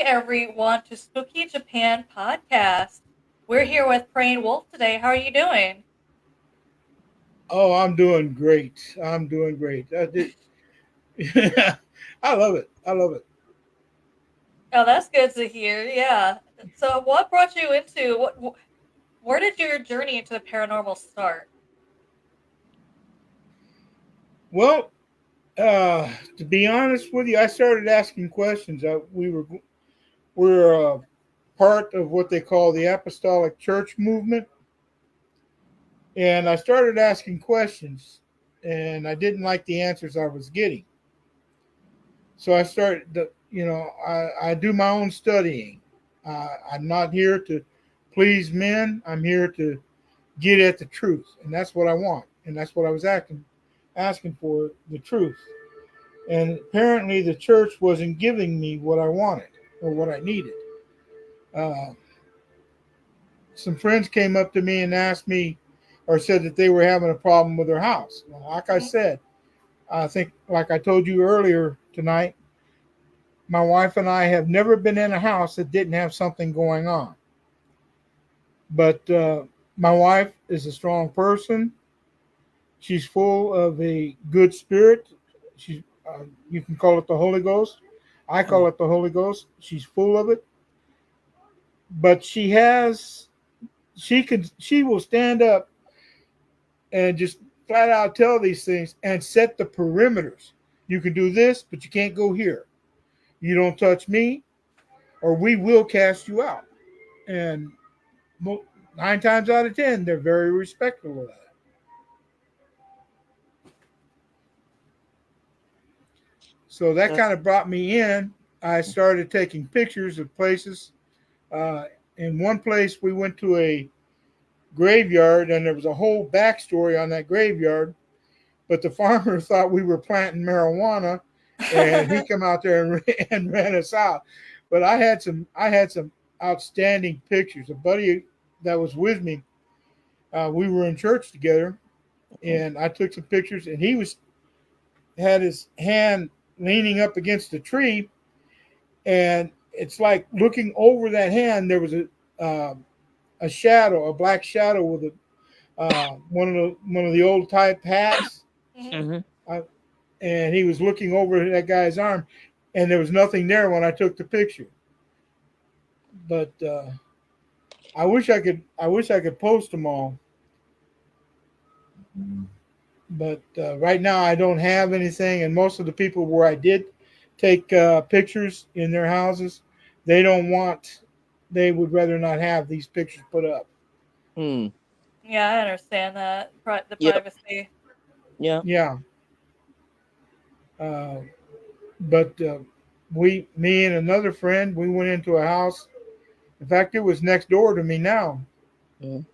everyone to Spooky Japan podcast. We're here with Praying Wolf today. How are you doing? Oh, I'm doing great. I'm doing great. I love it. I love it. Oh, that's good to hear. Yeah. So, what brought you into where did your journey into the paranormal start? Well, to be honest with you, I started asking questions. We're part of what they call the Apostolic Church movement, and I started asking questions, and I didn't like the answers I was getting. So I started, I do my own studying. I'm not here to please men. I'm here to get at the truth, and that's what I want, and that's what I was asking for, the truth. And apparently, the church wasn't giving me what I wanted or what I needed. Uh, some friends came up to me and asked me, or said that they were having a problem with their house. Well, like I Mhm. said, I think, like I told you earlier tonight, my wife and I have never been in a house that didn't have something going on. But my wife is a strong person. She's full of a good spirit. She's you can call it the Holy Ghost. I call it the Holy Ghost. She's full of it, but she will stand up and just flat out tell these things and set the perimeters. You can do this, but you can't go here. You don't touch me, or we will cast you out. And 9 times out of 10, they're very respectful of that. So that kind of brought me in. I started taking pictures of places. Uh, in one place, we went to a graveyard, and there was a whole backstory on that graveyard. But the farmer thought we were planting marijuana, and he come out there and ran us out. But I had some outstanding pictures. A buddy that was with me, we were in church together, and I took some pictures, and he was had his hand leaning up against a tree, and it's like looking over that hand. There was a shadow, a black shadow with one of the old type hats, Mhm. uh, and he was looking over that guy's arm, and there was nothing there when I took the picture. But I wish I could post them all, but right now I don't have anything. And most of the people where I did take pictures in their houses, they don't want. They would rather not have these pictures put up. Yeah, I understand that. The privacy. Yeah, uh, but me and another friend, we went into a house. In fact, it was next door to me now,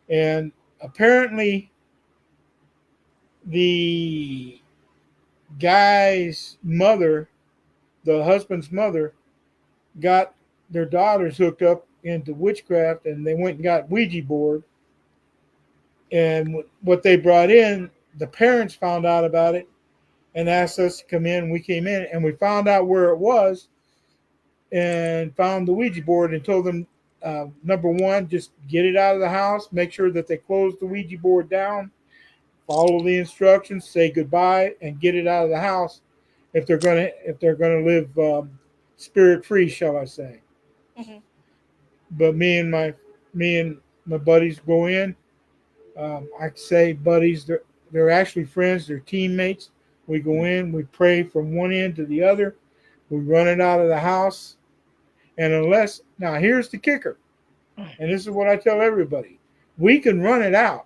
and apparently the guy's mother, the husband's mother, got their daughters hooked up into witchcraft, and they went and got Ouija board. And what they brought in, the parents found out about it and asked us to come in. We came in and we found out where it was and found the Ouija board and told them, number one, just get it out of the house, make sure that they close the Ouija board down, follow the instructions, say goodbye, and get it out of the house if they're gonna live spirit free, shall I say? Mhm. But me and my buddies go in. I say buddies, they're actually friends. They're teammates. We go in, we pray from one end to the other. We run it out of the house, and unless now here's the kicker, and this is what I tell everybody: we can run it out,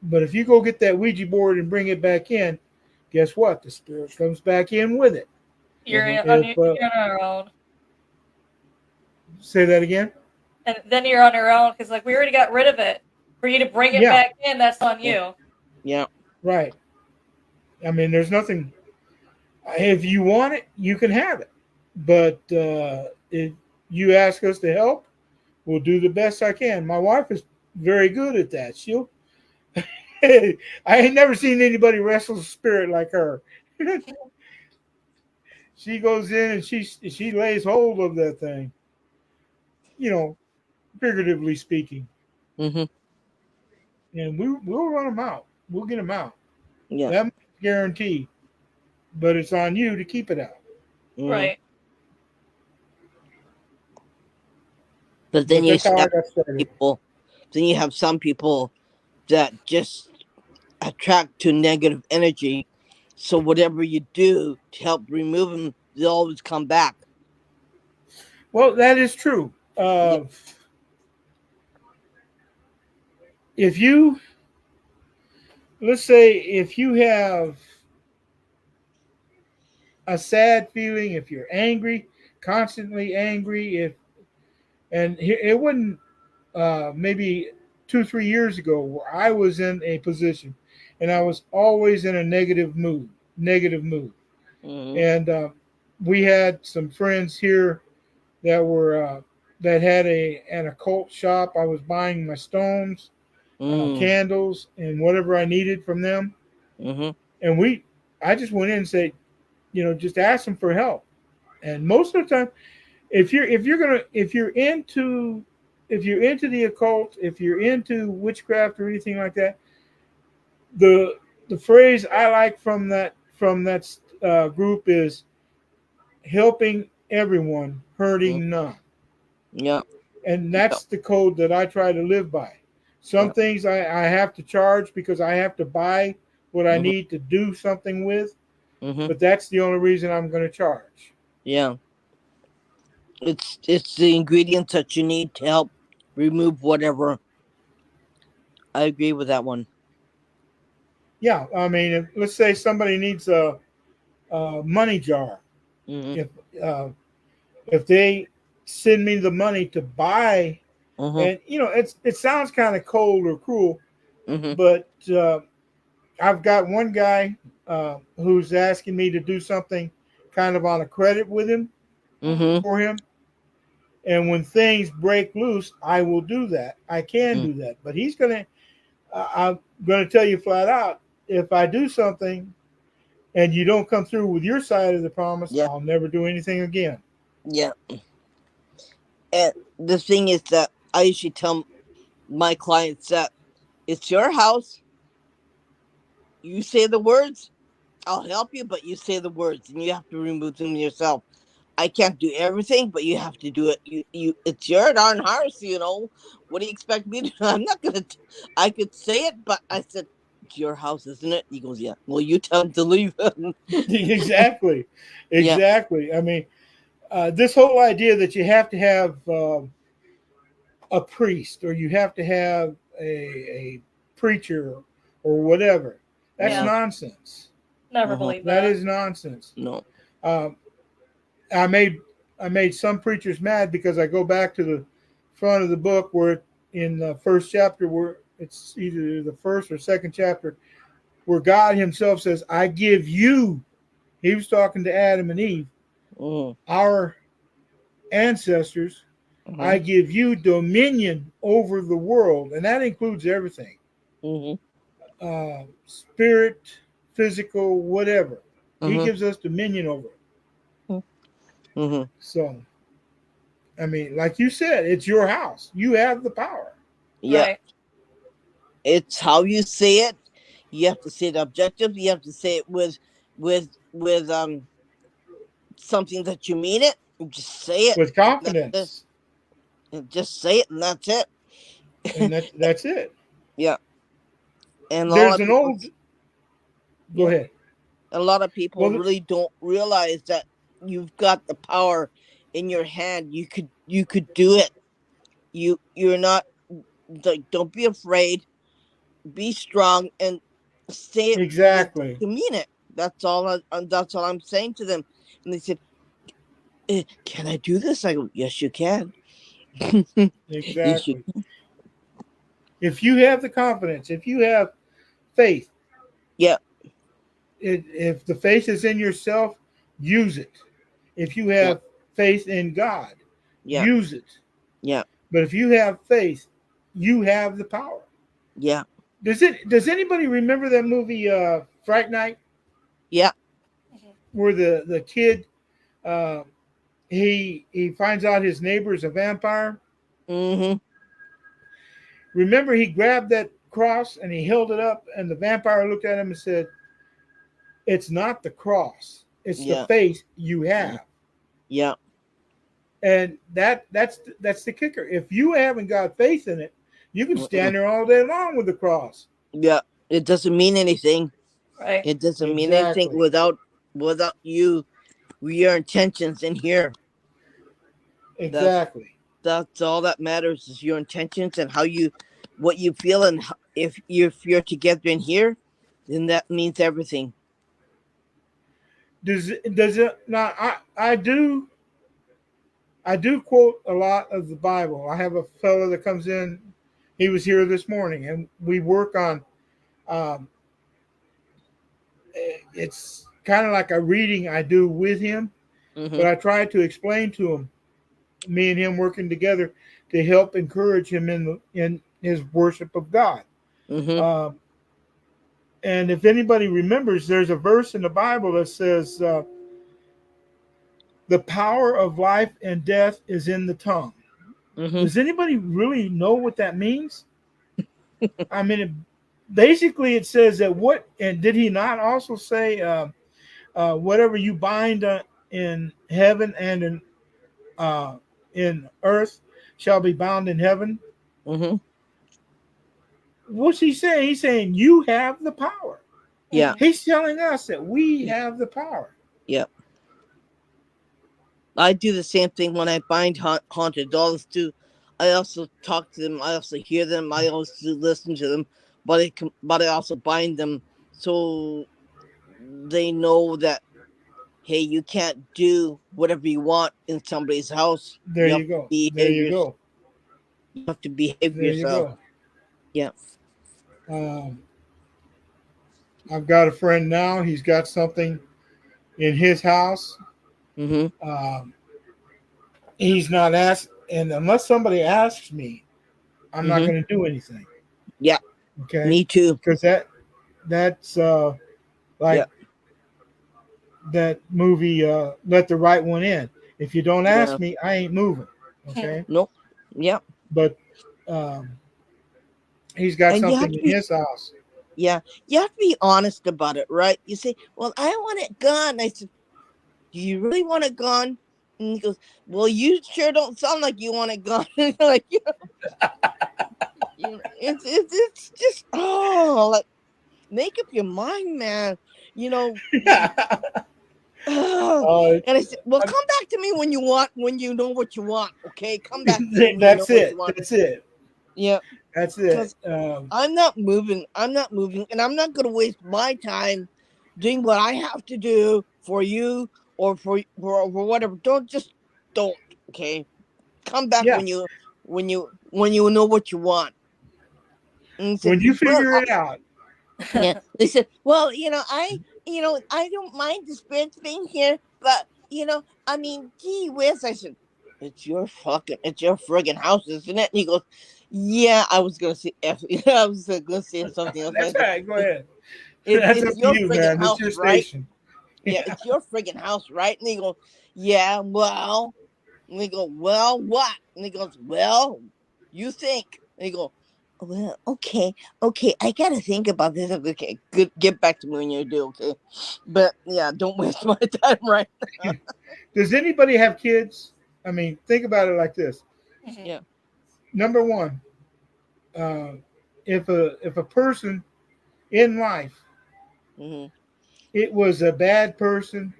but if you go get that Ouija board and bring it back in, guess what? The spirit comes back in with it. If You're on your own, say that again, and then you're on your own because like we already got rid of it. For you to bring it yeah, back in, that's on you. right. I mean, there's nothing. If you want it, you can have it. But if you ask us to help, we'll do the best I can. My wife is very good at that. I ain't never seen anybody wrestle the spirit like her. She goes in and she lays hold of that thing. you know, figuratively speaking. Mm-hmm. And we'll run them out. We'll get them out. Yeah. That's guaranteed. But it's on you to keep it out. Mm. Right. But then But you that's how I have got started. people. Then you have some people that just attract to negative energy. So whatever you do to help remove them, they'll always come back. Well, that is true. Yeah. If you, let's say, if you have a sad feeling, if you're angry, constantly angry, if and it wouldn't maybe 2 3 years ago where I was in a position and I was always in a negative mood, Mm-hmm. and we had some friends here that were that had an occult shop. I was buying my stones, Mm-hmm. candles, and whatever I needed from them, Mm-hmm. and I just went in and said, just ask them for help. And most of the time, if you're into the occult, if you're into witchcraft or anything like that, the phrase I like from that group is helping everyone, hurting none. Yeah. And Yeah. that's the code that I try to live by. Some Yeah. things I have to charge because I have to buy what I Mm-hmm. need to do something with, Mm-hmm. but that's the only reason I'm going to charge. Yeah. It's the ingredients that you need to help remove whatever. I agree with that one. Yeah, I mean, let's say somebody needs a money jar. Mm-hmm. If uh, if they send me the money to buy, Mm-hmm. and it sounds kind of cold or cruel, Mm-hmm. but I've got one guy who's asking me to do something kind of on a credit with him Mm-hmm. for him. And when things break loose, I will do that. I can do that. But I'm gonna tell you flat out, if I do something and you don't come through with your side of the promise, Yeah. I'll never do anything again. Yeah. And the thing is that I usually tell my clients that it's your house. You say the words, I'll help you, but you say the words and you have to remove them yourself. I can't do everything, but you have to do it. It's your darn house. What do you expect me to do? I'm not gonna. I could say it, but I said, "It's your house, isn't it?" He goes, "Yeah." Well, you tell him to leave. Exactly, Yeah. exactly. I mean, this whole idea that you have to have a priest or you have to have a preacher or whatever, that's Uh-huh. Yeah. nonsense. Never Uh-huh. believe That that. is nonsense. No. Um, I made some preachers mad because I go back to the front of the book where in the first chapter where it's either the first or second chapter where God Himself says, "I give you." He was talking to Adam and Eve, Mm-hmm. our ancestors. Uh-huh. I give you dominion over the world, and that includes everything: Mm-hmm. spirit, physical, whatever. He Mm-hmm. gives us dominion over it. Mm-hmm. So, I mean, like you said, it's your house. You have the power. Yeah. Right. It's how you say it. You have to say it objective. You have to say it with something that you mean it. Just say it. With That's it. confidence, And just say it, and that's it. and that's it. Yeah. And a lot There's of an people. old. Go Yeah. ahead. A lot of people Well, really don't realize that you've got the power in your hand. You could do it. You're not like, don't be afraid. Be strong and say it like exactly, you mean it. That's all I'm saying to them. And they said, "Can I do this?" I go, "Yes, you can." Yes, you. exactly. If you have the confidence, if you have faith, Yeah. if the faith is in yourself, use it. If you Yeah. have faith in God, Yeah. use it. Yeah. But if you have faith, you have the power. Yeah. Does anybody remember that movie Fright Night, Yeah. Mhm. where the kid uh, he finds out his neighbor is a vampire Mm-hmm. Remember, he grabbed that cross and he held it up, and the vampire looked at him and said, "It's not the cross; it's the Yeah. faith you have." Yeah. And that's the kicker. If you haven't got faith in it, you can stand there all day long with the cross. Yeah. It doesn't mean anything. Right. It doesn't mean anything Exactly. without you, your intentions in here. Exactly. That's all that matters is your intentions and what you feel, and if you're together in here, then that means everything. Does it now? I do quote a lot of the Bible. I have a fellow that comes in. He was here this morning, and we work on. Um, it's kind of like a reading I do with him, but I try to explain to him, me and him working together to help encourage him in his worship of God. Mm-hmm. And if anybody remembers, there's a verse in the Bible that says, "The power of life and death is in the tongue." Mm-hmm. Does anybody really know what that means? I mean, basically, it says that what, and did he not also say, whatever you bind in heaven and in earth shall be bound in heaven? Mm-hmm. What's he saying? He's saying you have the power. Yeah. He's telling us that we have the power. Yeah. I do the same thing when I bind haunted dolls too. I also talk to them. I also hear them. I also listen to them. But I also bind them so they know that, hey, you can't do whatever you want in somebody's house. There you go. There you go. You have to behave There you yourself. go. Yeah. I've got a friend now. He's got something in his house. Mm-hmm. He's not asked, and unless somebody asks me, I'm not going to do anything. Yeah. Okay. Me too. Because that's like that movie, Let the Right One In. If you don't ask me, I ain't moving. Okay. Nope. Yeah. But he's got And something in his house. Yeah. You have to be honest about it, right? You say, well, I want it gone. I said, do you really want it gone? And he goes, well, you sure don't sound like you want it gone. Like, it's just, like, make up your mind, man. And I said, well, come back to me when you know what you want. Okay, come back to me when you know what you want. That's it. Yeah, that's it. I'm not moving, and I'm not going to waste my time doing what I have to do for you or for whatever. Don't. Okay, come back when you know what you want. And said, when you figure it out. Yeah, they said, well, I don't mind the spirit thing here, but I mean, gee whiz. I said, it's your friggin' house, isn't it? And he goes, yeah, I was gonna say I was gonna say something else. That's right. Go ahead. It's up your to you, friggin' man. house, It's your right? station. Yeah, it's your friggin' house, right? And he goes, yeah, well. And they go, well, what? And he goes, well, you think. And he go, well, okay, I gotta think about this. Okay, good. Get back to me when you do, okay? But yeah, don't waste my time, right? Does anybody have kids? I mean, think about it like this. Yeah. Number one, if a person in life, it was a bad person,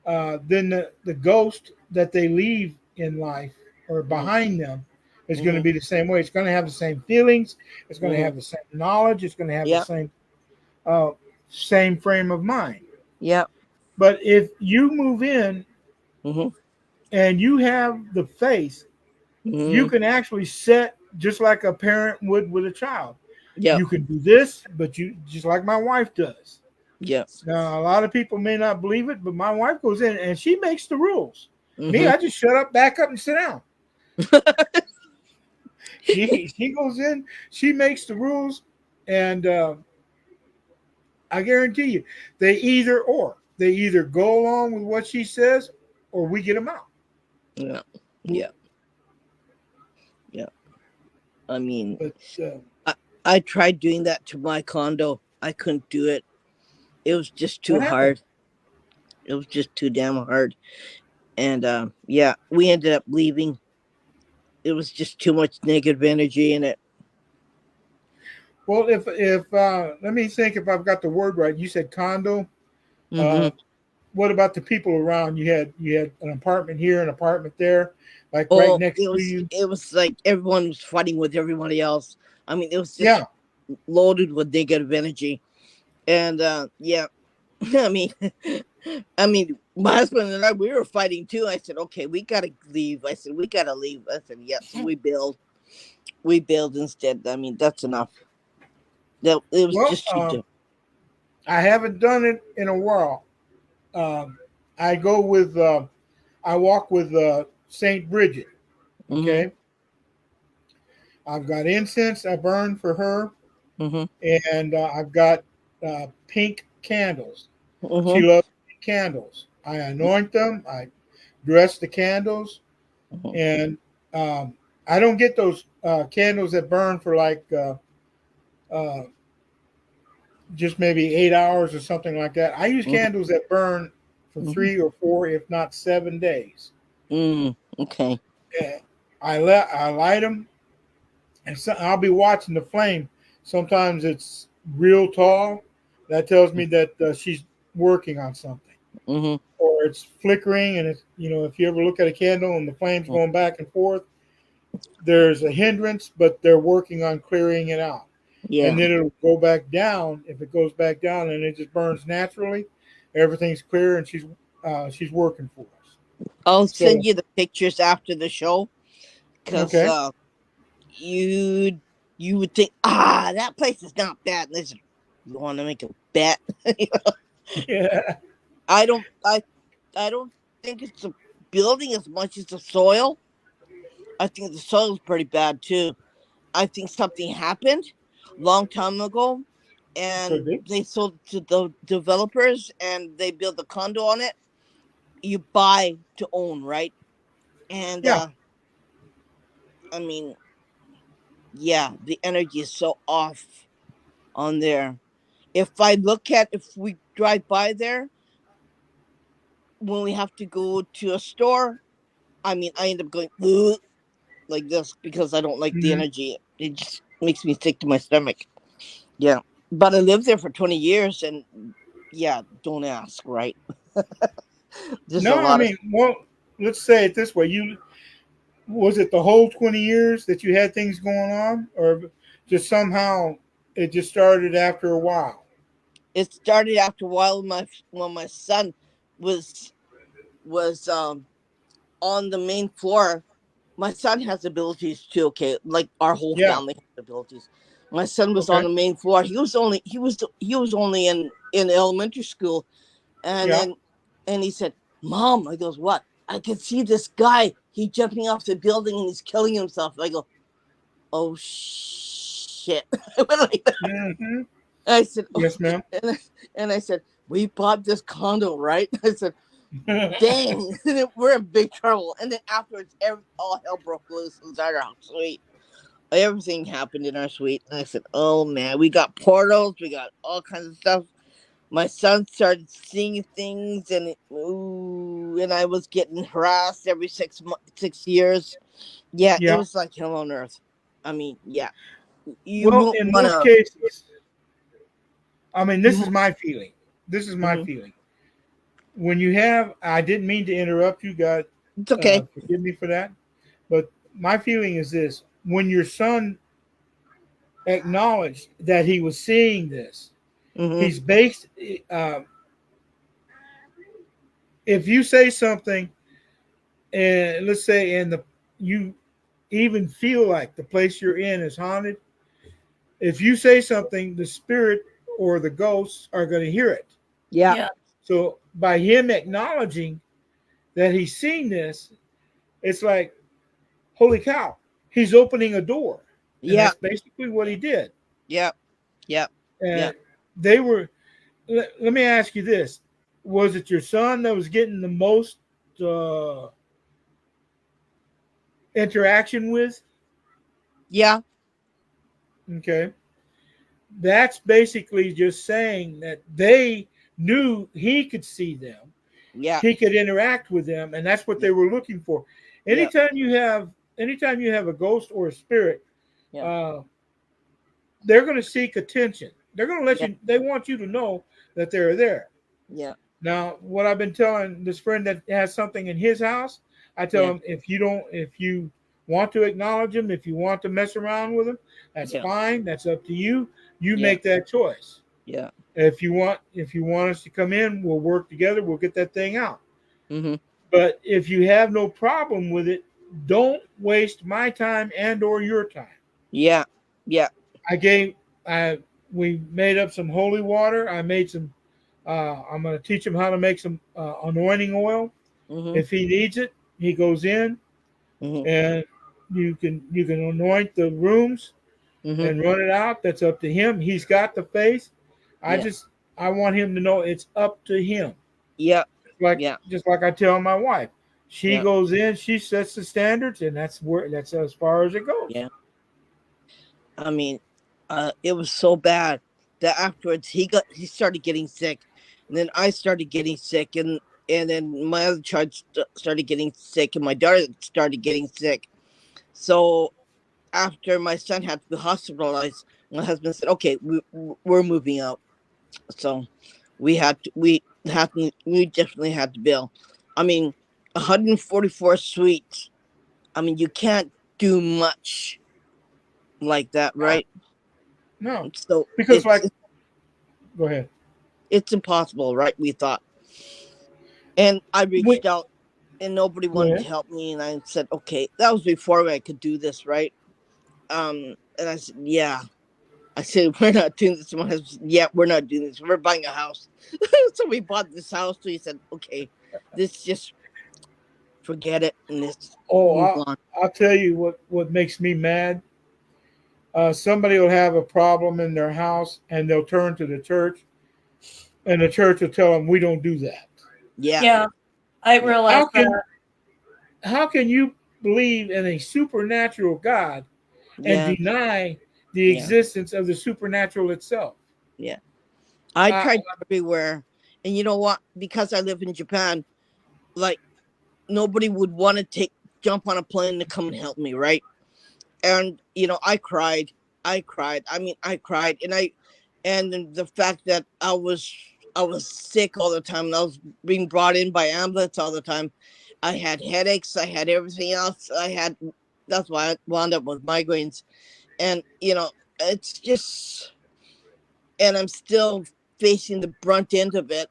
then the ghost that they leave in life or behind them is going to be the same way. It's going to have the same feelings. It's going to have the same knowledge. It's going to have the same frame of mind. Yeah. But if you move in and you have the faith, you can actually set just like a parent would with a child. Yeah. You can do this, but you just like my wife does. Yeah. Now, a lot of people may not believe it, but my wife goes in and she makes the rules. Me, I just shut up, back up, and sit down. She goes in, she makes the rules, and I guarantee you, they either go along with what she says, or we get them out. Yeah. Yeah. I mean, But I tried doing that to my condo. I couldn't do it. It was just too what happened? hard. It was just too damn hard. And yeah, we ended up leaving. It was just too much negative energy in it. Well, if let me think if I've got the word right. You said condo. Hmm. Uh, what about the people around? You had an apartment here, an apartment there, like right Oh, next to you. it was like everyone was fighting with everybody else. I mean, it was just Yeah. loaded with negative energy. And yeah, I mean, I mean, my husband and I, we were fighting too. I said, okay, we gotta leave. I said, we gotta leave. I said, yeah. So we bailed instead. I mean, that's enough. That it was Well, just too dumb. I haven't done it in a while. Um, I go with I walk with Saint Bridget. Mm-hmm. Okay, I've got incense I burn for her, Mm-hmm. and I've got pink candles. She Mm-hmm. loves pink candles. I anoint them. I dress the candles, Mm-hmm. and I don't get those candles that burn for like uh, just maybe 8 hours or something like that. I use Mm-hmm. candles that burn for Mm-hmm. 3 or 4, if not 7 days. Mm, okay. And I light them, and so I'll be watching the flame. Sometimes it's real tall. That tells me that she's working on something, Mm-hmm. or it's flickering, and it's if you ever look at a candle and the flame's Mm-hmm. going back and forth, there's a hindrance, but they're working on clearing it out. And Yeah. then it'll go back down. If it goes back down and it just burns naturally, everything's clear, and she's working for us. I'll So send you the pictures after the show because okay, you you would think that place is not bad. Listen, you want to make a bet? yeah, I don't I don't think it's the building as much as the soil. I think the soil is pretty bad too. I think something happened long time ago, and could be. they sold to the developers, and they built a condo on it. You buy to own, right? And Yeah, I mean, yeah, the energy is so off on there. If we drive by there when we have to go to a store, I mean, I end up going "Ugh," like this because I don't like the hmm energy. It just makes me sick to my stomach. Yeah, but I lived there for 20 years, and yeah, don't ask, right? There's a no, I lot of mean, well, let's say it this way: you was it the whole 20 years that you had things going on, or just somehow it just started after a while? it started after a while when my son was was on the main floor. My son has abilities too, okay, like our whole Yeah. family has abilities. My son was on Okay. the main floor. He was only in elementary school, and Yeah. then and he said, "Mom," I goes, "What?" "I can see this guy. He jumping off the building and he's killing himself." I go, "Oh shit!" I went like that. hmm I said, "Oh," Yes, ma'am. and I said, "We bought this condo, right?" I said, "Dang, we're in big trouble." And then afterwards, all hell broke loose inside our suite. Everything happened in our suite, and I said, "Oh man, we got portals, we got all kinds of stuff." My son started seeing things, and I was getting harassed every 6 years. Yeah, it Yeah. was like hell on earth. I mean, yeah, you Well, won't in want most to. cases, I mean, this You, is my feeling. This is my mhm. feeling. When you have, I didn't mean to interrupt you, God, It's okay. forgive me for that. But my feeling is this: when your son acknowledged that he was seeing this, Hmm. he's based. Uh, if you say something, and let's say, and the you even feel like the place you're in is haunted, if you say something, the spirit or the ghosts are going to hear it. Yeah, Yeah. So by him acknowledging that he's seen this, it's like, holy cow, he's opening a door. And yeah, that's basically what he did. yeah, yeah, yeah. And they were, let me ask you this: was it your son that was getting the most uh, interaction with? Yeah. Okay. That's basically just saying that they knew he could see them, Yeah. he could interact with them, and that's what Yeah. they were looking for. Yeah. Anytime you have a ghost or a spirit, Yeah. uh, they're going to seek attention. They're going to let Yeah. you. They want you to know that they're there. Yeah. Now, what I've been telling this friend that has something in his house, I tell Yeah. him if you want to acknowledge him, if you want to mess around with him, that's Yeah. fine. That's up to you. You Yeah. make that choice. Yeah. If you want us to come in, we'll work together. We'll get that thing out. Mm-hmm. But if you have no problem with it, don't waste my time and or your time. Yeah. Yeah. I gave I we made up some holy water. I made some. I'm going to teach him how to make some anointing oil. Mm-hmm. If he needs it, he goes in Mm-hmm. and you can anoint the rooms Mm-hmm. and run it out. That's up to him. He's got the faith. Yeah. I want him to know it's up to him. Yeah. Like Yeah. just like I tell my wife, she Yeah. goes in, she sets the standards, and that's as far as it goes. Yeah. I mean, it was so bad that afterwards he started getting sick, and then I started getting sick, and then my other child started getting sick, and my daughter started getting sick. So after my son had to be hospitalized, my husband said, "Okay, we're moving out." So we definitely had to bill. I mean, 144 suites. I mean, you can't do much like that, right? No, So because go ahead. it's impossible, right? We thought. And I Wait, reached out and nobody go wanted to ahead. help me. And I said, okay, that was before I could do this, right? And I said, yeah. I said, we're not doing this. My husband said, yeah, we're not doing this. We're buying a house. So we bought this house. So he said, okay, this just forget it and let's Oh, move on. I'll tell you what makes me mad. Somebody will have a problem in their house, and they'll turn to the church, and the church will tell them we don't do that. Yeah. Yeah, I Yeah. realized How can you believe in a supernatural God and Yeah. deny the Yeah. existence of the supernatural itself? Yeah. I Uh, tried everywhere. And you know what? Because I live in Japan, like nobody would want to jump on a plane to come and help me, right? And I cried. I mean, I cried. And then the fact that I was sick all the time, and I was being brought in by ambulance all the time. I had headaches, I had everything else. That's why I wound up with migraines. And it's just, and I'm still facing the brunt end of it,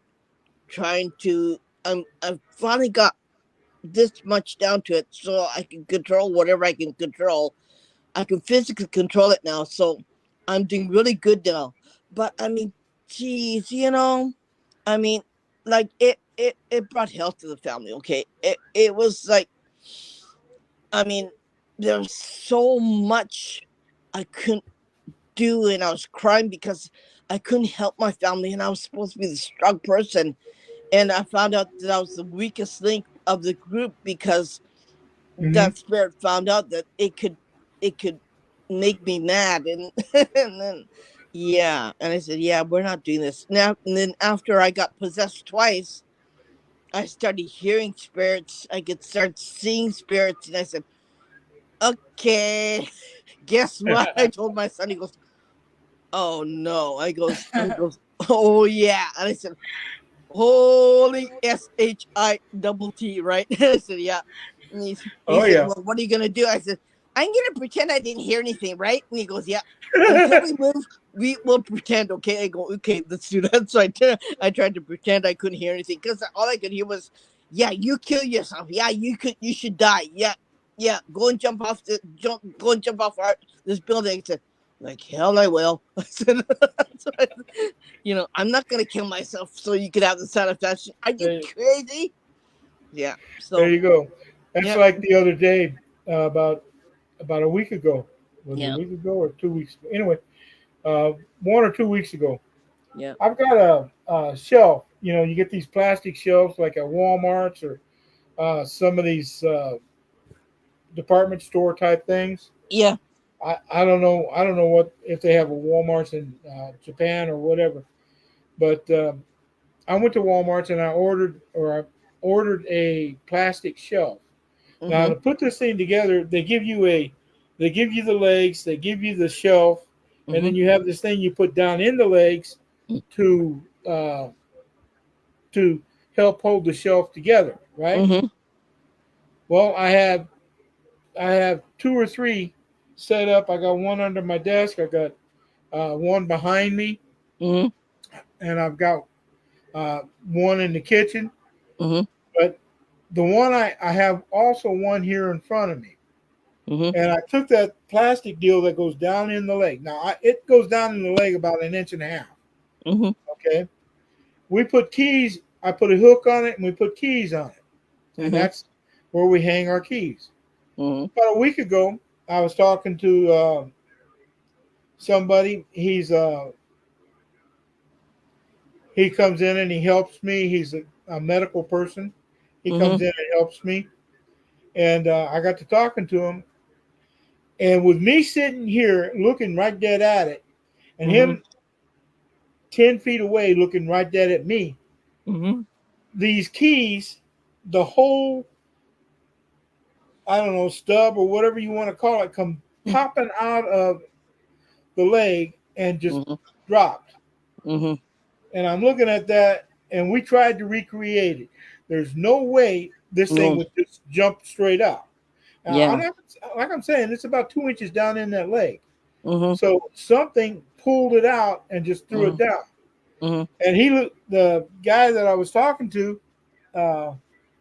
trying to I've finally got this much down to it so I can control whatever I can control. I can physically control it now, so I'm doing really good now. But I mean, geez, I mean, like it brought health to the family. Okay, it was like, I mean, there's so much I couldn't do, and I was crying because I couldn't help my family, and I was supposed to be the strong person, and I found out that I was the weakest link of the group because mhm. that spirit found out that it could make me mad, and and then yeah, and I said, yeah, we're not doing this now. And then after I got possessed twice, I started hearing spirits. I could start seeing spirits, and I said, okay, guess what? I told my son. He goes, oh no. I goes, oh yeah. And I said, holy SHITT, right? I said, yeah. And he Oh said, yeah. well, what are you gonna do? I said, I'm gonna pretend I didn't hear anything, right? And he goes, yeah. Until we move, we will pretend. Okay. I go, okay, let's do that. So I tried to pretend I couldn't hear anything because all I could hear was, yeah, you kill yourself. Yeah, you should die. Yeah, yeah. Go and jump off this building. I said, like hell I will. I said, so I'm not gonna kill myself so you could have the satisfaction. Are you there, crazy? Yeah. there So you go. That's yeah, like the other day, about a week ago. Was it a yeah, week ago or 2 weeks ago? Anyway, 1 or 2 weeks ago. yeah, I've got a shelf. You get these plastic shelves like at Walmart's or some of these department store type things. yeah, I don't know. I don't know what if they have a Walmart's in Japan or whatever. But I went to Walmart's and I ordered a plastic shelf. Now Mm-hmm. to put this thing together, they give you the legs, they give you the shelf, and Mm-hmm. then you have this thing you put down in the legs to to help hold the shelf together, right? Mm-hmm. Well, I have two or three set up. I got one under my desk. I got one behind me, Mm-hmm. and I've got one in the kitchen. Mm-hmm. But the one I have also one here in front of me. Mm-hmm. And I took that plastic deal that goes down in the leg. Now, it goes down in the leg about an inch and a half. Mm-hmm. Okay. We put keys. I put a hook on it and we put keys on it. And Mm-hmm. that's where we hang our keys. Mm-hmm. About a week ago, I was talking to somebody. He comes in and he helps me. He's a medical person. He comes Mm-hmm. in and helps me. And I got to talking to him. And with me sitting here looking right dead at it, and Mm-hmm. him 10 feet away looking right dead at me, Mm-hmm. these keys, the whole, I don't know, stub or whatever you want to call it, come popping out of the leg and just Mm-hmm. dropped. Mm-hmm. And I'm looking at that, and we tried to recreate it. There's no way this thing No. would just jump straight up. Now, Yeah. like I'm saying, it's about 2 inches down in that leg. Mm-hmm. So something pulled it out and just threw it Mm-hmm. down. Mm-hmm. And the guy that I was talking to,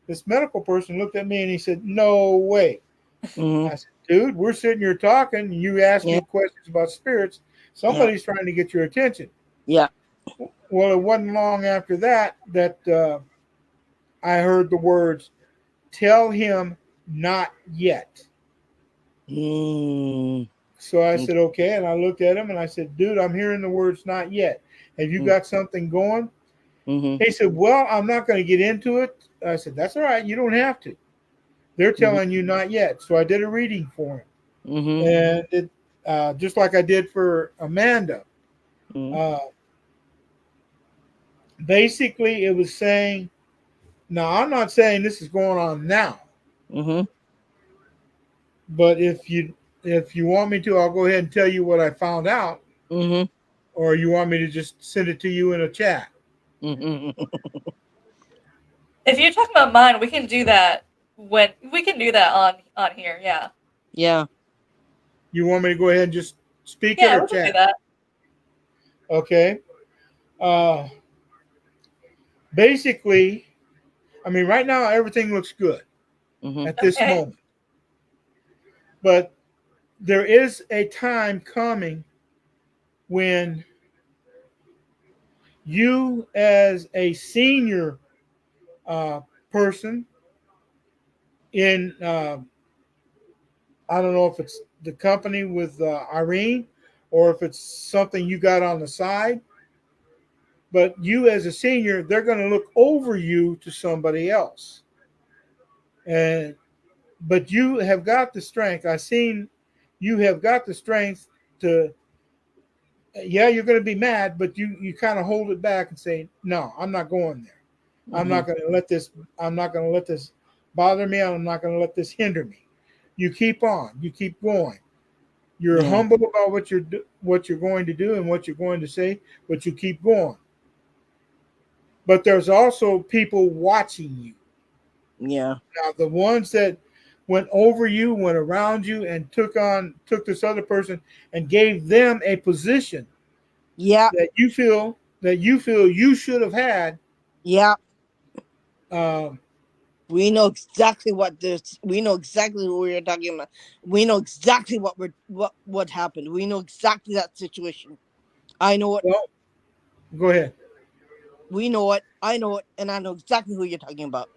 this medical person looked at me and he said, "No way." Mm-hmm. I said, "Dude, we're sitting here talking. And you asked Yeah. me questions about spirits. Yeah. Somebody's trying to get your attention." Yeah. Well, it wasn't long after that I heard the words, "Tell him not yet." Mm-hmm. So I said, "Okay." And I looked at him and I said, "Dude, I'm hearing the words not yet. Have you got something going?" Mm-hmm. He said, "Well, I'm not going to get into it." I said, "That's all right. You don't have to. They're telling you not yet." So I did a reading for him. Mm-hmm. And it, just like I did for Amanda, Mm-hmm. uh, basically it was saying, now I'm not saying this is going on now, Mm-hmm. but if you want me to, I'll go ahead and tell you what I found out, Mm-hmm. or you want me to just send it to you in a chat. Mm-hmm. If you're talking about mine, we can do that when we can do that on here. Yeah. Yeah. You want me to go ahead and just speak it Yeah, or we can do chat? that. Okay. Uh, basically, I mean, right now everything looks good Mm-hmm. at this Okay. moment, but there is a time coming when you, as a senior person in, I don't know if it's the company with Irene or if it's something you got on the side, but you, as a senior, they're going to look over you to somebody else. And but you have got the strength. I've seen you have got the strength to, yeah, you're going to be mad, but you kind of hold it back and say, no, I'm not going there. I'm Mm-hmm. not going to let this. I'm not going to let this bother me. I'm not going to let this hinder me. You keep on. You keep going. You're Yeah. humble about what you're going to do and what you're going to say, but you keep going. But there's also people watching you. Yeah. Now, the ones that went over you, went around you, and took this other person and gave them a position Yeah. that you feel you should have had. Yeah. Um, We know exactly what this. We know exactly what we're talking about. We know exactly what happened. We know exactly that situation. I know it. well, go ahead. We know it. I know it, and I know exactly who you're talking about.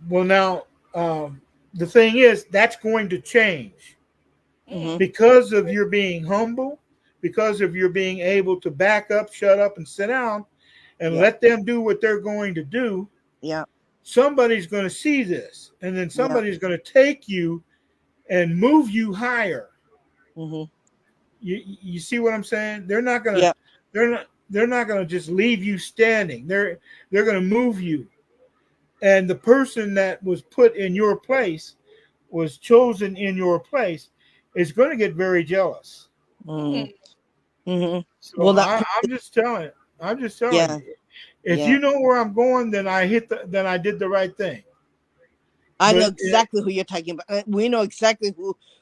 Well, now the thing is that's going to change Mm-hmm. because of your being humble, because of your being able to back up, shut up, and sit down, and Yeah. let them do what they're going to do. Yeah. Somebody's going to see this, and then Yeah. somebody's going to take you and move you higher. Mm-hmm. You see what I'm saying? They're not gonna Yeah. they're not gonna just leave you standing. They're gonna move you. And the person that was put in your place, was chosen in your place, is going to get very jealous. Mm-hmm. Hmm. Mm-hmm. So Well, that. I'm just telling. I'm just telling Yeah. you. If Yeah. you know where I'm going, then then I did the right thing. I know But exactly who you're talking about. We know exactly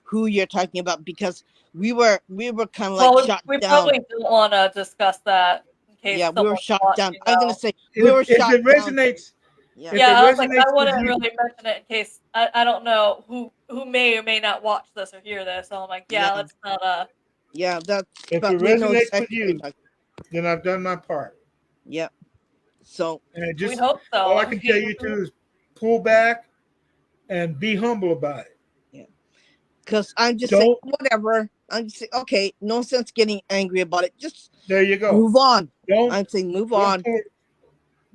who you're talking about because we were kind of like Well, shot we down. probably don't want to discuss that in case Yeah, we were someone's shot down. watching, I'm gonna though. say we were if shot it down. resonates, Yeah. if it Yeah, I was like, I resonates with wouldn't you, really mention it in case I don't know who may or may not watch this or hear this. So I'm like, yeah, Yeah. let's not Yeah. That's. if it But we know resonates with exactly who you're you, talking. then I've done my part. Yeah. So And it we just hope so. all I I can tell mean, you to is pull back and be humble about it. yeah, because I'm just saying Don't. whatever. I'm just saying okay. No sense getting angry about it. Just There you go. move on. Don't I'm saying move don't on. pull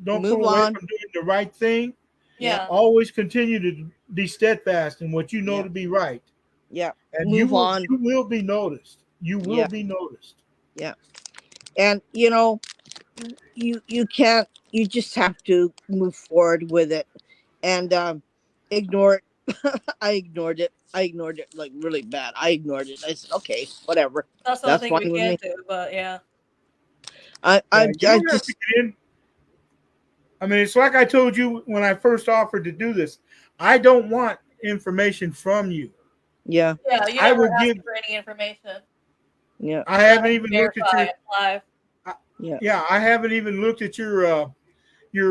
don't Move pull away on. from doing the right thing. Yeah. yeah. Always continue to be steadfast in what you know Yeah. to be right, Yeah. and Move on. you will be noticed. You will Yeah. be noticed. Yeah. And you can't. You just have to move forward with it and ignore it. I ignored it. I ignored it like really bad. I ignored it. I said, okay, whatever. That's the only That's thing fine we with can me. do. But yeah, I Yeah, I you I don't have to just get in. I mean, it's like I told you when I first offered to do this. I don't want information from you. yeah, yeah. You I never will ask give. for any information. yeah, I We'll haven't even looked at verify your. it live. yeah, Yeah, I haven't even looked at your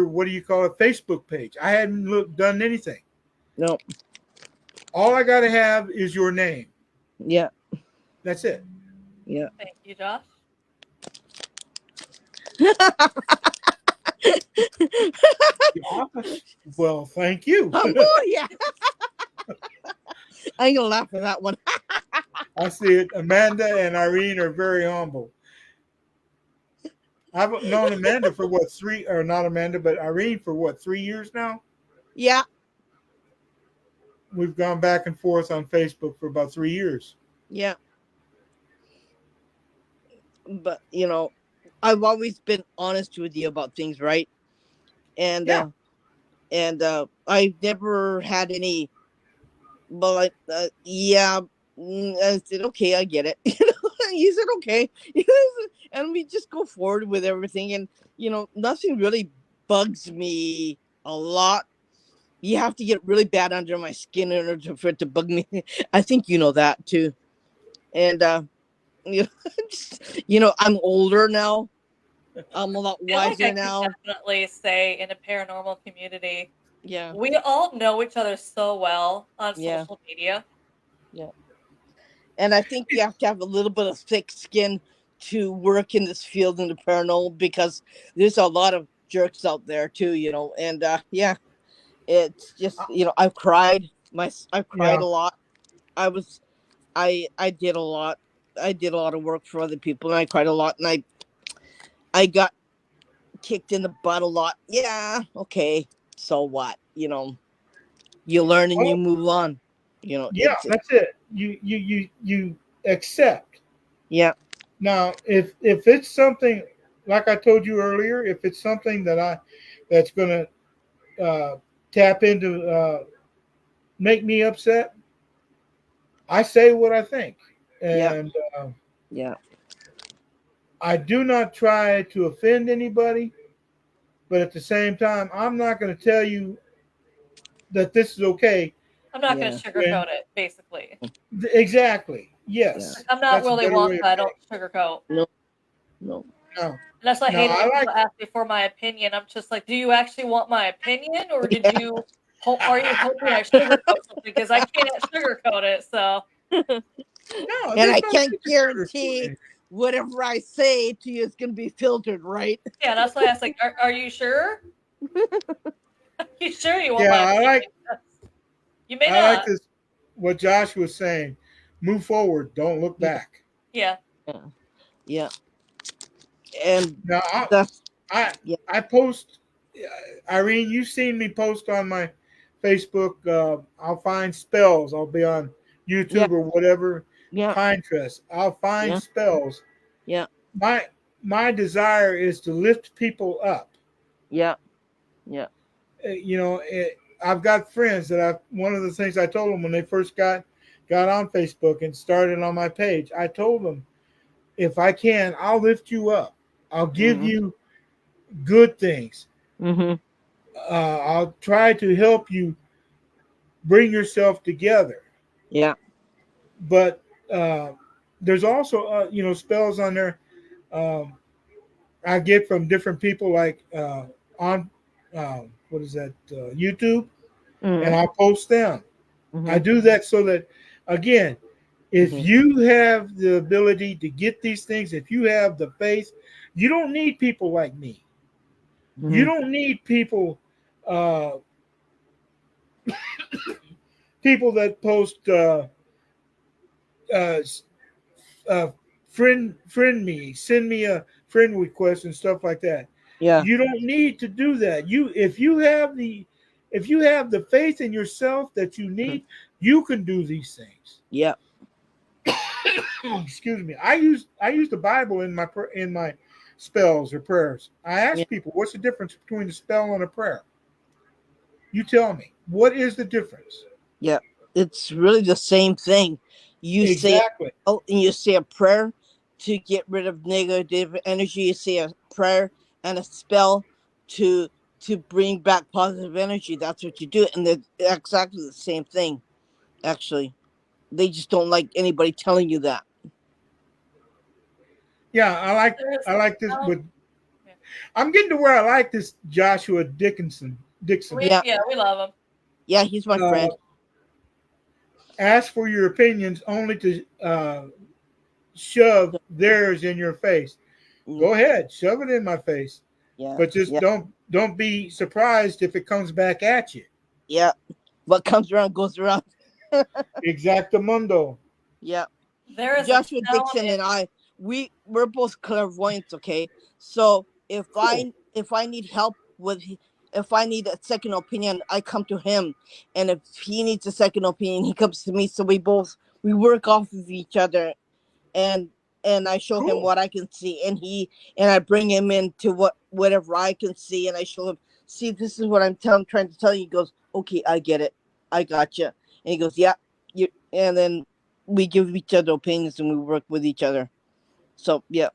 what do you call it, Facebook page. I hadn't done anything. no, All I got to have is your name. yeah, That's it. yeah. Thank you, Josh. Well, thank you. Humble, yeah. I ain't gonna laugh at that one. I see it. Amanda and Irene are very humble. I've known Amanda for what, three, or not Amanda, but Irene for what, 3 years now? Yeah, We've gone back and forth on Facebook for about 3 years. yeah. But I've always been honest with you about things, right? And Yeah. I've never had any. But like, yeah, I said okay, I get it. He said okay, and we just go forward with everything. And nothing really bugs me a lot. You have to get really bad under my skin in order for it to bug me. I think you know that too. And you know, I'm older now. I'm a lot I feel like I wiser can now. definitely say in a paranormal community, Yeah, we all know each other so well on yeah, social media. yeah. And I think you have to have a little bit of thick skin to work in this field in the paranormal because there's a lot of jerks out there too. And yeah, it's just I've cried. I've cried Yeah. a lot. I did a lot. I did a lot of work for other people, and I cried a lot. And I got kicked in the butt a lot. Yeah, okay. So what? You learn and you Well, move on. yeah, that's it. You accept. Yeah, Now, if it's something like I told you earlier, if it's something that's going to tap into make me upset, I say what I think, yeah, and yeah, I do not try to offend anybody. But at the same time, I'm not going to tell you that this is okay. I'm not going yeah, to When sugarcoat it, basically. exactly, yeah. yes, I'm not that's a Willy better way Wonka. of I saying don't sugarcoat. No, no. it. No, And that's why I no, hate it I when like. people ask me for my opinion. I'm just like, do you actually want my opinion, or did Yeah. you? Are you hoping I sugarcoat something? Because I can't sugarcoat it. So No, And there's I no can't sugarcoating guarantee it. whatever I say to you is going to be filtered, right? yeah, that's why I was like, are you sure? Are you sure you want Yeah, my opinion? You may I like not. this. What Josh was saying. Move forward. Don't look Yeah, back. Yeah. yeah, yeah. And Now, that's I yeah, I post. Irene, you've seen me post on my Facebook. I'll find spells. I'll be on yeah, YouTube or whatever, Yeah. Pinterest. I'll find Yeah. spells. Yeah. My desire is to lift people up. Yeah. Yeah. You know, I've got friends that one of the things I told them when they first got on Facebook and started on my page, I told them, if I can, I'll lift you up. I'll give Mm-hmm. you good things. Mm-hmm. I'll try to help you bring yourself together. Yeah. But there's also, spells on there I get from different people, like on what is that, YouTube, and Mm-hmm. I'll post them. I Mm-hmm. do that so that, again, if Mm-hmm. you have the ability to get these things, if you have the faith, you don't need people like me. You Mm-hmm. don't need people, uh, people that post uh, uh, friend me, send me a friend request and stuff like that. Yeah. You don't need to do that. If you have the faith in yourself that you Mm-hmm. need, you can do these things. Yeah. Excuse me. I use the Bible in my spells or prayers. I Yeah. ask people, what's the difference between a spell and a prayer? You tell me. What is the difference? Yeah. It's really the same thing. You say Exactly. oh, and you say a prayer to get rid of negative energy. You say a prayer and a spell to bring back positive energy. That's what you do, and they're exactly the same thing. Actually, they just don't like anybody telling you that. Yeah, There's I like this um, with yeah. I'm getting to where I like this Joshua Dixon. Yeah. We love him. Yeah, he's my Uh, friend. ask for your opinions only to shove theirs in your face. Mm, Go ahead, shove it in my face, yeah. but just Yeah. don't be surprised if it comes back at you. Yeah. What comes around goes around. Exactamundo. Yeah. There is a Joshua town Dixon in and I, we're both clairvoyants, okay? So Cool. if I need help with if I need a second opinion, I come to him, and if he needs a second opinion, he comes to me. So we work off of each other, and I show him Cool. what I can see, and I bring him into whatever I can see, and I show him, see, this is what trying to tell you. He goes, okay, I get it, I got you, and he goes, yeah, you, and then we give each other opinions and we work with each other. So yeah,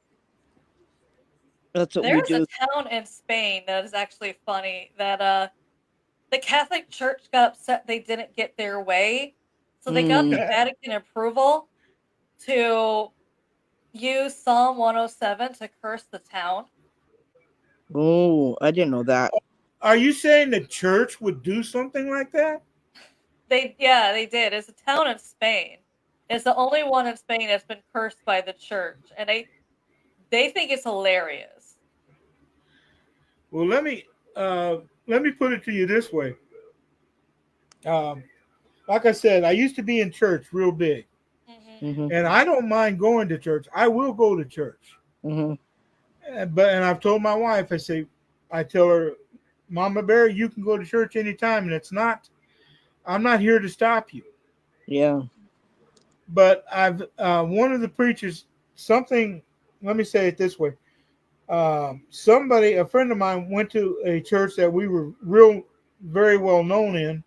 that's what we there's a do. town in Spain that is actually funny that the Catholic Church got upset they didn't get their way, so they got the Mm. Vatican approval to use Psalm 107 to curse the town. Oh, I didn't know that. Are you saying the church would do something like that? They did. It's a town in Spain. It's the only one in Spain that's been cursed by the church, and they think it's hilarious. Well, let me put it to you this way. Um, like I said, I used to be in church real big, Hmm. Mm-hmm. and I don't mind going to church. I will go to church, Mm-hmm. and I've told my wife, I tell her, Mama Bear, you can go to church anytime, and I'm not here to stop you. Yeah. But I've one of the preachers something. Let me say it this way: a friend of mine, went to a church that we were very well known in,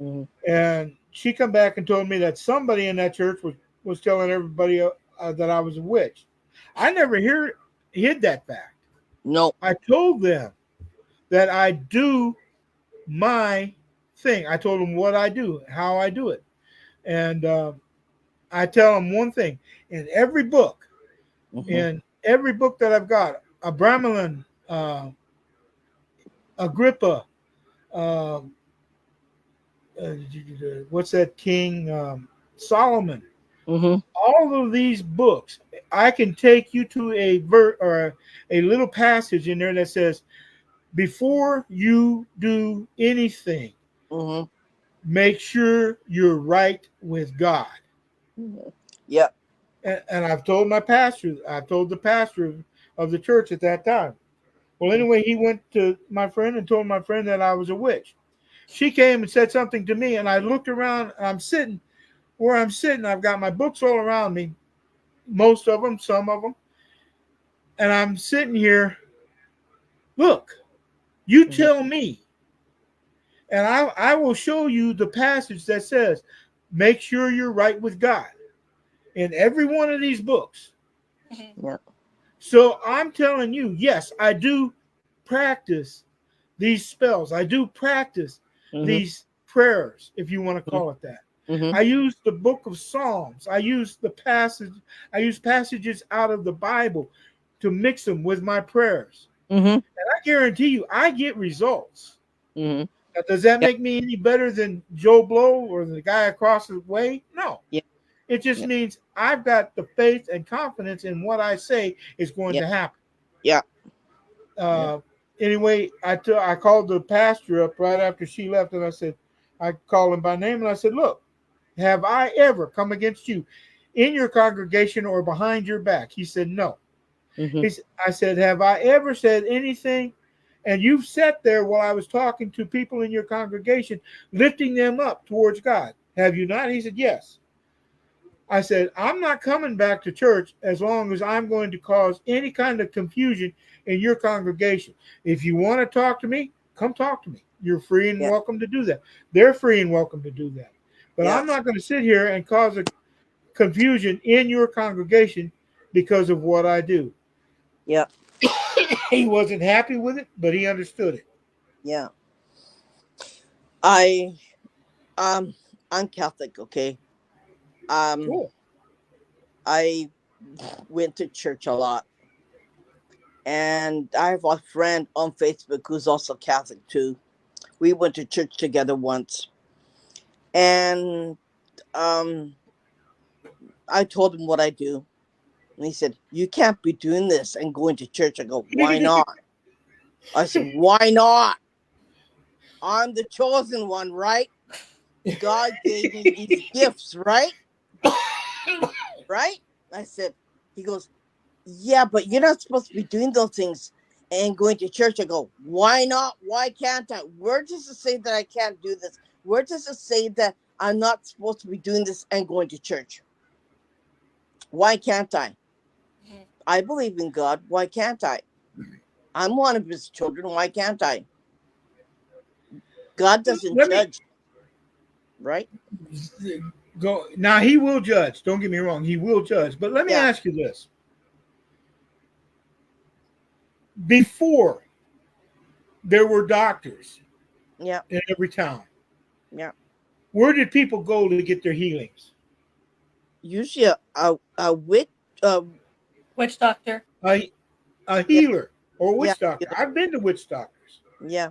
Mm-hmm. and she come back and told me that somebody in that church was telling everybody that I was a witch. I never hid that fact. No. I told them that I do my thing. I told them what I do, how I do it, and I tell them one thing: Mm-hmm. in every book that I've got, Abramelin, Agrippa, uh, what's that king, Solomon. Mm-hmm. All of these books, I can take you to a little passage in there that says, before you do anything, Mm-hmm. make sure you're right with God. Mm-hmm. Yeah. And I've told the pastor of the church at that time. Well, anyway, he went to my friend and told my friend that I was a witch. She came and said something to me, and I looked around. And I'm sitting where I'm sitting, I've got my books all around me, most of them, some of them, and I'm sitting here. Look, you Mhm. tell me, and I will show you the passage that says, make sure you're right with God in every one of these books. Mhm. Yeah. So I'm telling you, yes, I do practice these spells. I do practice Mhm. these prayers, if you want to call it that. Mhm. I use the book of Psalms. I use I use passages out of the Bible to mix them with my prayers. Mhm. And I guarantee you, I get results. Mhm. Now, does that Yeah. make me any better than Joe Blow or the guy across the way? No. Yeah. It just Yeah. means I've got the faith and confidence in what I say is going Yeah. to happen. Yeah. Yeah. Uh, anyway, I called the pastor up right after she left, and I called him by name, and I said, look, have I ever come against you in your congregation or behind your back? He said, no. Mhm. I said, have I ever said anything? And you've sat there while I was talking to people in your congregation, lifting them up towards God. Have you not? He said, yes. I said, I'm not coming back to church as long as I'm going to cause any kind of confusion in your congregation. If you want to talk to me, come talk to me. You're free and Yeah. welcome to do that. They're free and welcome to do that. But Yeah. I'm not going to sit here and cause a confusion in your congregation because of what I do. Yeah. He wasn't happy with it, but he understood it. Yeah. I um I'm Catholic, okay? Um Cool. I went to church a lot, and I have a friend on Facebook who's also Catholic too. We went to church together once, and um I told him what I do, and he said, "You can't be doing this and going to church." I go, "Why not?" I said, "Why not? I'm the chosen one, right? God gave me these gifts, right? Right?" I said, he goes, "Yeah, but you're not supposed to be doing those things and going to church." I go, "Why not? Why can't I? Where does it say that I can't do this? Where does it say that I'm not supposed to be doing this and going to church? Why can't I? Mhm. I believe in God. Why can't I? I'm one of his children. Why can't I? God doesn't Let me judge, right?" go. Now, he will judge. Don't get me wrong. He will judge. But let me Yeah. ask you this. Before there were doctors Yeah. in every town, Yeah. where did people go to get their healings? Usually a witch, Witch doctor. A, a yeah. healer or a Yeah. witch doctor. I've been to witch doctors. Yeah.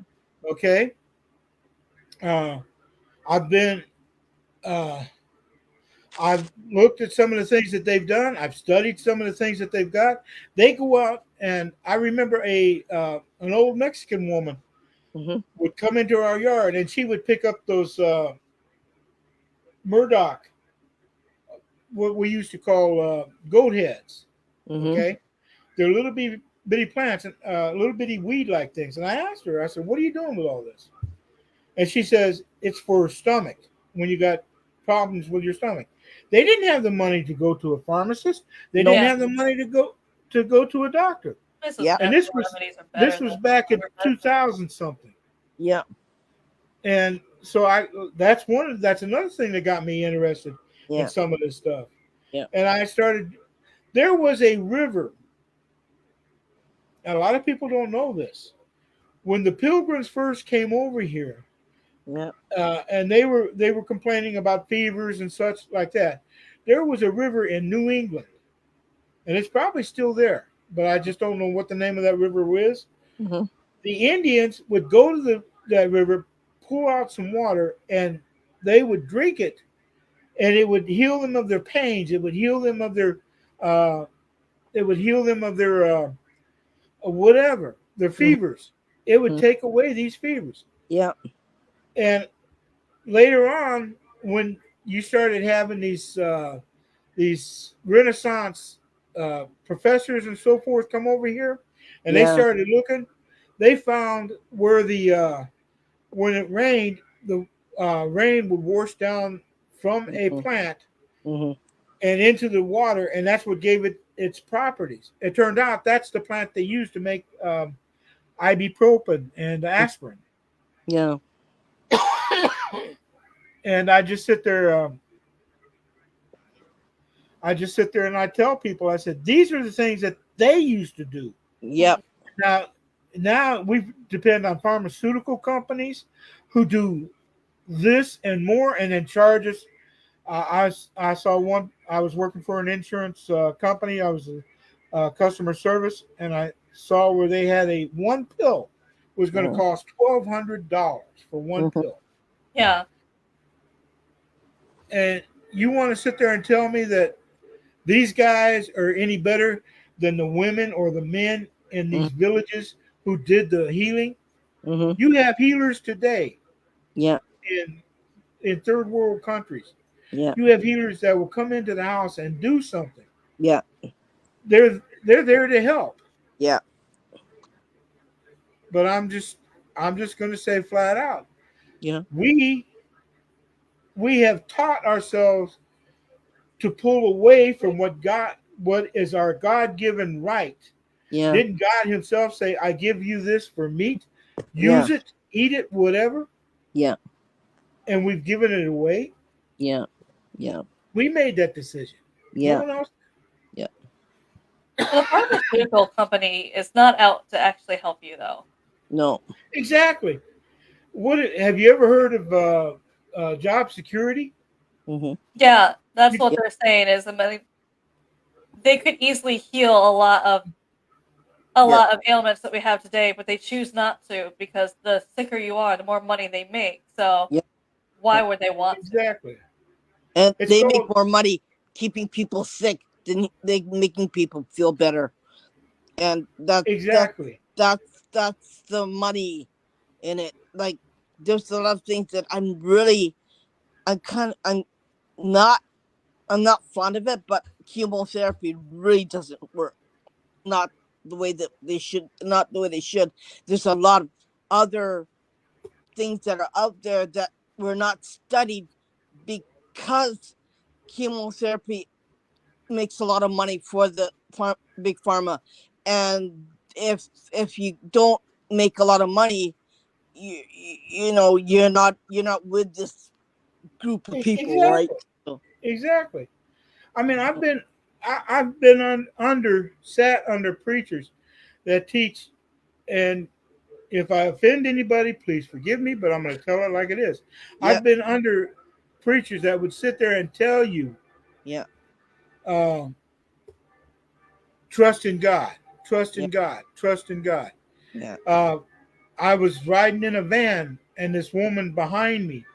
Okay. Uh, I've been, uh, I've looked at some of the things that they've done. I've studied some of the things that they've got. They go out, and I remember an old Mexican woman Mm-hmm. would come into our yard, and she would pick up those Murdoch, what we used to call goat heads. Mm-hmm. Okay, they're little bitty plants and little bitty weed like things. And I asked her, I said, "What are you doing with all this?" And she says, "It's for stomach when you got problems with your stomach." They didn't have the money to go to a pharmacist. They didn't Nope. Yeah. have the money to go to a doctor. Mrs. Yeah. And Natural remedies are better this than was back in other medicine. 2000 something. Yeah. And so that's another thing that got me interested in Yeah. some of this stuff. Yeah. And I started. There was a river. And a lot of people don't know this. When the Pilgrims first came over here, Yeah. and they were complaining about fevers and such like that. There was a river in New England, and it's probably still there, but I just don't know what the name of that river is. Mm-hmm. The Indians would go to that river, pull out some water, and they would drink it, and it would heal them of their pains. It would heal them of their uh, whatever their Mm-hmm. fevers. It would take away these fevers. Yeah. And later on, when you started having these Renaissance professors and so forth come over here, and they Yeah. started looking, they found where when it rained, the rain would wash down from a Mhm. plant Mhm. and into the water, and that's what gave it its properties. It turned out that's the plant they used to make ibuprofen and aspirin. Yeah. And I just sit there. I just sit there and I tell people, I said, these are the things that they used to do. Yep. Now, now we depend on pharmaceutical companies who do this and more, and then charge us. I saw one. I was working for an insurance company. I was a customer service, and I saw where they had a one pill was going to Mhm. cost $1,200 for one Mhm. pill. Yeah. And you want to sit there and tell me that these guys are any better than the women or the men in Mhm. these villages who did the healing? Mhm. You have healers today Yeah. in third world countries. Yeah. You have healers that will come into the house and do something. Yeah. They're there to help. Yeah. But I'm just going to say flat out, Yeah. we we have taught ourselves to pull away from what is our God-given right. Yeah. Didn't God himself say, I give you this for meat? Yeah. Use it, eat it, whatever. Yeah. And we've given it away. Yeah. Yeah. We made that decision. No Yeah. one else. Yeah. Well, the pharmaceutical company is not out to actually help you, though. No. Exactly. What have you ever heard of job security? Mhm. Yeah, that's what Yeah. they're saying is, I mean, they could easily heal a Yeah. lot of ailments that we have today, but they choose not to because the sicker you are, the more money they make. So Yeah. why would they want to? Exactly. And It's they make called more money keeping people sick than they making people feel better. And exactly. that's the money in it. Like there's a lot of things that I'm not I'm not fond of it, but chemotherapy really doesn't work. Not the way that they should, not the way they should. There's a lot of other things that are out there that were not studied because chemotherapy makes a lot of money for the big pharma. And if you don't make a lot of money, you're not with this group of people, right? Exactly. So, Exactly. I mean, I've been sat under preachers that teach, and if I offend anybody, please forgive me, but I'm going to tell it like it is. yeah. I've been under preachers that would sit there and tell you, Yeah. uh, trust in God, trust Yeah. in God, trust in God. Yeah. Uh, I was riding in a van, and this woman behind me,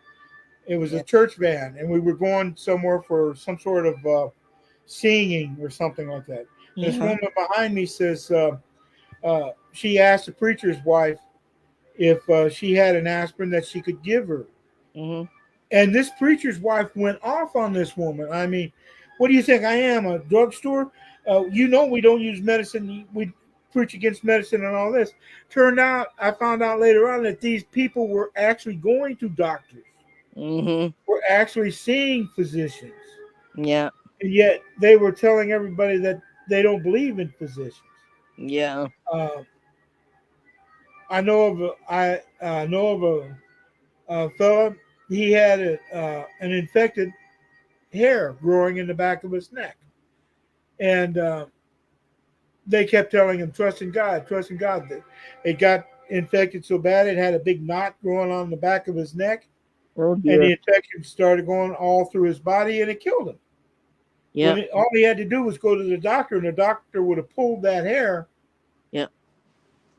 it was a Yeah. church van, and we were going somewhere for some sort of singing or something like that. This Yeah. woman behind me says, she asked the preacher's wife if she had an aspirin that she could give her. Mhm. And this preacher's wife went off on this woman. I mean, what do you think I am, a drugstore? We don't use medicine. We preach against medicine and all this. I found out later on that these people were actually going to doctors, Mhm. were actually seeing physicians. Yeah. And yet they were telling everybody that they don't believe in physicians. Yeah. Uh, I know of a fella. He had an infected hair growing in the back of his neck, and they kept telling him, "Trust in God, trust in God." It got infected so bad it had a big knot growing on the back of his neck, Oh and the dear. infection started going all through his body, and it killed him. Yeah. All he had to do was go to the doctor, and the doctor would have pulled that hair, Yeah.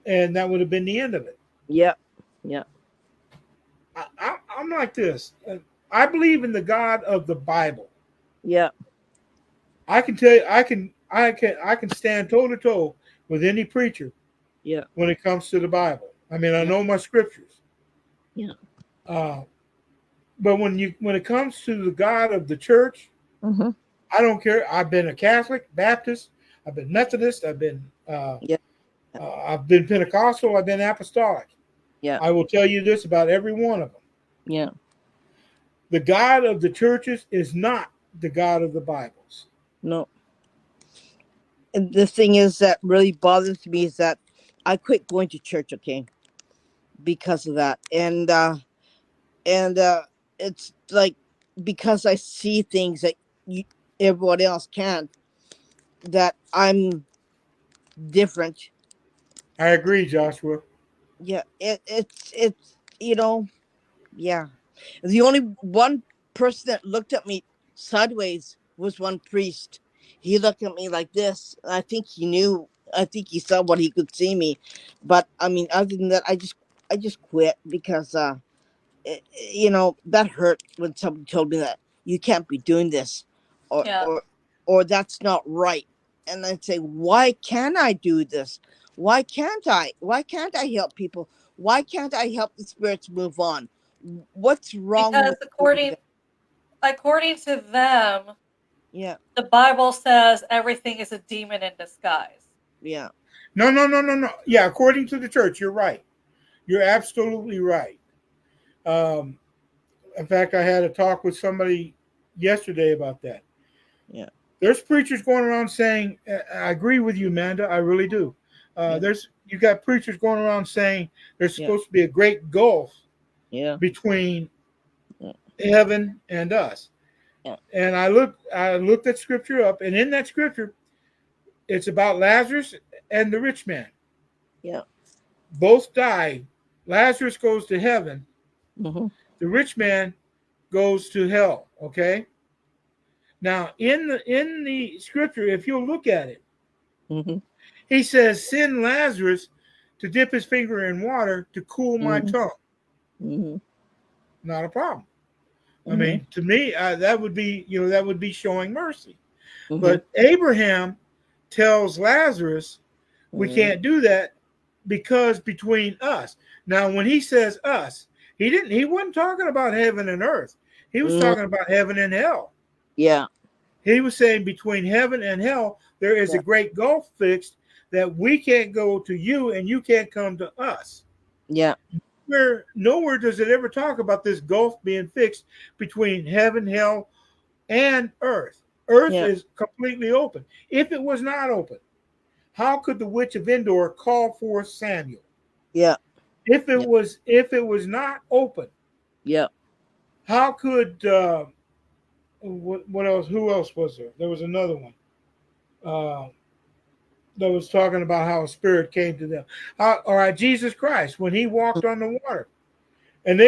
and that would have been the end of it. Yeah. Yeah. I'm like this. I believe in the God of the Bible. Yeah. I can tell you, I can stand toe to toe with any preacher Yeah. when it comes to the Bible. I mean, I Yeah. know my scriptures. Yeah. Uh, but when it comes to the God of the church, Mhm. I don't care. I've been a Catholic, Baptist, I've been Methodist, Yeah. I've been Pentecostal, I've been Apostolic. Yeah. I will tell you this about every one of them. Yeah. The God of the churches is not the God of the Bibles. No. And the thing is that really bothers me is that I quit going to church, okay, because of that. And it's like because I see things that you, everyone else can't, that I'm different. I agree, Joshua. Yeah, it's yeah. The only one person that looked at me sideways was one priest. He looked at me like this. I think he knew. I think he saw what he could see me, but I mean, other than that, I just quit because that hurt when somebody told me that you can't be doing this, or Yeah. or or that's not right. And I'd say, why can't I do this? Why can't I? Why can't I help people? Why can't I help the spirits move on? What's wrong Because with doing that? according to them, Yeah, the Bible says everything is a demon in disguise. yeah, No, no, no, no, no. Yeah, according to the church, you're right. You're absolutely right. Um, in fact, I had a talk with somebody yesterday about that. yeah, There's preachers going around saying, "I agree with you, Amanda. I really do." yeah, There's you got preachers going around saying there's yeah, supposed to be a great gulf yeah, between yeah, heaven and us. yeah, And I looked that scripture up, and in that scripture, it's about Lazarus and the rich man. yeah. Both die. Lazarus goes to heaven. Mm-hmm, The rich man goes to hell. Okay. Now, in the scripture, if you'll look at it, mm-hmm, he says, "Send Lazarus to dip his finger in water to cool my mm-hmm, tongue." mm-hmm, Not a problem. I mm-hmm, mean, to me, that would be showing mercy. mm-hmm, But Abraham tells Lazarus, we mm-hmm, can't do that because between us. Now, when he says us, he wasn't talking about heaven and earth. He was mm-hmm. talking about heaven and hell. Yeah, He was saying between heaven and hell, there is a yeah, great gulf fixed that we can't go to you and you can't come to us. yeah, Nowhere does it ever talk about this gulf being fixed between heaven, hell, and earth. Earth yeah, is completely open. If it was not open, how could the witch of Endor call forth Samuel? yeah, If it yeah, was not open, yeah. how could what else? Who else was there? There was another one uh, that was talking about how a spirit came to them. All right, Jesus Christ when he walked on the water, and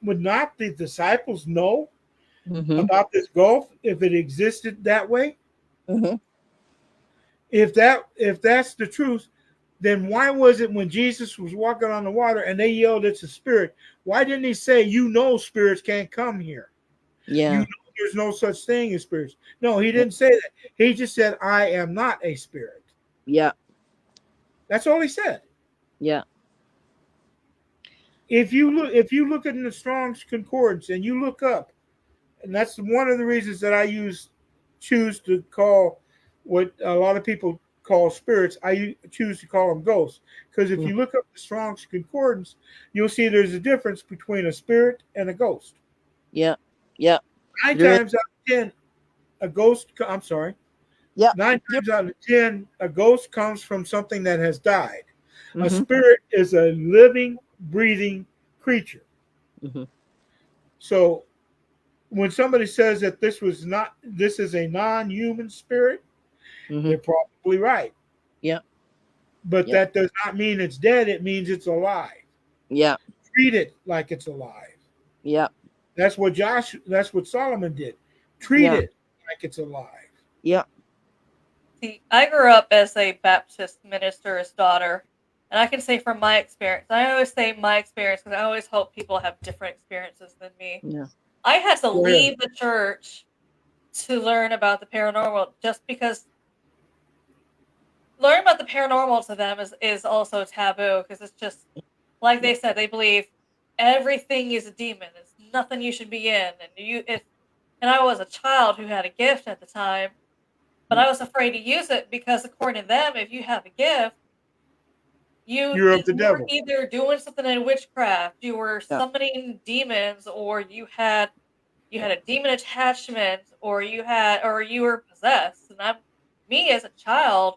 would not the disciples know Mm-hmm, about this gulf if it existed that way? mm-hmm. If that's the truth, then why was it when Jesus was walking on the water and they yelled it's a spirit? Why didn't he say, spirits can't come here? Yeah, There's no such thing as spirits. No, he didn't say that. He just said, I am not a spirit. yeah, That's all he said. yeah. If you look at the Strong's Concordance and you look up, and that's one of the reasons that I choose to call what a lot of people call spirits. I choose to call them ghosts because if Mm. you look up the Strong's Concordance, you'll see there's a difference between a spirit and a ghost. Yeah, yeah. Nine There is. times out of ten, a ghost. I'm sorry. Yeah. Nine Yep. times out of 10, a ghost comes from something that has died. A Mm-hmm. spirit is a living, breathing creature. Mm-hmm. So when somebody says that this is a non-human spirit, Mm-hmm. they're probably right. Yeah. But Yeah. that does not mean it's dead. It means it's alive. Yeah. Treat it like it's alive. Yeah. That's what Solomon did. Treat Yeah. it like it's alive. Yeah. See, I grew up as a Baptist minister's daughter, and I can say from my experience, I always say my experience because I always hope people have different experiences than me. Yeah. I had to Go ahead. leave the church to learn about the paranormal just because learning about the paranormal to them is also taboo because it's just like they said, they believe everything is a demon. It's nothing you should be in. And I was a child who had a gift at the time, but I was afraid to use it because according to them, if you have a gift, You're of the you were devil. either doing something in witchcraft, you were Yeah. summoning demons, or you had a demon attachment, or you were possessed. And me as a child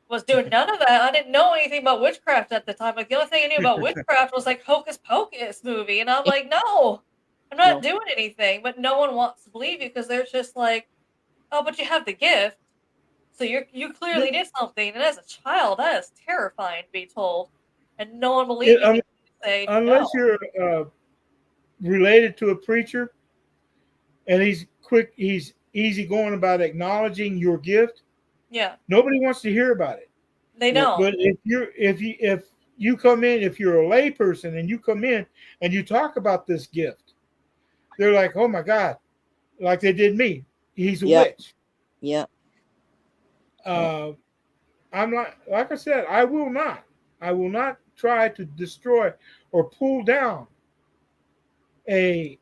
was doing none of that. I didn't know anything about witchcraft at the time. Like the only thing I knew about witchcraft was like Hocus Pocus movie, and I'm like, no, I'm not No. doing anything. But no one wants to believe you because they're just like, oh, but you have the gift, so you clearly did something. And as a child, that is terrifying to be told, and no one believed me. Say no. Unless you're related to a preacher and he's easy going about acknowledging your gift, Yeah, nobody wants to hear about it. they don't. But if you come in, if you're a lay person and you come in and you talk about this gift, they're like, oh my God, like they did me. He's a Yeah. witch. Yeah. I'm not, like I said, I will not try to destroy or pull down a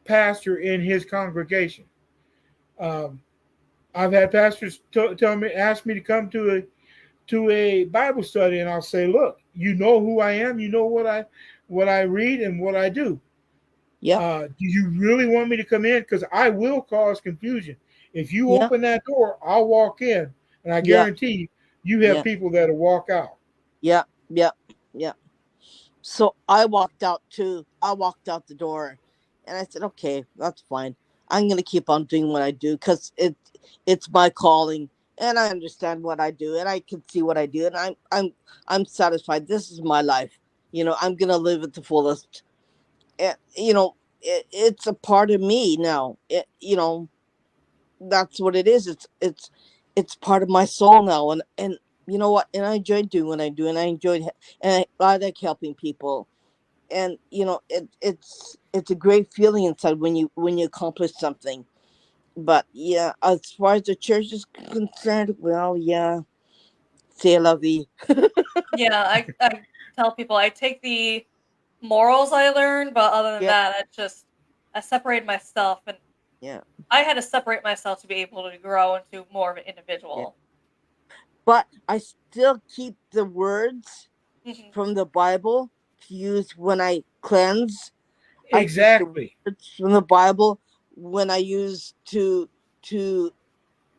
pastor in his congregation. I've had pastors ask me to come to a Bible study, and I'll say, look, you know who I am, you know what I read and what I do. Yeah. Do you really want me to come in? Because I will cause confusion. If you Yeah. open that door, I'll walk in, and I Yeah. guarantee you have Yeah. people that'll walk out. Yeah. Yeah. Yeah. So I walked out too. I walked out the door, and I said, "Okay, that's fine. I'm gonna keep on doing what I do because it's my calling, and I understand what I do, and I can see what I do, and I'm satisfied. This is my life. I'm gonna live it the fullest. And it's a part of me now. That's what it is. It's part of my soul now, and you know what? And I enjoy doing what I do, and I like helping people, and it's a great feeling inside when you accomplish something. But yeah, as far as the church is concerned, well, yeah, c'est la vie. Yeah, I tell people I take the morals I learned, but other than Yeah. that, I separate myself, and Yeah. I had to separate myself to be able to grow into more of an Yeah. individual. But I still keep the words Mhm. from the Bible to use when I cleanse. I keep the Exactly. words from the Bible when I use to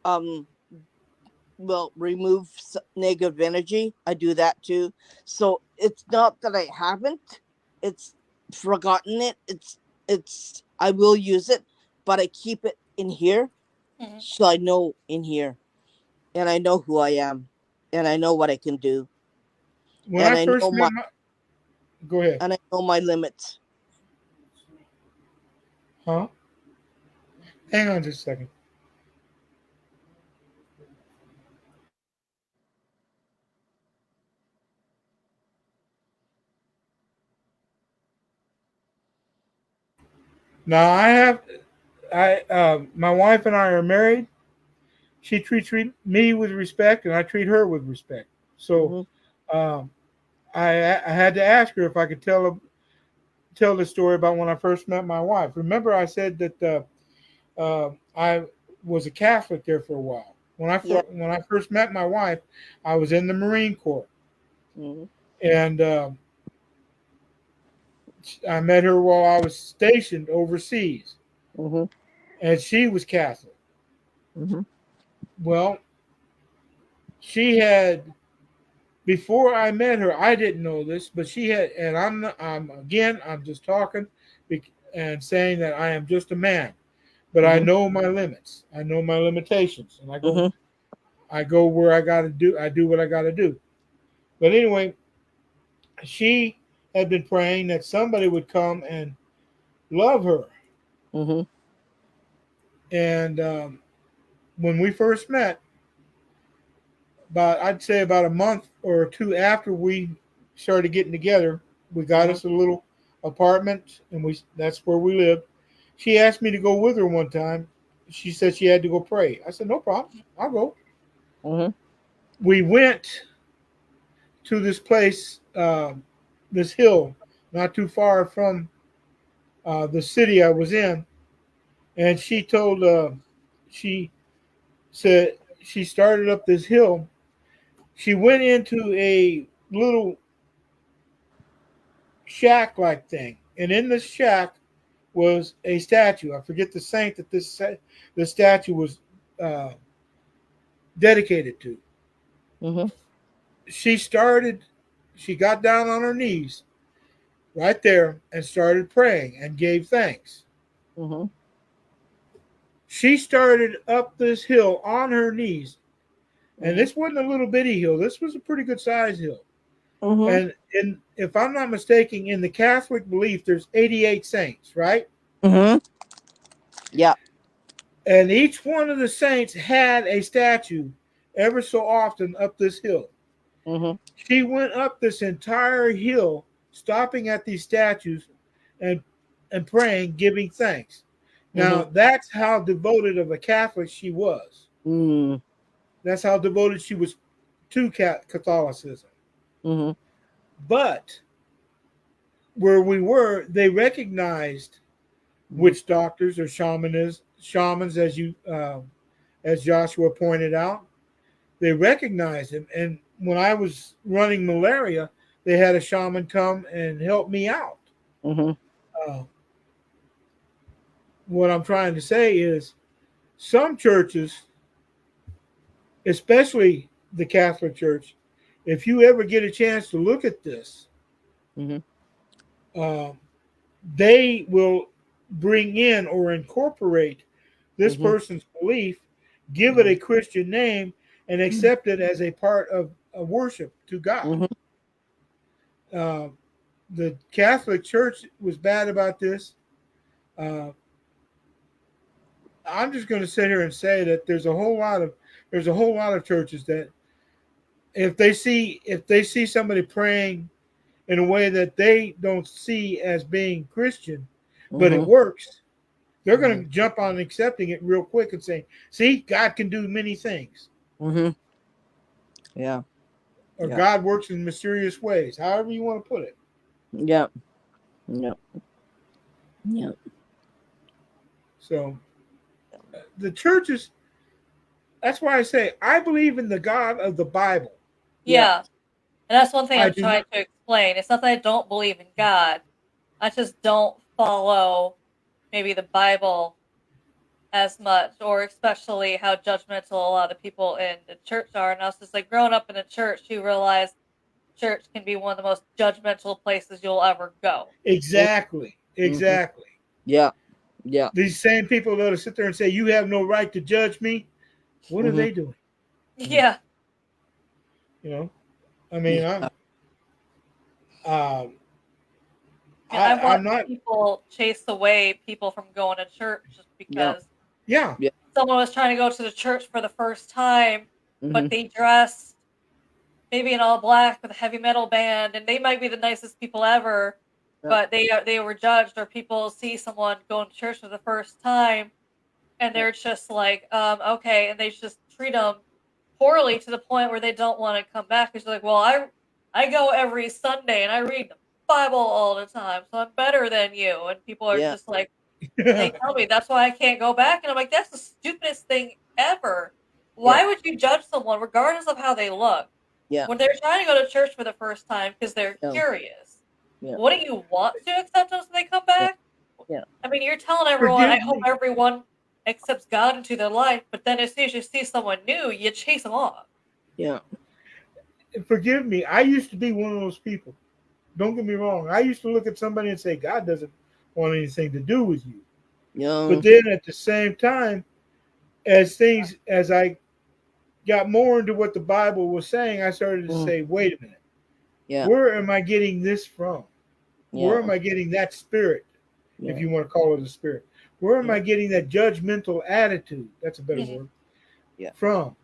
um remove negative energy. I do that too. So it's not that I haven't, it's forgotten it. It's I will use it, but I keep it in here, Mhm. so I know in here, and I know who I am, and I know what I can do, When and I I first know met my my, go ahead, and I know my limits. huh? Hang on just a second. Now my wife and I are married. She treats me with respect, and I treat her with respect. So Hmm. um, I had to ask her if I could tell the story about when I first met my wife. Remember, I said that I was a Catholic there for a while. Yeah. When I first met my wife, I was in the Marine Corps, Hmm. and I met her while I was stationed overseas, Hmm. and she was Catholic. Hmm. Well, she had before I met her. I didn't know this, but she had, and I'm just talking and saying that I am just a man, but I Hmm. know my limits. I know my limitations, and Hmm. I go where I got to do. I do what I got to do. But anyway, she had been praying that somebody would come and love her. Hmm. And when we first met, I'd say about a month or two after we started getting together, we got Hmm. us a little apartment, and that's where we lived. She asked me to go with her one time. She said she had to go pray. I said, no problem, I'll go. Hmm. We went to this place, this hill, not too far from the city I was in, and she said she started up this hill. She went into a little shack like thing, and in the shack was a statue. I forget the saint that the statue was uh, dedicated to. Mm-hmm. She got down on her knees right there and started praying and gave thanks. Mm-hmm. She started up this hill on her knees, and this wasn't a little bitty hill. This was a pretty good sized hill. Mm-hmm. And if I'm not mistaken, in the Catholic belief, there's 88 saints, right? Mm-hmm. Yeah. And each one of the saints had a statue ever so often up this hill. Mm-hmm. She went up this entire hill, stopping at these statues and praying, giving thanks. Now, that's how devoted of a Catholic she was. Mm-hmm. That's how devoted she was to Catholicism. Mm-hmm. But where we were, they recognized witch doctors or shamans, as Joshua pointed out. They recognized him, and when I was running malaria, they had a shaman come and help me out. Mm-hmm. What I'm trying to say is, some churches, especially the Catholic Church, if you ever get a chance to look at this, they will bring in or incorporate this person's belief, give it a Christian name, and accept it as a part of a worship to God. The Catholic Church was bad about this. I'm just going to sit here and say that there's a whole lot of churches that if they see somebody praying in a way that they don't see as being Christian, but it works, they're going to jump on accepting it real quick and say, "See, God can do many things." Yeah. Or God works in mysterious ways, however you want to put it. Yeah. Yeah. Yeah. So the churches, that's why I say I believe in the God of the Bible. Yeah. And that's one thing I'm do trying to explain. It's not that I don't believe in God. I just don't follow maybe the Bible as much, or especially how judgmental a lot of people in the church are. And I was just like, growing up in a church, you realize church can be one of the most judgmental places you'll ever go. Exactly. Yeah. Yeah. These same people that'll sit there and say, "You have no right to judge me." What are they doing? Yeah. You know, I mean, I've watched I'm not. people chase away people from going to church just because someone was trying to go to the church for the first time, but they dressed maybe in all black with a heavy metal band, and they might be the nicest people ever, but they were judged, or people see someone going to church for the first time, and they're just like, okay, and they just treat them poorly to the point where they don't want to come back. Because they're like, well, I go every Sunday and I read the Bible all the time, so I'm better than you. And people are just like, they tell me that's why I can't go back, and I'm like, that's the stupidest thing ever. Why would you judge someone regardless of how they look? When they're trying to go to church for the first time because they're curious, wouldn't you want to accept them so they come back? I mean, you're telling everyone, I hope everyone accepts God into their life, but then as soon as you see someone new, you chase them off. Yeah. Forgive me. I used to be one of those people. Don't get me wrong. I used to look at somebody and say, God doesn't want anything to do with you. Yeah. But then at the same time, as I got more into what the Bible was saying, I started to say, wait a minute. Where am I getting this from? Where am I getting that spirit, if you want to call it a spirit? Where am I getting that judgmental attitude? That's a better word. From.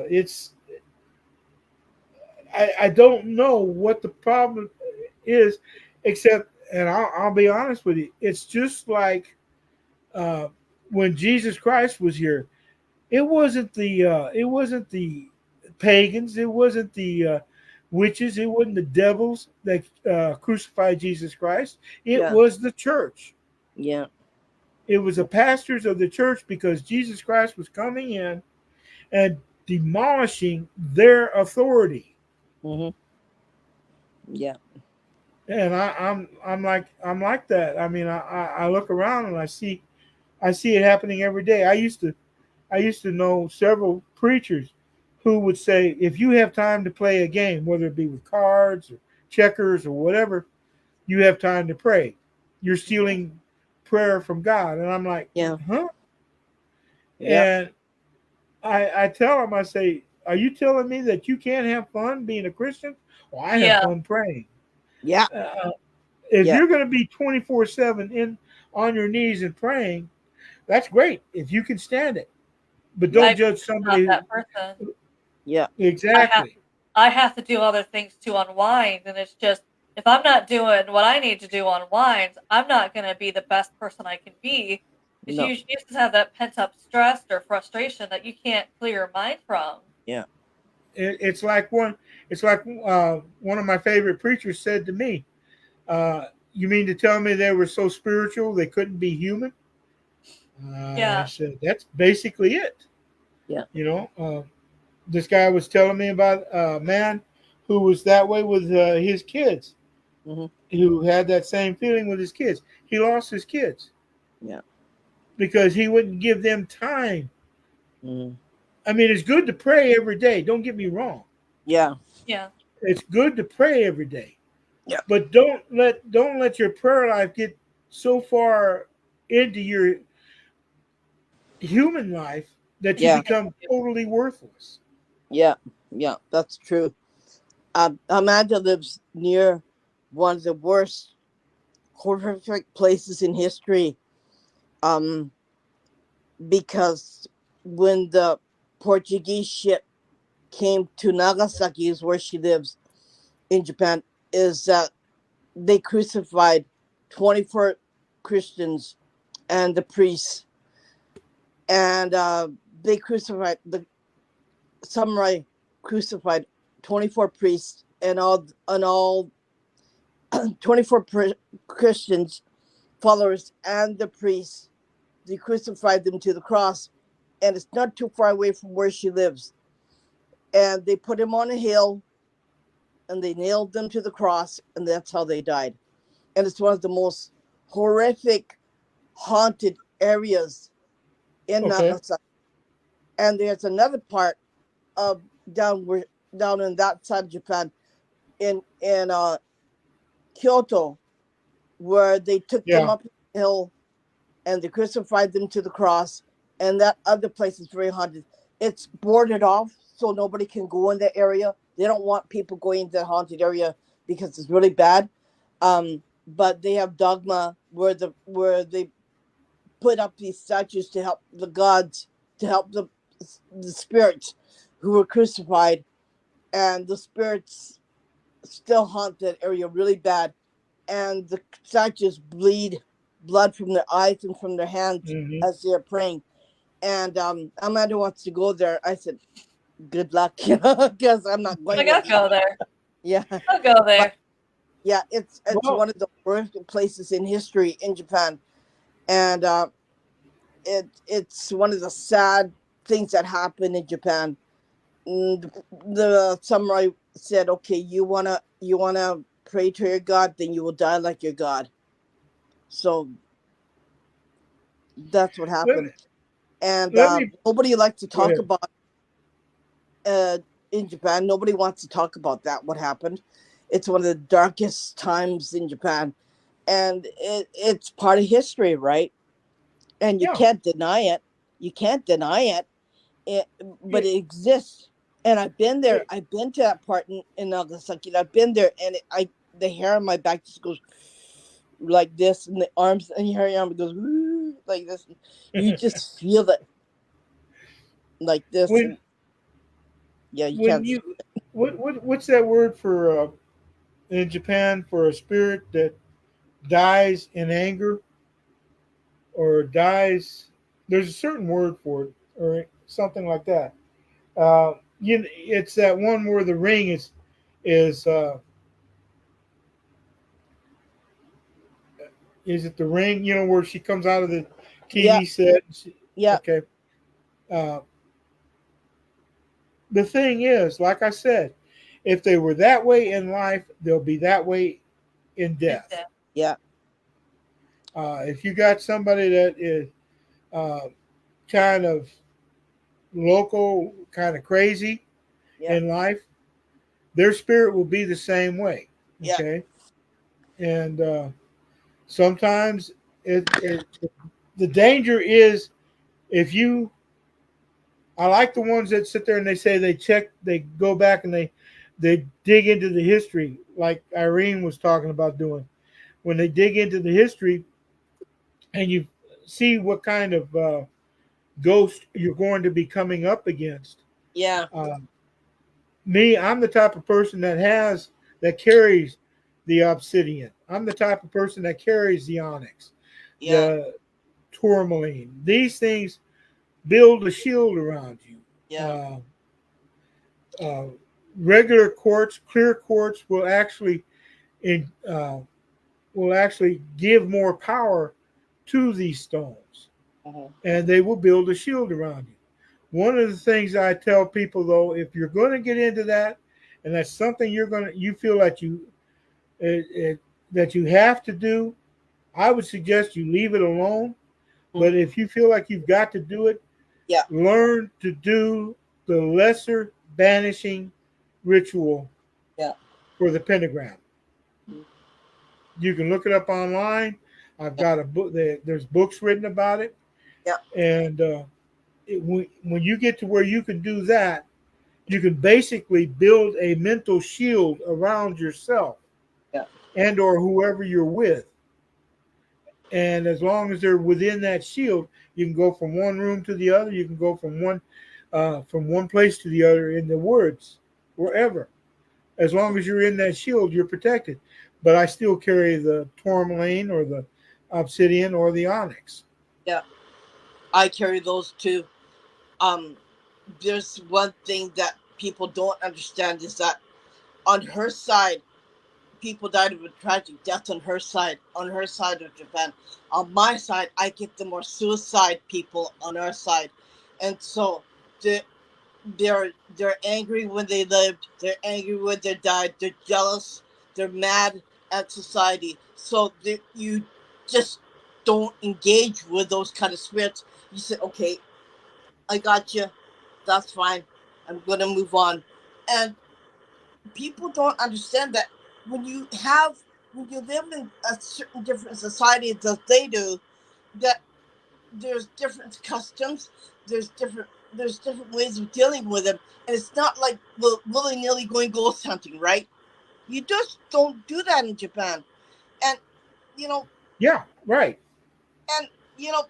It's, I don't know what the problem is, except, and I'll be honest with you, it's just like when Jesus Christ was here. It wasn't the pagans, it wasn't the witches, it wasn't the devils that crucified Jesus Christ. It was the church. Yeah. It was the pastors of the church, because Jesus Christ was coming in and demolishing their authority. Hmm. Yeah. And I'm like that. I mean, I look around and I see it happening every day. I used to know several preachers who would say, if you have time to play a game, whether it be with cards or checkers or whatever, you have time to pray. You're stealing prayer from God. And I'm like, Yeah. huh? Yeah. And I tell them, I say, are you telling me that you can't have fun being a Christian? Well, I have Yeah. fun praying. Yeah. Uh, if Yeah. you're going to be 24/7 in on your knees and praying, that's great if you can stand it. But Yeah. don't I'm judge not somebody who that person. Yeah. I have exactly. I have to do other things to unwind, and it's just if I'm not doing what I need to do unwind, I'm not going to be the best person I can be because No. you just have that pent up stress or frustration that you can't clear your mind from. Yeah. It's like one of my favorite preachers said to me, "You mean to tell me they were so spiritual they couldn't be human?" I Yeah, said, "That's basically it." Yeah. You know, this guy was telling me about a man who was that way with his kids, Hmm. who had that same feeling with his kids. He lost his kids Yeah. because he wouldn't give them time. Hmm. I mean, it's good to pray every day. Don't get me wrong. Yeah. yeah, It's good to pray every day. Yeah. But don't let your prayer life get so far into your human life that you Yeah. become totally worthless. Yeah. Yeah. That's true. Amanda lives near one of the worst horrific places in history. Um, because when the Portuguese ship came to Nagasaki, is where she lives in Japan, is that they crucified 24 Christians and the priests, and they crucified the samurai crucified 24 priests and all 24 Christians followers and the priests. They crucified them to the cross, and it's not too far away from where she lives. And they put him on a hill, and they nailed them to the cross, and that's how they died. And it's one of the most horrific, haunted areas in Okay. Nagasaki. And there's another part of down in that side of Japan, in Kyoto, where they took them Yeah. up the hill and they crucified them to the cross. And that other place is very haunted. It's boarded off, so nobody can go in that area. They don't want people going into that haunted area because it's really bad. But they have dogma where they put up these statues to help the gods, to help the spirits who were crucified, and the spirits still haunt that area really bad. And the statues bleed blood from their eyes and from their hands Hmm. as they're praying. And Amanda wants to go there. I said, "Good luck," because I'm not going like there. I'll go there. Yeah, I'll go but there. yeah, it's Well, one of the worst places in history in Japan, and it's one of the sad things that happened in Japan. The samurai said, "Okay, you wanna pray to your god, then you will die like your god." So that's what let, happened, and let me nobody likes to go talk ahead. about uh, in Japan. Nobody wants to talk about that. What happened? It's one of the darkest times in Japan, and it's part of history, right? And you Yeah. can't deny it. You can't deny it. it but It, it exists. And I've been there. it, I've been to that part in Nagasaki. And I've been there, and the hair on my back just goes like this, and the arms and your hair on it goes like this. You just feel it like this, when and yeah, you when can't. you what's that word for in Japan for a spirit that dies in anger or dies? There's a certain word for it or something like that. It's that one where the ring is is it the ring? You know where she comes out of the Yeah, TV set. yeah, Okay. Uh, the thing is, like I said, if they were that way in life, they'll be that way in death. Yeah. If you got somebody that is uh, kind of local, kind of crazy Yeah. in life, their spirit will be the same way. Yeah. Okay, and sometimes it the danger is if you. I like the ones that sit there and they say they go back and they dig into the history, like Irene was talking about doing. When they dig into the history and you see what kind of ghost you're going to be coming up against. Yeah. Uh, Me, I'm the type of person that carries the obsidian. I'm the type of person that carries the onyx, Yeah. the tourmaline. These things build a shield around you. Yeah. Uh, regular quartz, clear quartz in, uh, will actually give more power to these stones, Mhm. and they will build a shield around you. One of the things I tell people though, if you're going to get into that, and that's something you feel that that you have to do, I would suggest you leave it alone. Mhm. But if you feel like you've got to do it, Yeah. learn to do the lesser banishing ritual Yeah. for the pentagram. Mhm. You can look it up online. I've Yeah. got a book. There's books written about it, Yeah. and when you get to where you can do that, you can basically build a mental shield around yourself Yeah. and or whoever you're with. And as long as they're within that shield, you can go from one room to the other. You can go from one place to the other in the woods, wherever. As long as you're in that shield, you're protected. But I still carry the tourmaline or the obsidian or the onyx. Yeah. I carry those too. Um, there's one thing that people don't understand is that on her side, people died of a tragic death on her side of Japan. On my side, I get the more suicide people on our side. And so the they're angry when they lived, they're angry when they died, they're jealous, they're mad at society. So you just don't engage with those kind of spirits. You say, okay, I got you, that's fine, I'm gonna move on. And people don't understand that when you live in a certain different society that they do, that there's different customs, there's different ways of dealing with them, and it's not like willy-nilly going ghost hunting, right? You just don't do that in Japan. And you know, Yeah, right. and you know,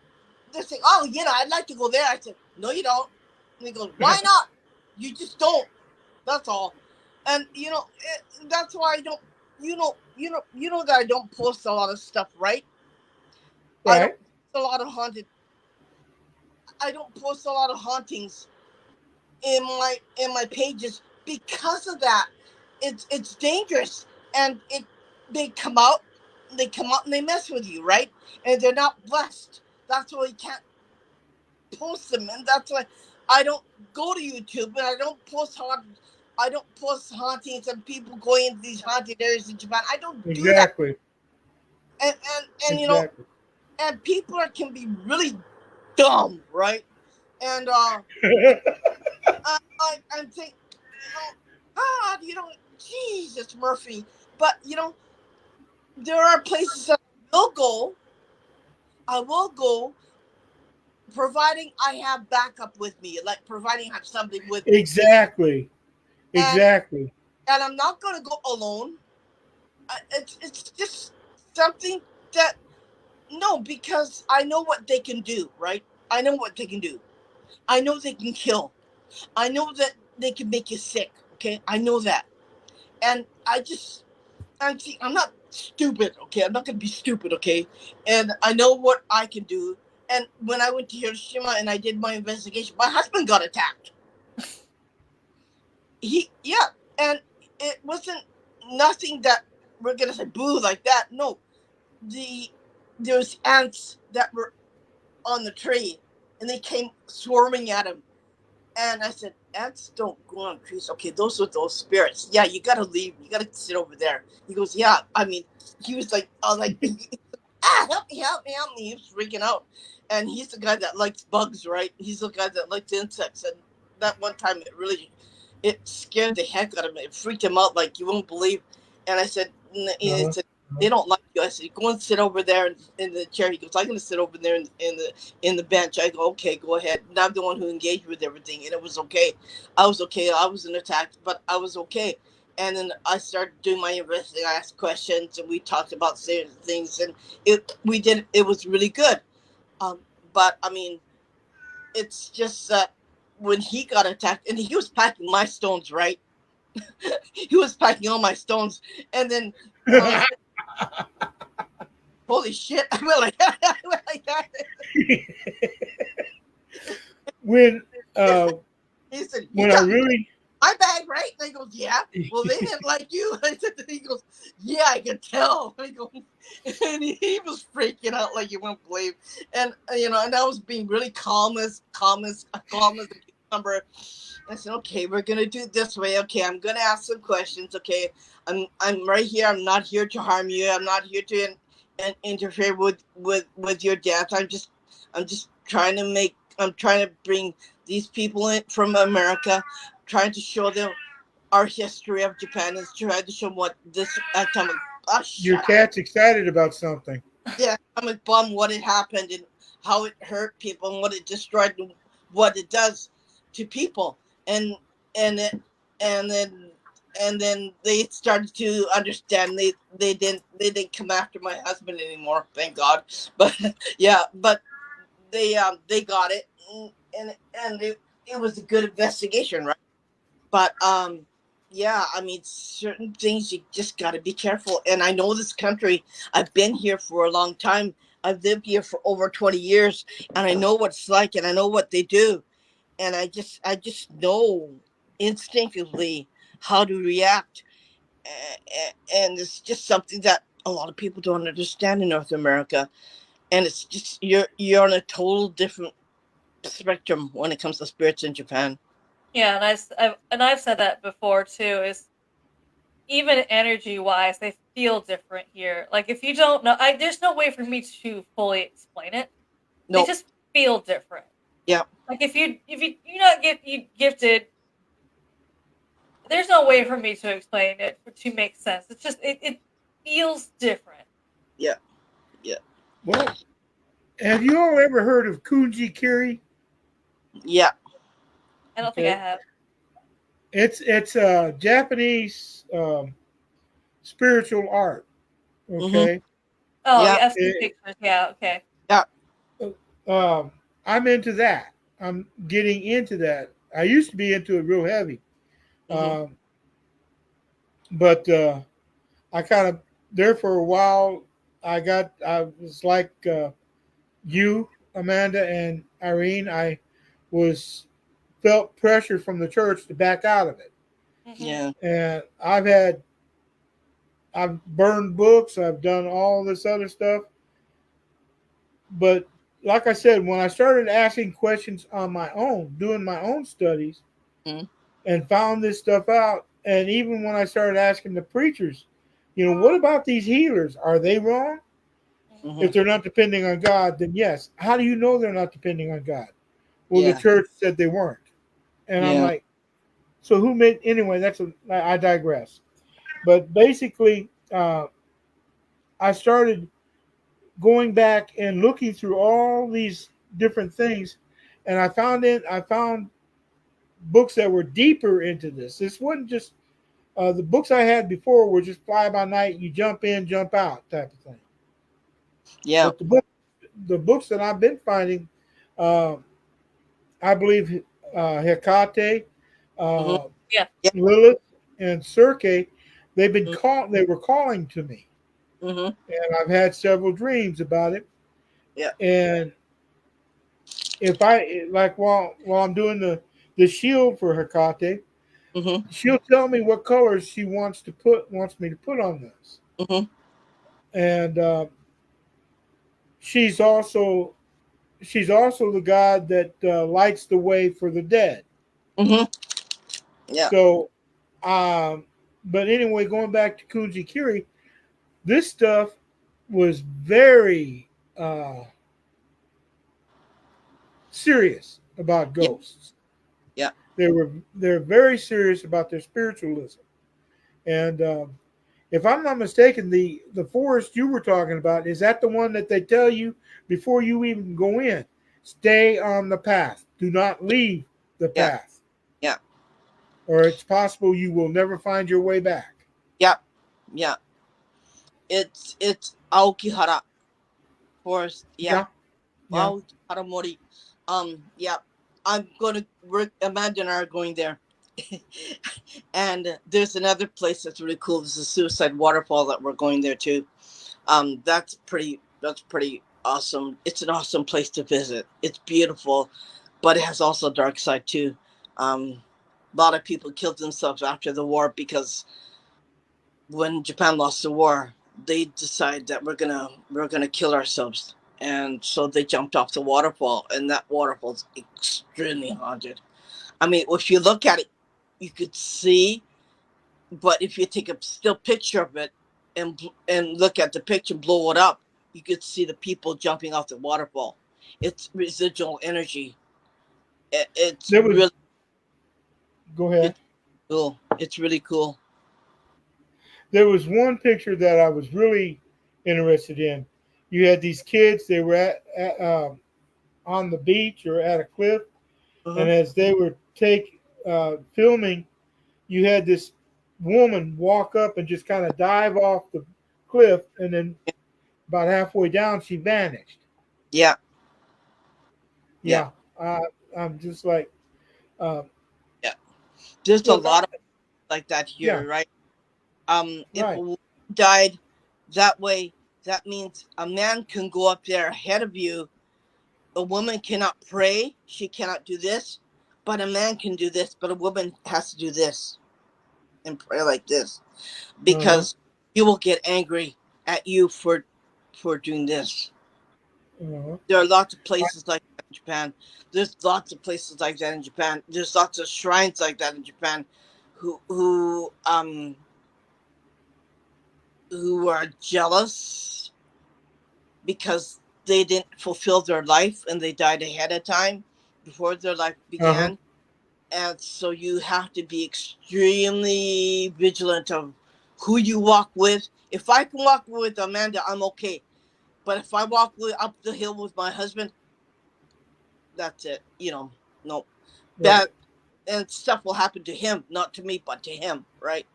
they're saying, oh, I'd like to go there. I said, no, you don't. And he goes, why not? You just don't. That's all. And that's why I don't. You know that I don't post a lot of stuff, right? I don't Right. post a lot of haunted. I don't post a lot of hauntings in my pages because of that. It's dangerous, and they come out and they mess with you, right? And they're not blessed. That's why you can't post them, and that's why I don't go to YouTube and I don't post hauntings and people going into these haunted areas in Japan. I don't do that. Exactly. And Exactly. and people can be really dumb, right? And I'm thinking, God, Jesus Murphy. But there are places that I will go, providing I have backup with me, like providing I have something with me, Exactly. and Exactly. I'm not gonna go alone. It's just something that no, because I know what they can do, right? I know what they can do. I know they can kill. I know that they can make you sick. Okay, I know that, and I'm not stupid. Okay, I'm not gonna be stupid. Okay, and I know what I can do. And when I went to Hiroshima and I did my investigation, my husband got attacked. Yeah, and it wasn't nothing that we're gonna say boo like that. No, there was ants that were on the tree, and they came swarming at him. And I said, ants don't go on trees. Okay, those are those spirits. Yeah, you gotta leave. You gotta sit over there. He goes, yeah. I mean, he was like, I was like, help me, help me, help me. He was freaking out. And he's the guy that likes bugs, right? He's the guy that likes insects. And that one time it scared the heck out of him. It freaked him out like you won't believe. And I said, he Uh-huh. said, they don't like you. I said, go and sit over there in the chair. He goes, I'm gonna sit over there in the bench. I go, okay, go ahead. And I'm the one who engaged with everything, and it was okay. I was okay. I was attacked, but I was okay. And then I started doing my investigation. I asked questions, and we talked about certain things, and it was really good. Um, but I mean, it's just that when he got attacked, and he was packing my stones, right? He was packing all my stones, and then I was holy shit! I went like that. I went like that. when uh, He said, "You when I got really my bag, right?" And I goes, "Yeah." Well, they didn't like you. I said, he goes, "Yeah, I could tell." I go, and he was freaking out like you won't believe. And and I was being really calm as a cucumber. I said, "Okay, we're gonna do it this way. Okay, I'm gonna ask some questions. Okay, I'm right here. I'm not here to harm you. I'm not here to interfere with your death. I'm just trying to make. I'm trying to bring these people in from America, trying to show them our history of Japan and trying to show them what this atomic your cat's excited about something. yeah, atomic bomb, what it happened and how it hurt people and what it destroyed and what it does to people. And and it, and then they started to understand. They didn't come after my husband anymore, thank God. But yeah, but they got it, and it was a good investigation, right? But yeah, I mean, certain things you just got to be careful. And I know this country. I've been here for a long time. I've lived here for over 20 years, and I know what it's like, and I know what they do, and I just know instinctively how to react. And it's just something that a lot of people don't understand in North America. And it's just you're on a total different spectrum when it comes to spirits in Japan. Yeah, and I've said that before too. Is even energy wise, they feel different here. Like if you don't know, there's no way for me to fully explain it. They No, just feel different. yeah, Like if you not get you gifted, there's no way for me to explain it to make sense. It's just it feels different. yeah, yeah, Well, have you all ever heard of Kunji Kiri? yeah. I don't think I Okay, have. it's a Japanese spiritual art. Mm-hmm. Okay, Oh Yeah, yeah, I've seen It- pictures. Yeah, okay. yeah. I'm into that. I'm getting into that. I used to be into it real heavy, Mm-hmm. um, but I kind of there for a while. I was like you, Amanda, and Irene. I was felt pressure from the church to back out of it, Hmm. Yeah. and I've burned books. I've done all this other stuff, but like I said, when I started asking questions on my own, doing my own studies, Mm-hmm. and found this stuff out, and even when I started asking the preachers, what about these healers? Are they wrong? Mm-hmm. If they're not depending on God, then yes. How do you know they're not depending on God? Well, the Yeah. church said they weren't. And I'm Yeah. like, so who made, anyway, I digress. But basically, I started going back and looking through all these different things. And I found books that were deeper into this. This wasn't just, the books I had before were just fly by night, you jump in, jump out type of thing. Yeah. But the books that I've been finding, uh, I believe Hecate, Mm-hmm. uh, Yeah. Yeah. Lilith, and Circe, Mm-hmm. they were calling to me, Mm-hmm. and I've had several dreams about it. Yeah. And if I like while I'm doing the shield for Hecate, Mm-hmm. she'll tell me what colors she wants me to put on this, Mm-hmm. and she's also she's also the god that lights the way for the dead. Mm-hmm. Yeah. So, but anyway, going back to Kunji Kiri, this stuff was very serious about Yeah. ghosts. Yeah. They're very serious about their spiritualism. And if I'm not mistaken, the forest you were talking about, is that the one that they tell you before you even go in? Stay on the path. Do not leave the Yeah. path, Yeah. or it's possible you will never find your way back. Yeah. Yeah. It's Aokihara Forest. Yeah. Yeah, yeah. Aokihara Mori. Yeah. I'm gonna work. Amanda and I are going there. And there's another place that's really cool. There's a suicide waterfall that we're going there too. That's pretty. That's pretty awesome. It's an awesome place to visit. It's beautiful, but it has also a dark side too. A lot of people killed themselves after the war because when Japan lost the war, they decided that we're gonna kill ourselves, and so they jumped off the waterfall, and that waterfall is extremely haunted. I mean, if you look at it, you could see, but if you take a still picture of it and look at the picture, blow it up, you could see the people jumping off the waterfall. It's residual energy. It's There was. really Go ahead. it's cool. It's really cool. There was one picture that I was really interested in. You had these kids. They were on the beach or at a cliff, Uh-huh. and as they were filming, you had this woman walk up and just kind of dive off the cliff, and then about halfway down, she vanished. Yeah, yeah, Yeah, I, I'm just like, uh, yeah. There's a look, lot of like that yeah, here, right? If a right, woman died that way, that means a man can go up there ahead of you. A woman cannot pray, she cannot do this, but a man can do this, but a woman has to do this and pray like this uh-huh, because he will get angry at you for doing this. uh-huh, There are lots of places like that in Japan. There's lots of places like that in Japan. There's lots of shrines like that in Japan who are jealous because they didn't fulfill their life and they died ahead of time before their life uh-huh, began. And so you have to be extremely vigilant of who you walk with. If I can walk with Amanda, I'm okay. But if I walk up the hill with my husband, that's it. No, right, bad and stuff will happen to him, not to me, but to him, right?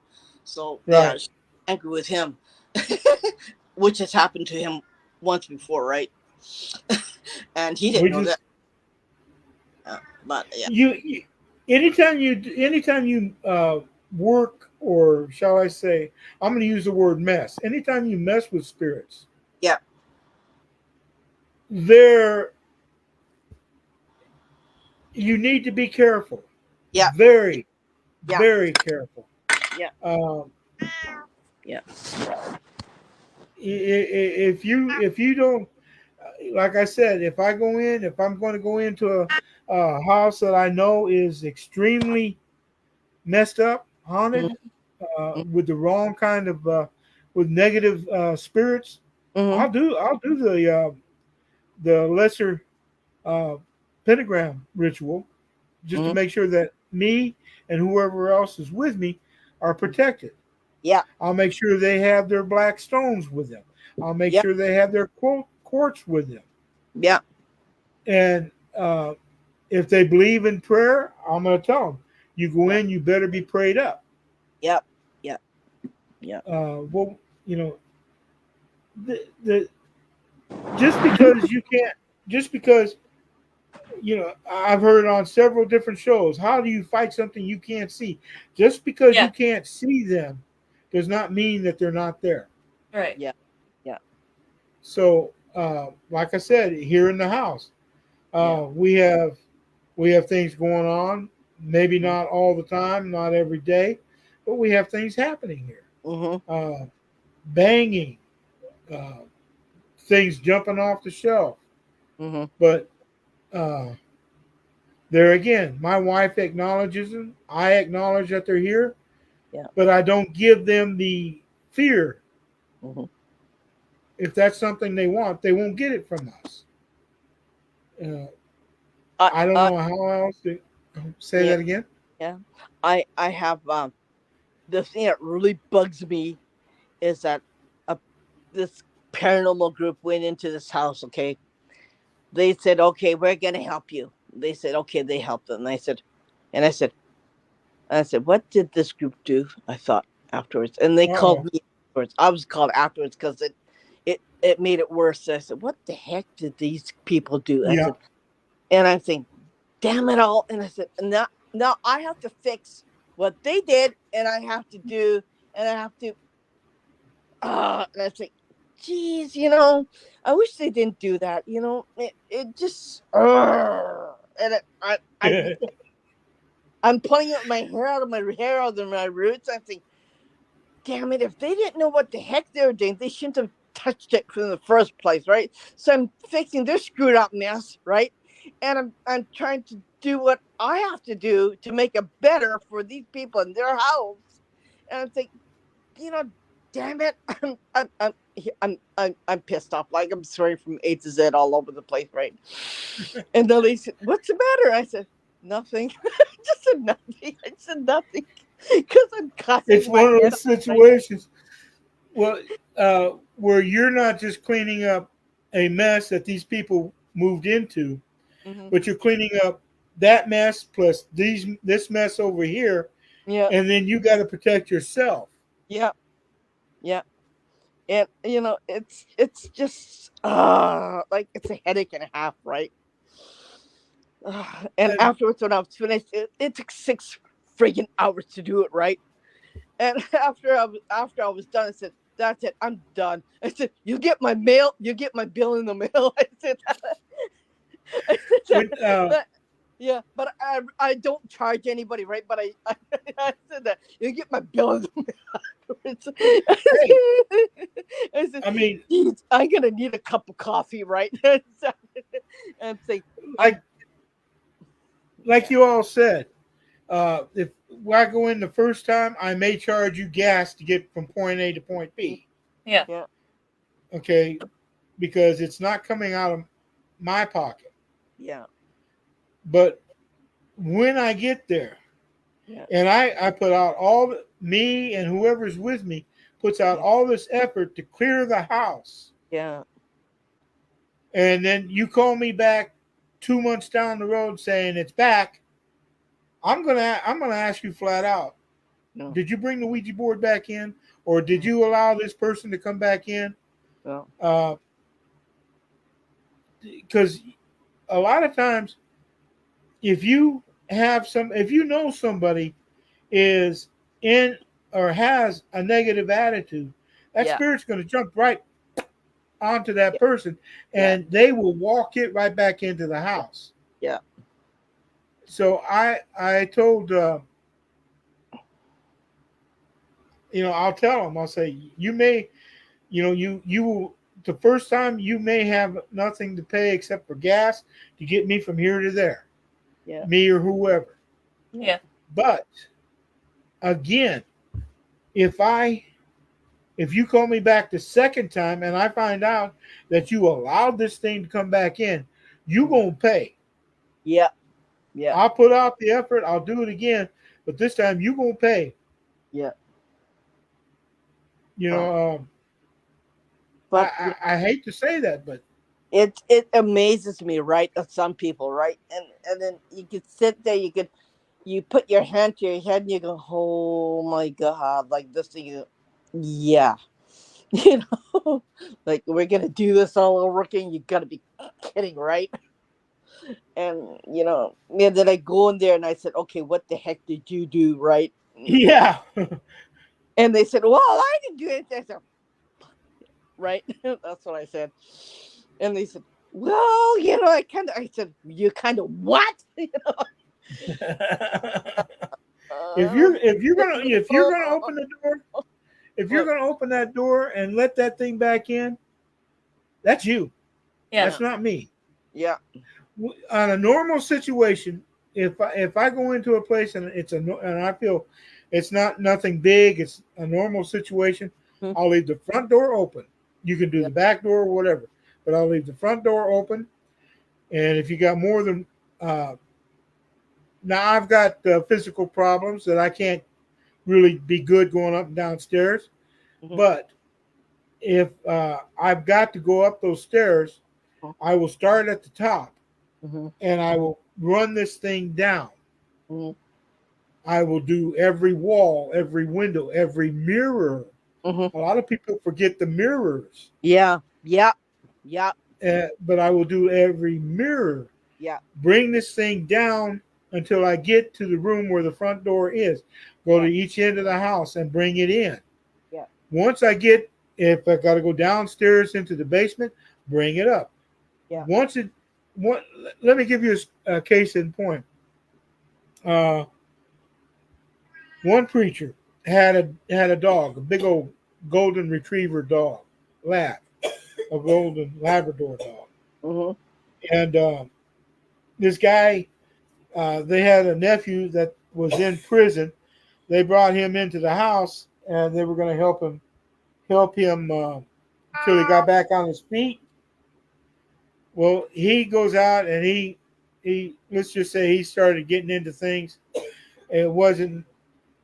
So yeah, right. she's angry with him, which has happened to him once before, right? And he didn't We know that. just But yeah, you anytime you work, or shall I say, I'm going to use the word mess. Anytime you mess with spirits, yeah, there you need to be careful, yeah, very, yeah, very careful. yeah, Um, yeah, if you don't, like I said, if I'm going to go into a house that I know is extremely messed up, haunted, mm-hmm, with the wrong kind of with negative spirits, mm-hmm, I'll do the lesser uh, pentagram ritual, just to mm-hmm, make sure that me and whoever else is with me are protected. yeah, I'll make sure they have their black stones with them. I'll make yeah, sure they have their quartz with them. yeah, And if they believe in prayer, I'm going to tell them, you go yeah, in, you better be prayed up. yeah, yeah, yeah, Well, you know, the just because you can't, just because, I've heard on several different shows, how do you fight something you can't see? Just because Yeah, you can't see them does not mean that they're not there. right. yeah, yeah, So, like I said, here in the house, yeah, we have things going on. Maybe mm-hmm, not all the time, not every day, but we have things happening here. mm-hmm, Uh, Banging, uh, things jumping off the shelf. mm-hmm, But uh, There again, my wife acknowledges them. I acknowledge that they're here, Yeah. but I don't give them the fear. Mhm. If that's something they want, they won't get it from us. Uh, I, I don't I, know how else to say yeah, that again. yeah. I have the thing that really bugs me is that a this paranormal group went into this house. Okay, they said, "Okay, we're gonna help you." They said, "Okay," they helped them. And I said, "What did this group do?" I thought afterwards, and they called Uh-oh. me afterwards. I was called afterwards because it made it worse. I said, "What the heck did these people do?" I Yeah. said, and I think, "Damn it all!" And I said, "Now I have to fix what they did, and I have to do, and I have to." And I think, "Geez, I wish they didn't do that. It just, and I'm pulling up my hair out of my hair out of my roots. I think, damn it, if they didn't know what the heck they were doing, they shouldn't have touched it from the first place, right? So I'm fixing this screwed up mess, right? And I'm trying to do what I have to do to make it better for these people in their house. And I'm thinking, you know, damn it, I'm pissed off. Like I'm swearing from A to Z all over the place, right? And then they said, "What's the matter?" I said, "Nothing." I just said nothing. I said nothing because I'm It's cussing my one of head those off, right? situations. Well, where you're not just cleaning up a mess that these people moved into, Hmm. but you're cleaning up that mess plus this mess over here, Yeah, and then you got to protect yourself. yeah, yeah. And it's just like it's a headache and a half, right? And And afterwards, when I was finished, it took 6 friggin' hours to do it, right? And after I was done, I said, "That's it, I'm done." I said, "You get my mail, you get my bill in the mail." I said, I said when yeah, but I don't charge anybody, right? But I said that you get my bill in the mail afterwards. hey, I said, I mean, "Geez, I'm gonna need a cup of coffee, right?" And say, "I'm like you all said, if when I go in the first time, I may charge you gas to get from point A to point B. Yeah. yeah, Okay, because it's not coming out of my pocket. yeah, But when I get there, yeah, and I put out me and whoever's with me puts out yeah, all this effort to clear the house, yeah, and then you call me back 2 months down the road saying it's back. I'm gonna ask you flat out: no, did you bring the Ouija board back in, or did you allow this person to come back in? no, Because a lot of times, if you know somebody is in or has a negative attitude, that yeah, spirit's going to jump right onto that yeah, person, yeah, and they will walk it right back into the house. yeah, So I told I'll tell them, I'll say, you may, you will, the first time you may have nothing to pay except for gas to get me from here to there, yeah, me or whoever. yeah, Yeah. But again, if I if you call me back the second time and I find out that you allowed this thing to come back in, you gonna pay. yeah, yeah, I'll put out the effort. I'll do it again, but this time you gonna pay. yeah. You Uh, know, but I hate to say that, but it amazes me, right? Of some people, right? And then you could sit there, you put your hand to your head and you go, "Oh my God," like this thing. Yeah, you like we're gonna do this all over again. You gotta be kidding, right? And yeah. Then I go in there and I said, "Okay, what the heck did you do, right?" yeah, And they said, "Well, I didn't do anything." I said, "Right." That's what I said. And they said, "Well, I said, "You kind of what?" if you're gonna open the door, if you're But gonna open that door and let that thing back in, that's you. Yeah. yeah, That's not me. yeah, On a normal situation, if I go into a place and and I feel it's not nothing big, it's a normal situation, Mhm. I'll leave the front door open. You can do Yeah. the back door or whatever, but I'll leave the front door open. And if you got more than uh, now, I've got physical problems that I can't really be good going up and downstairs. Mhm. But if I've got to go up those stairs, I will start at the top Mhm. and I will run this thing down. Mhm. I will do every wall, every window, every mirror. Mhm. A lot of people forget the mirrors, Yeah. Yeah. Yeah. but I will do every mirror. Yeah. Bring this thing down until I get to the room where the front door is. Go Yeah. to each end of the house and bring it in. Yeah. Once I get, if I got to go downstairs into the basement, bring it up. Yeah. Once it, one, let me give you a case in point. Uh, one preacher had a dog, a big old golden retriever dog, lab, a golden Labrador dog, Mhm. and this guy, they had a nephew that was in prison. They brought him into the house, and they were going to help him till he got back on his feet. Well, he goes out and he let's just say he started getting into things. It wasn't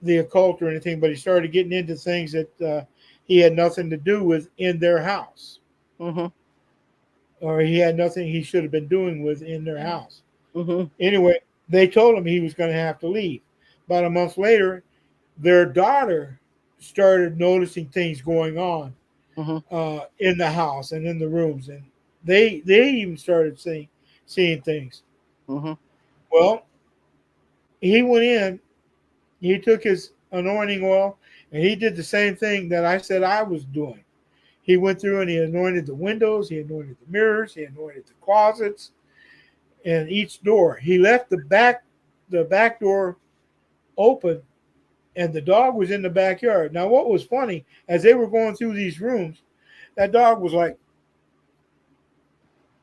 the occult or anything, but he started getting into things that he had nothing to do with in their house, Mhm. or he had nothing he should have been doing with in their Mhm. house. Mhm. Anyway, they told him he was going to have to leave. About a month later, their daughter started noticing things going on Mhm. in the house and in the rooms, and they even started seeing things. Mhm. Well, he went in, he took his anointing oil, and he did the same thing that I said I was doing. He went through and he anointed the windows, he anointed the mirrors, he anointed the closets, and each door. He left the back door open, and the dog was in the backyard. Now, what was funny, as they were going through these rooms, that dog was like,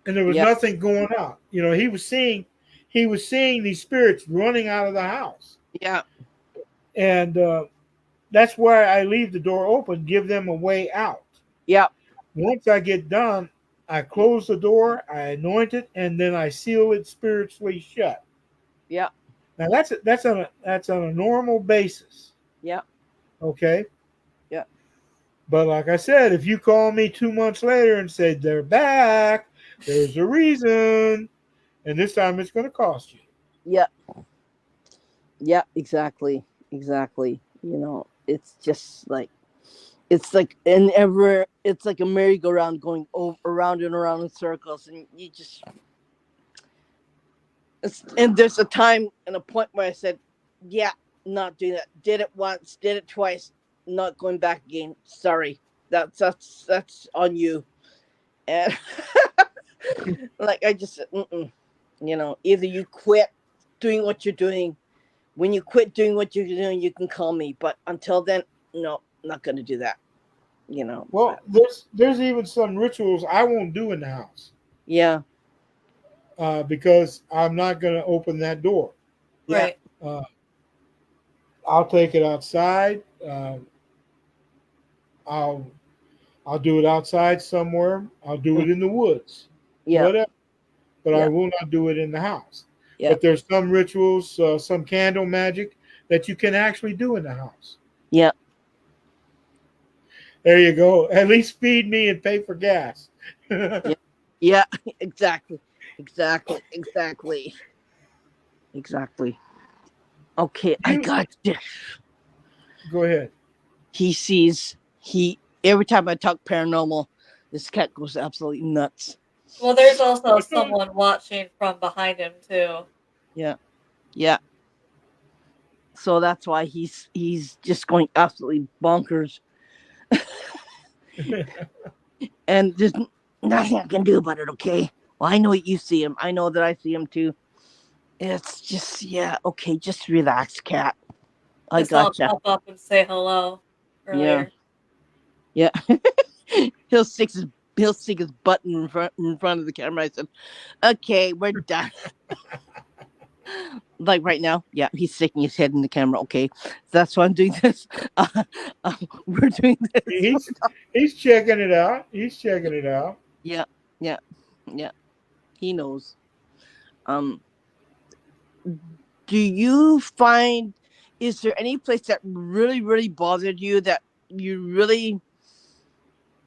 and there was Yeah. nothing going out. He was seeing these spirits running out of the house, Yeah. and that's why I leave the door open, give them a way out. Yeah. Once I get done, I close the door, I anoint it, and then I seal it spiritually shut. Yeah. Now that's on a normal basis, Yeah. okay? Yeah. But like I said, if you call me 2 months later and say they're back, there's a reason, and this time it's going to cost you. Yeah. Yeah. Exactly. Exactly. It's just like it's like a merry-go-round going around and around in circles, and and there's a time and a point where I said, yeah, not doing that. Did it once, did it twice, not going back again. Sorry. That's on you. And like I just said, mm-mm. Either you quit doing what you're doing. When you quit doing what you're doing, you can call me. But until then, no, not gonna do that. Well, there's even some rituals I won't do in the house Yeah. because I'm not going to open that door. Yeah. Right. Uh, I'll take it outside. I'll I'll do it outside somewhere. I'll do it in the woods, Yeah. whatever. But I Yeah. will not do it in the house. Yeah. But there's some rituals, some candle magic that you can actually do in the house. Yeah. There you go. At least feed me and pay for gas. Yeah. Yeah. Exactly. Exactly. Exactly. Exactly. Okay, I You got this. go ahead. He every time I talk paranormal, this cat goes absolutely nuts. Well, there's also Okay. someone watching from behind him too. Yeah. Yeah. So that's why he's just going absolutely bonkers. And there's nothing I can do about it, okay? Well, I know you see him. I know that I see him too. It's just, yeah, okay, just relax, cat. I I saw him gotcha. pop up and say hello Yeah. earlier. Yeah. he'll stick his he'll stick his butt in front of the camera. I said, okay, we're done. Like right now, yeah, he's sticking his head in the camera. Okay, that's why I'm doing this. We're doing this. He's he's checking it out. He's checking it out. Yeah, yeah, yeah. He knows. Um, do you find, is there any place that really, really bothered you that you really,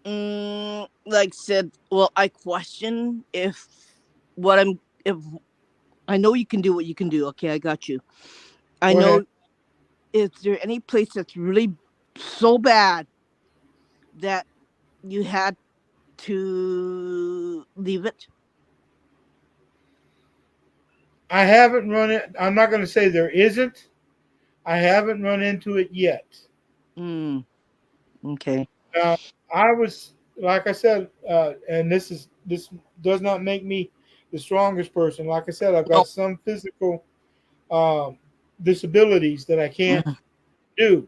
like said, well, I question if if I know you can do what you can do. Okay, I got you. I Go ahead. know. Is there any place that's really so bad that you had to leave it? I haven't run it. I'm not going to say there isn't. I haven't run into it yet. Mm, okay. Now, I was, like I said, and this does not make me the strongest person. Like I said, I've No. got some physical um, disabilities that I can't Mhm. do.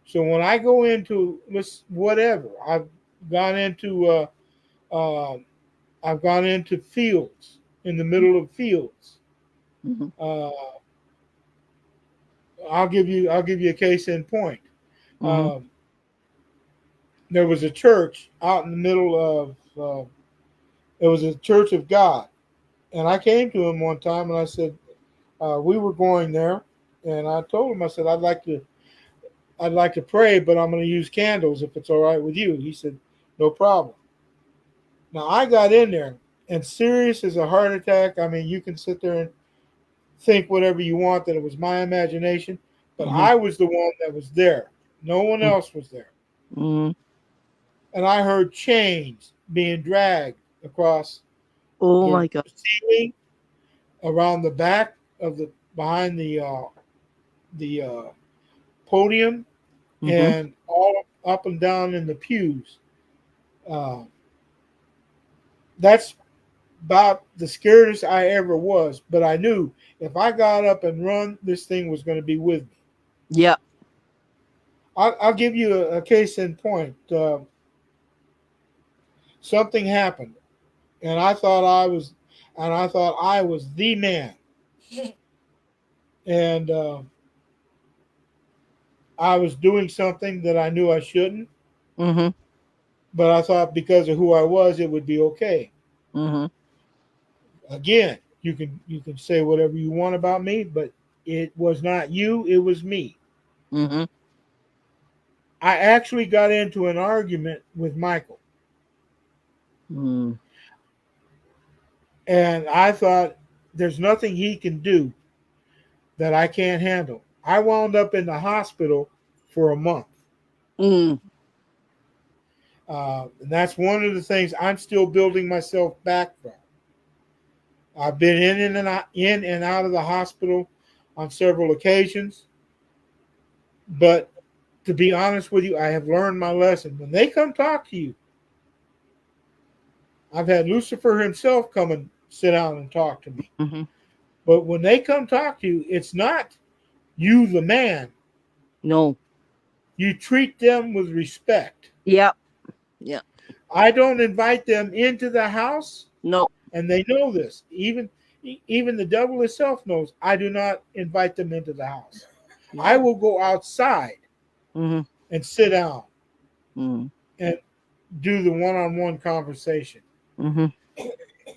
So when I go into whatever, gone into uh, um I've gone into fields in the middle of fields. Mhm. Uh, I'll give you a case in point. Mhm. Um, there was a church out in the middle of it was a church of God, and I came to him one time and I said we were going there, and I told him, I said I'd like to pray, but I'm going to use candles if it's all right with you. He said no problem. Now I got in there, and serious as a heart attack. I mean, you can sit there and think whatever you want that it was my imagination, but Mhm. I was the one that was there. No one else was there. Mhm. And I heard chains being dragged across Oh the my God. ceiling, around the back of the behind the podium, Mhm. and all up and down in the pews. Uh, that's about the scariest I ever was. But I knew if I got up and run, this thing was going to be with me. Yeah. I'll give you a case in point. Something happened, and I thought I was the man, and I was doing something that I knew I shouldn't, Mhm. but I thought because of who I was, it would be okay. Mhm. Again, you can say whatever you want about me, but it was not you, it was me. Mhm. I actually got into an argument with Michael, Mhm. and I thought there's nothing he can do that I can't handle. I wound up in the hospital for a month. Mm. And that's one of the things I'm still building myself back from. I've been in and out of the hospital on several occasions, but to be honest with you, I have learned my lesson. When they come talk to you, I've had Lucifer himself come and sit down and talk to me. Mhm. But when they come talk to you, it's not you, the man. No. You treat them with respect. Yeah. Yeah. I don't invite them into the house, No. and they know this. Even the devil himself knows I do not invite them into the house. I will go outside Mhm. and sit down Mhm. and do the one-on-one conversation. Mhm.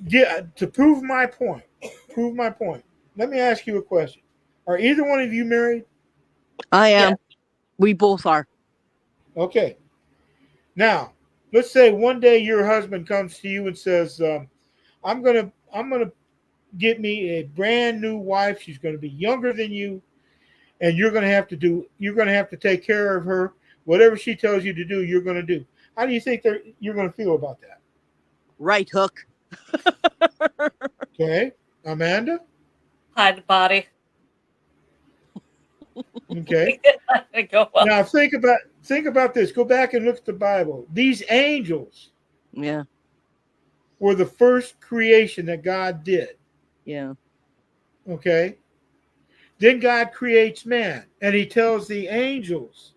Yeah, to prove my point. Prove my point. Let me ask you a question. Are either one of you married? I Yeah. am. We both are. Okay. Now, let's say one day your husband comes to you and says, I'm gonna get me a brand new wife. She's gonna be younger than you, and you're gonna have to take care of her. Whatever she tells you to do, you're gonna do. How do you think you're gonna feel about that? Right hook. Okay, Amanda. Hide the body. Okay. Go well. Now think about this. Go back and look at the Bible. These angels Yeah. were the first creation that God did. Yeah. Okay. Then God creates man, and He tells the angels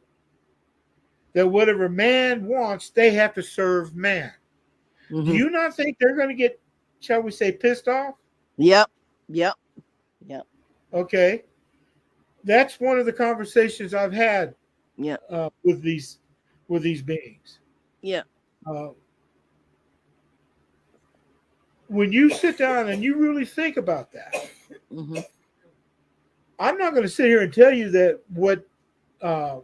that whatever man wants, they have to serve man. Do Mhm. you not think they're going to get, shall we say, pissed off? Yep. Yep. Yep. Okay, that's one of the conversations I've had Yeah. with these beings. Yeah. Uh, when you sit down and you really think about that, Mm-hmm. I'm not going to sit here and tell you that what uh,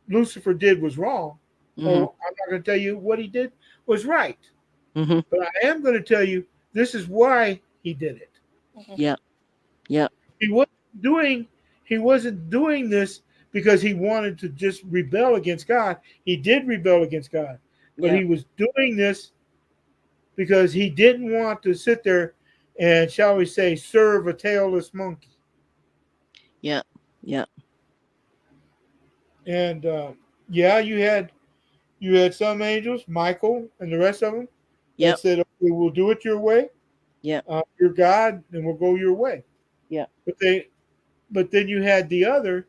Lucifer did was wrong, Mm-hmm. or I'm not going to tell you what he did was right. Mm-hmm. But I am going to tell you this is why he did it. Mhm. Yeah. Yeah. He wasn't doing he wasn't doing this because he wanted to just rebel against God. He did rebel against God, but Yeah. he was doing this because he didn't want to sit there and, shall we say, serve a tailless monkey. Yeah. Yeah. And yeah, you had some angels, Michael and the rest of them, that Yep. said, "Okay, we'll do it your way. Yeah. You're God, and we'll go your way." Yeah. But then you had the other,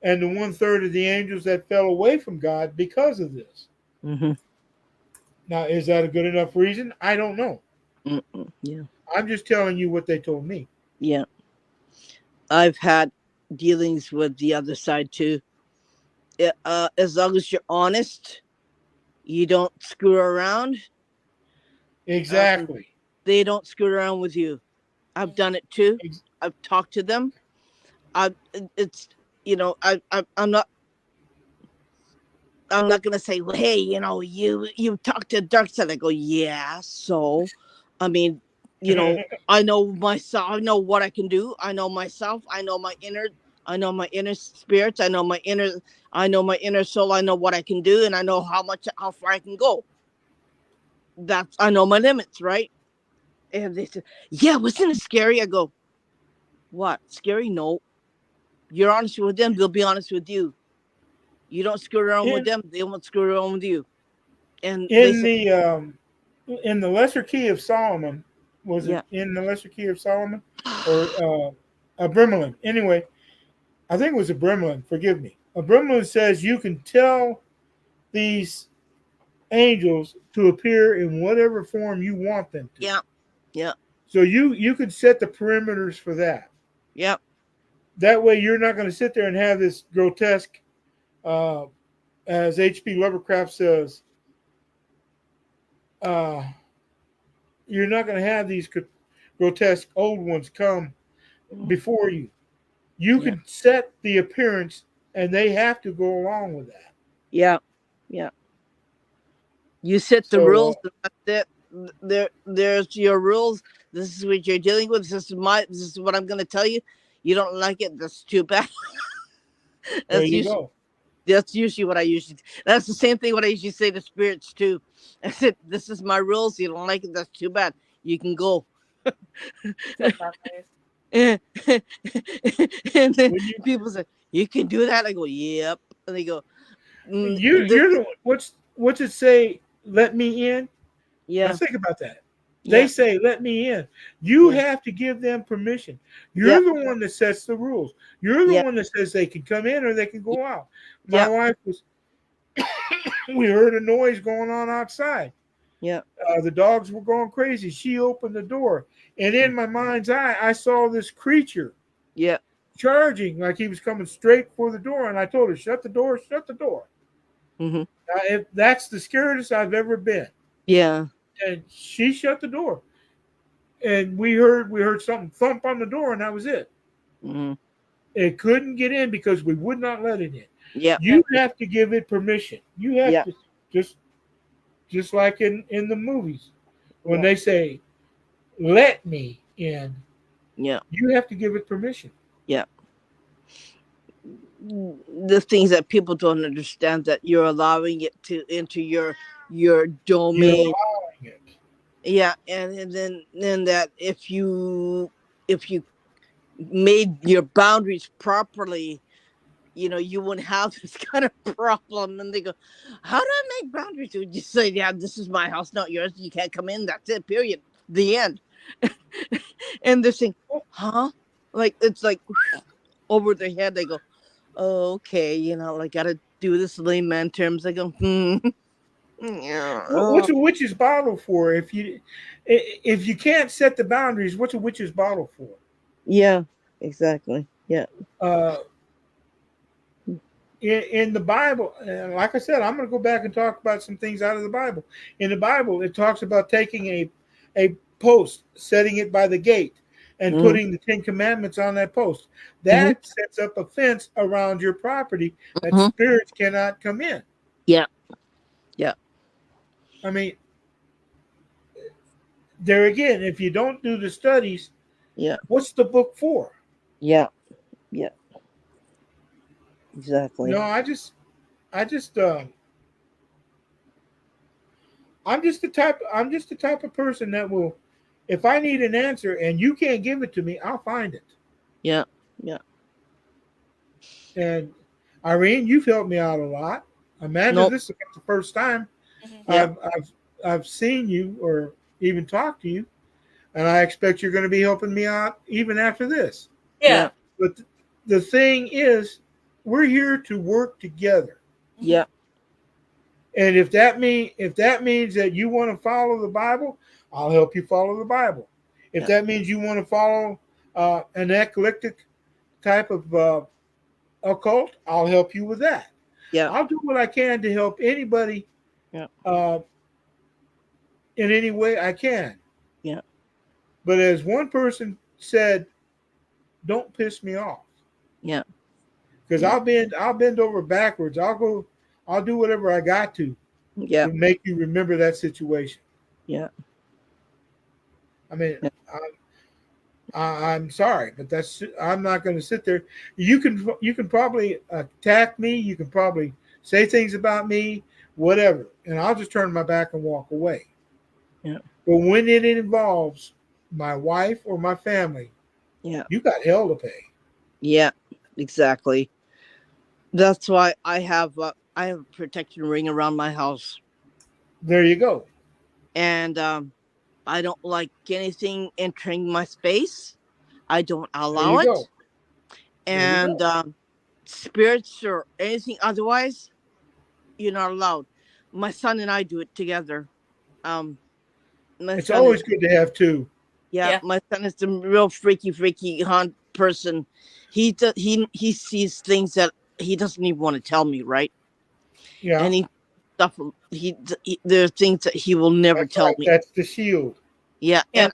and the 1/3 of the angels that fell away from God because of this. Mm-hmm. Now, is that a good enough reason? I don't know. Mm-mm. Yeah. I'm just telling you what they told me. Yeah. I've had dealings with the other side too. As long as you're honest, you don't screw around. Exactly. They don't screw around with you. I've done it too. Ex- I've talked to them. It's I'm not gonna say, well, hey, you talk to dark side. I go, yeah. So, I mean, I know myself. I know what I can do. I know myself. I know my inner. I know my inner spirits. I know my inner. I know my inner soul. I know what I can do, and I know how far I can go. I know my limits, right? And they said, yeah, wasn't it scary? I go, what? Scary? No. You're honest with them, they'll be honest with you. You don't screw around with in them, they won't screw around with you. And they in said, the Lesser Key of Solomon, was it yeah. in the Lesser Key of Solomon or Abramelin? Anyway, I think it was Abramelin. Forgive me. Abramelin says you can tell these angels to appear in whatever form you want them to. Yeah. Yeah. So you could set the perimeters for that. Yeah. That way, you're not going to sit there and have this grotesque, uh, as H.P. Lovecraft says, uh, you're not going to have these grotesque old ones come before you. You Yeah. can set the appearance, and they have to go along with that. Yeah. Yeah. You set the So, rules, and that's it. There's your rules. This is what you're dealing with. This is what I'm gonna tell you. You don't like it, that's too bad. there that's you usually go. that's usually what I usually that's the same thing what I usually say to spirits too. I said, this is my rules. You don't like it, that's too bad. You can go. Said that nice. and then When you people say, you can do that. I go, yep. And they go, you're the what's it say? Let me in. Now yeah, think about that. They yeah, say, let me in. You yeah, have to give them permission. yeah, You're the one that sets the rules. You're the yeah, one that says they can come in or they can go out. My yeah, wife was, we heard a noise going on outside. yeah, The dogs were going crazy. She opened the door. And in my mind's eye, I saw this creature yeah, charging like he was coming straight for the door. And I told her, shut the door, shut the door. mm-hmm. That's the scariest I've ever been. Yeah, And she shut the door. And we heard something thump on the door, and that was it. mm-hmm. It couldn't get in because we would not let it in. Yeah, You have to give it permission. You have yeah, to just like in the movies when yeah, they say, "Let me in," yeah, you have to give it permission. yeah. The things that people don't understand, that you're allowing it to enter your You're domain. allowing it. Yeah, and then that if you made your boundaries properly, you wouldn't have this kind of problem. And they go, how do I make boundaries? You just say, yeah, this is my house, not yours. You can't come in. That's it, period. The end. And they're saying, huh? Like, it's like over their head. They go, oh, okay, I gotta do this layman terms. I go, yeah, What's a witch's bottle for? If you can't set the boundaries, what's a witch's bottle for? yeah, Exactly. Yeah. Uh, in the Bible, and like I said, I'm going to go back and talk about some things out of the Bible. In the Bible, it talks about taking a post, setting it by the gate, and Mm-hmm. putting the Ten Commandments on that post. Mm-hmm. That sets up a fence around your property that Mm-hmm. spirits cannot come in. Yeah. Yeah. I mean, there again, if you don't do the studies, Yeah. what's the book for? Yeah. Yeah. Exactly. No, I just, I'm just the type of person that will, if I need an answer and you can't give it to me, I'll find it. Yeah. Yeah. And Irene, you've helped me out a lot. Amanda, Nope. this is the first time Mhm. Yeah. I've seen you or even talked to you, and I expect you're going to be helping me out even after this. Yeah. But the thing is, we're here to work together. Yeah. And if that means that you want to follow the Bible, I'll help you follow the Bible. If Yeah. that means you want to follow an eclectic type of occult, I'll help you with that. Yeah. I'll do what I can to help anybody Yeah. In any way I can. Yeah. But as one person said, don't piss me off. Yeah. Because Yeah. I'll bend over backwards. I'll do whatever I got to Yeah. make you remember that situation. Yeah. I mean, Yeah. I'm sorry, but I'm not going to sit there. You can probably attack me. You can probably say things about me, whatever, and I'll just turn my back and walk away. Yeah. But when it involves my wife or my family, Yeah. you got hell to pay. Yeah. Exactly. That's why I have a protection ring around my house, There you go. and I don't like anything entering my space. I don't There allow you it, go. There you and go. spirits or anything otherwise, you're not allowed. My son and I do it together. Um, my It's son is always good to have two. Yeah, Yeah. my son is a real freaky hunt person. He sees things that he doesn't even want to tell me, right? Yeah, And there are things that he will never that's tell right. me. That's the shield. Yeah, Yeah.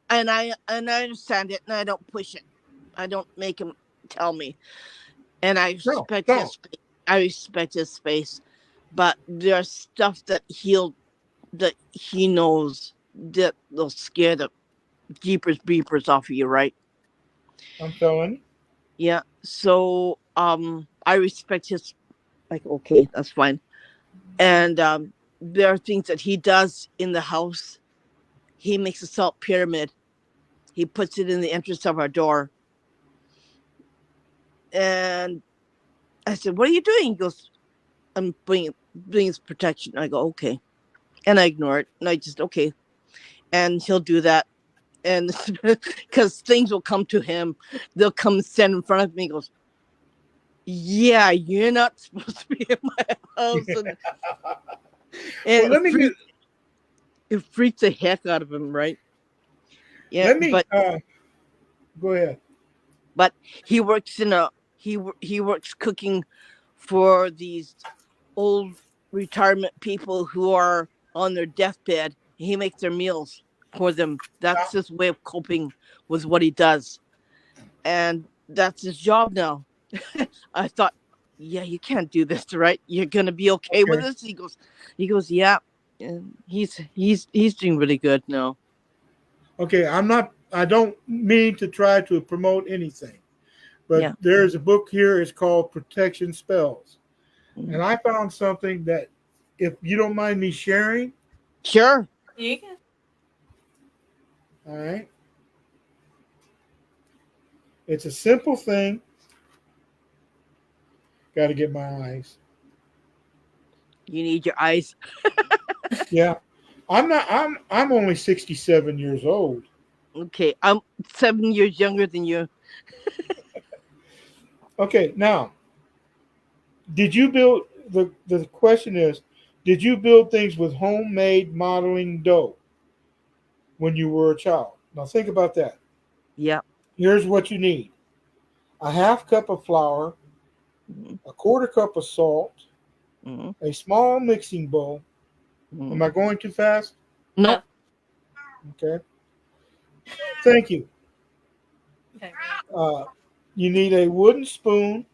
and I understand it, and I don't push it. I don't make him tell me, and I No, respect don't. his space. I respect his space, but there's stuff that he knows that will scare the jeepers beepers off of you, right? I'm telling you. Yeah. So I respect his, like, okay, that's fine. And there are things that he does in the house. He makes a salt pyramid. He puts it in the entrance of our door. And I said, "What are you doing?" He goes, "I'm bringing his protection." I go, "Okay." And I ignore it. And I just, okay. And he'll do that. And because things will come to him, they'll come and stand in front of me. He goes, "Yeah, you're not supposed to be in my house." And Well, let me it freaks the heck out of him, right? Yeah, let me go ahead. but he works in a he works cooking for these old retirement people who are on their deathbed. He makes their meals for them. Yeah. That's his way of coping with what he does, and that's his job now. I thought, yeah, you can't do this, right? You're gonna be okay with Okay. this. He goes, yeah, and he's doing really good now. Okay. I don't mean to try to promote anything, but Yeah. there's a book here. It's called Protection Spells, Mhm. and I found something that, if you don't mind me sharing, Sure. You can. all right. It's a simple thing. Got to get my eyes. You need your eyes. Yeah. I'm not. I'm only 67 years old. Okay, I'm 7 years younger than you. Okay. Now, did you build the question is, did you build things with homemade modeling dough when you were a child? Now think about that. Yeah. Here's what you need. a half cup of flour, Mhm. a quarter cup of salt, Mhm. a small mixing bowl. Mhm. Am I going too fast? Nope. Okay. Thank you. Okay. Uh, you need a wooden spoon,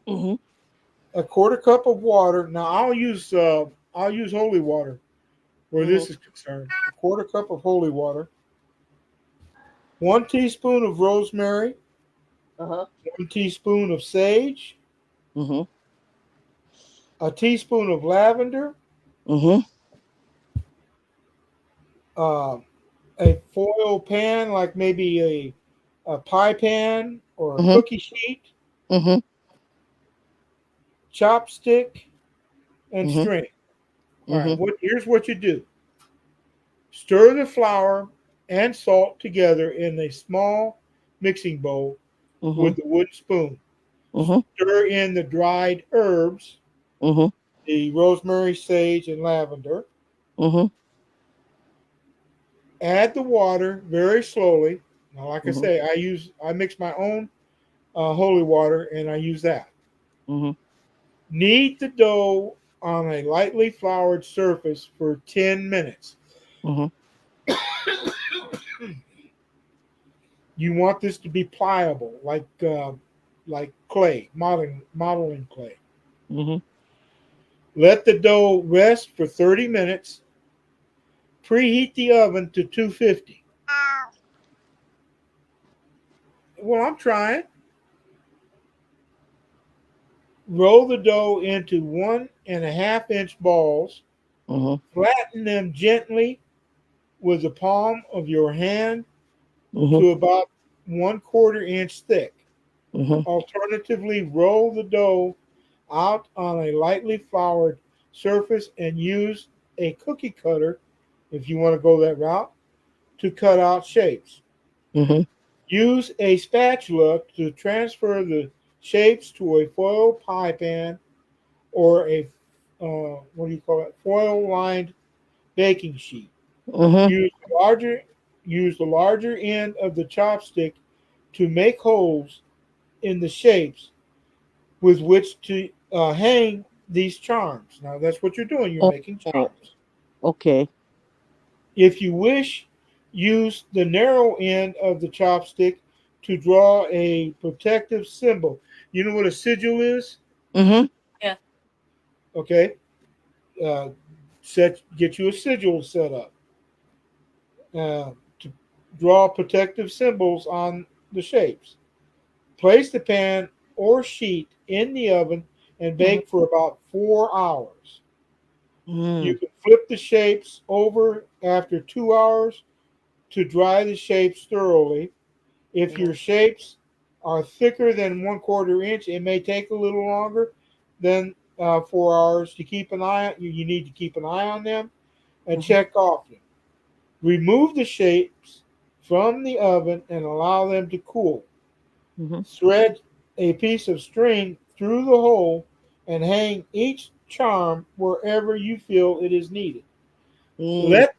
Mhm. a quarter cup of water. Now I'll use holy water where Mhm. this is concerned. A quarter cup of holy water, 1 teaspoon of rosemary, Uh-huh. 1 teaspoon of sage, Mhm. a teaspoon of lavender, Mhm. uh, a foil pan like maybe a pie pan or a Mhm. cookie sheet, Mhm. chopstick, and Mhm. string. All right. Mhm. Here's what you do: stir the flour and salt together in a small mixing bowl with Mhm. the wooden spoon. Mhm. Stir in the dried herbs, Mhm. the rosemary, sage, and lavender. Mhm. Add the water very slowly. Now, like I Mhm. say, I mix my own holy water and I use that. Mhm. Knead the dough on a lightly floured surface for 10 minutes. Mhm. You want this to be pliable, like clay, modeling clay. Mhm. Let the dough rest for 30 minutes. Preheat the oven to 250. Well, I'm trying. Roll the dough into 1.5 inch balls. Mhm. Flatten them gently with the palm of your hand Mhm. to about 1/4 inch thick. Mhm. Alternatively, roll the dough out on a lightly floured surface and use a cookie cutter, if you want to go that route, to cut out shapes. Mhm. Use a spatula to transfer the shapes to a foil pie pan or a what do you call it? Foil lined baking sheet. Mhm. Use the larger use the larger end of the chopstick to make holes in the shapes with which to hang these charms. Now that's what you're doing. You're making Oh, charms. okay. If you wish, use the narrow end of the chopstick to draw a protective symbol. You know what a sigil is? Mhm. Yeah. Okay. Uh, get you a sigil set up to draw protective symbols on the shapes. Place the pan or sheet in the oven and Mhm. bake for about 4 hours. You Mhm. can flip the shapes over after 2 hours to dry the shapes thoroughly. If Mhm. your shapes are thicker than 1/4 inch, it may take a little longer than 4 hours to keep an eye on. You need to keep an eye on them and Mhm. check often. Remove the shapes from the oven and allow them to cool. Mhm. Thread a piece of string through the hole and hang each charm wherever you feel it is needed. Mhm.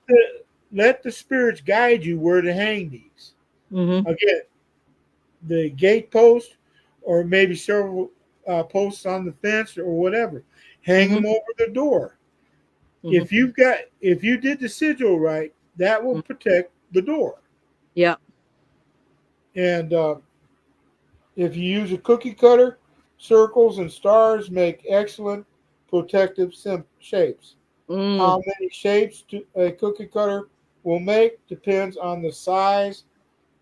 Let the spirits guide you where to hang these. Mhm. Again, the gate post or maybe several posts on the fence or whatever. Hang Mhm. them over the door. Mhm. If you did the sigil right, that will Mhm. protect the door. Yeah. And if you use a cookie cutter, circles and stars make excellent protective shapes. Mm. How many shapes a cookie cutter will make depends on the size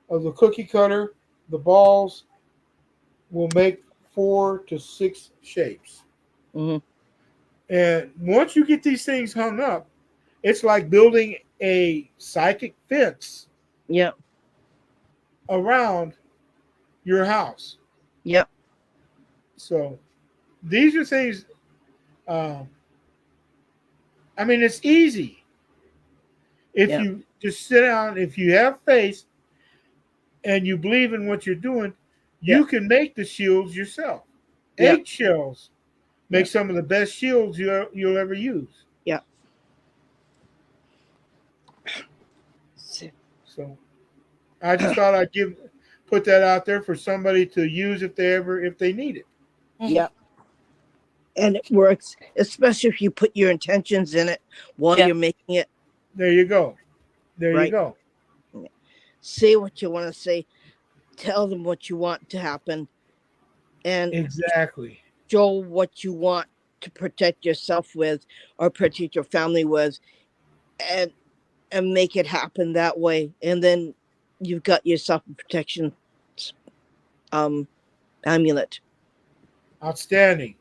of the cookie cutter. The balls will make 4 to 6 shapes. Mhm. And once you get these things hung up, it's like building a psychic fence Yeah. around your house. Yeah. So these are things. Um, I mean, it's easy if Yeah. you just sit down. If you have faith and you believe in what you're doing, Yeah. you can make the shields yourself. Yeah. Eggshells Yeah. make some of the best shields you'll ever use. Yeah. So I just thought I'd put that out there for somebody to use if they need it. Mhm. Yeah. And it works, especially if you put your intentions in it while Yeah. you're making it, There you go. There you right? go. Say what you want to say, tell them what you want to happen, and Exactly. show what you want to protect yourself with or protect your family with, and make it happen that way. And then you've got yourself a protection um amulet. Outstanding.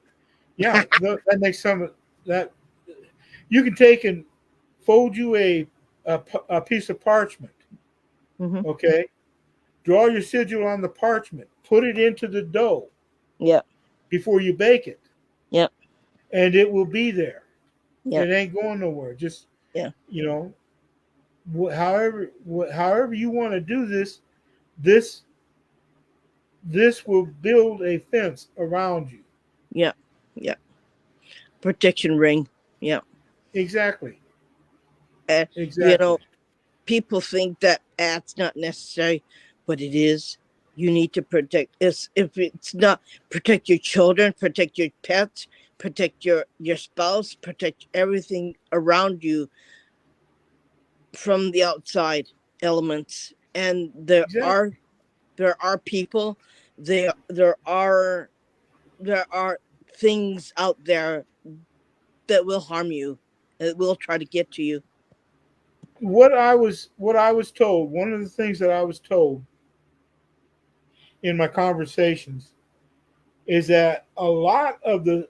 Yeah, that makes some that you can take and fold you a piece of parchment. Hmm. Okay, draw your sigil on the parchment, put it into the dough Yeah. before you bake it, Yeah. and it will be there. Yeah. It ain't going nowhere. Just Yeah. you know, however you want to do this this will build a fence around you. Yeah. Yeah. Protection ring. Yeah. Exactly. And you know, Exactly. people think that that's not necessary, but it is. You need to protect this. If it's not, protect your children, protect your pets, protect your spouse, protect everything around you from the outside elements. And Exactly. there are people, there are things out there that will harm you, that will try to get to you. What I was told, one of the things that I was told in my conversations is that a lot of the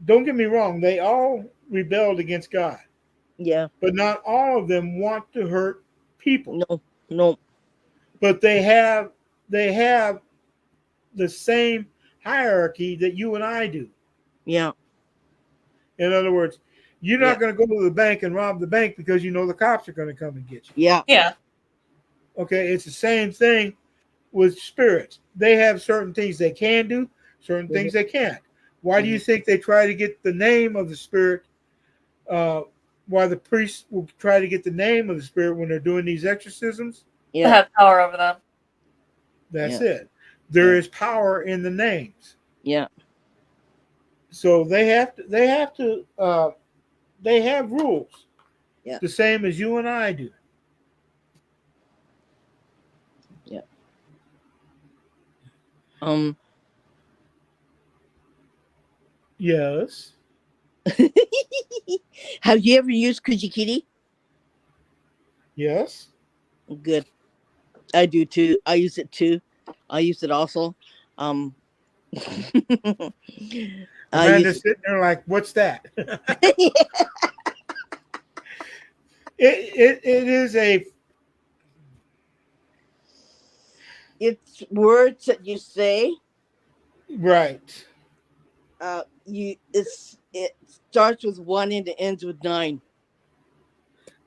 don't get me wrong, they all rebelled against God, Yeah. but not all of them want to hurt people. No. No. But they have the same hierarchy that you and I do. Yeah. In other words, you're Yeah. not going to go to the bank and rob the bank because you know the cops are going to come and get you. Yeah. Yeah. Okay, it's the same thing with spirits. They have certain things they can do, certain Mhm. things they can't. Why do you Mhm. think they try to get the name of the spirit? Uh, why the priests will try to get the name of the spirit when they're doing these exorcisms? To Yeah. have power over them. That's Yeah. it. There Yeah. is power in the names, Yeah. so they have rules Yeah. the same as you and I do. Yeah. Um. Yes, Have you ever used Kujikiri? yes. Good. I do too. I use it too. I use it also. Um. I use Amanda's sitting there like, "What's that?" it. It is a It's words that you say. right. It starts with one and it ends with nine.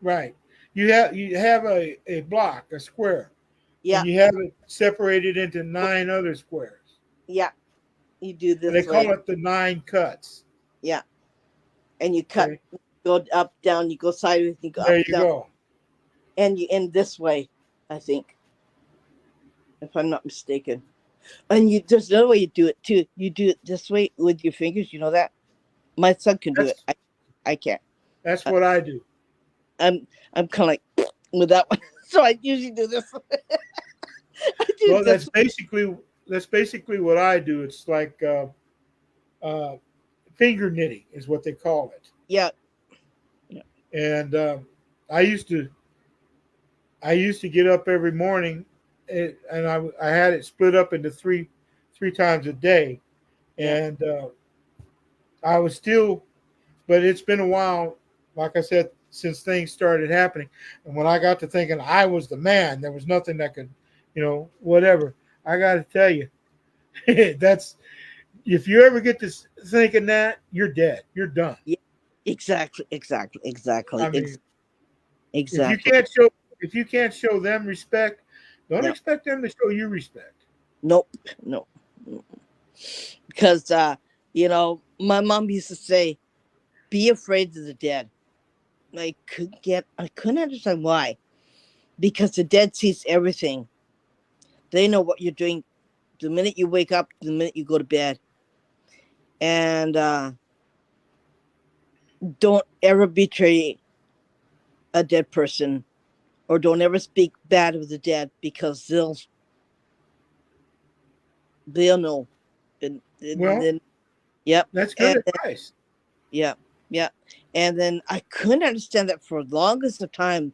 Right. You have a block, a square, Yeah. and you have it separated into 9 other squares. Yeah. You do And they this call way. it the 9 cuts. Yeah. And you cut, Okay. go up, down, you go sideways, you go There up, you down, go. and you end this way, I think, if I'm not mistaken. And there's another way you do it too. You do it this way with your fingers. You know that? My son can do it. That's I can't. that's I, what I do. I'm kind of like with that one. So I usually do this. I do Well, this. that's basically what I do. It's like uh, finger knitting is what they call it. Yeah. Yeah. And I used to I used to get up every morning, and I had it split up into three times a day, Yeah. and I was still, but it's been a while. Like I said, since things started happening, and when I got to thinking I was the man, there was nothing that could, whatever. I got to tell you, that's if you ever get to thinking that, you're dead. You're done. Yeah. Exactly. Exactly. I Exactly. mean, if you Exactly. can't show if you can't show them respect, don't Yeah. expect them to show you respect. Nope. No. Because my mom used to say, "Be afraid of the dead." I couldn't understand why. Because the dead sees everything. They know what you're doing the minute you wake up, the minute you go to bed. And don't ever betray a dead person, or don't ever speak bad of the dead, because they'll know. And Well, then, yep. that's good And advice. yeah, yeah. And then I couldn't understand that for the longest of time.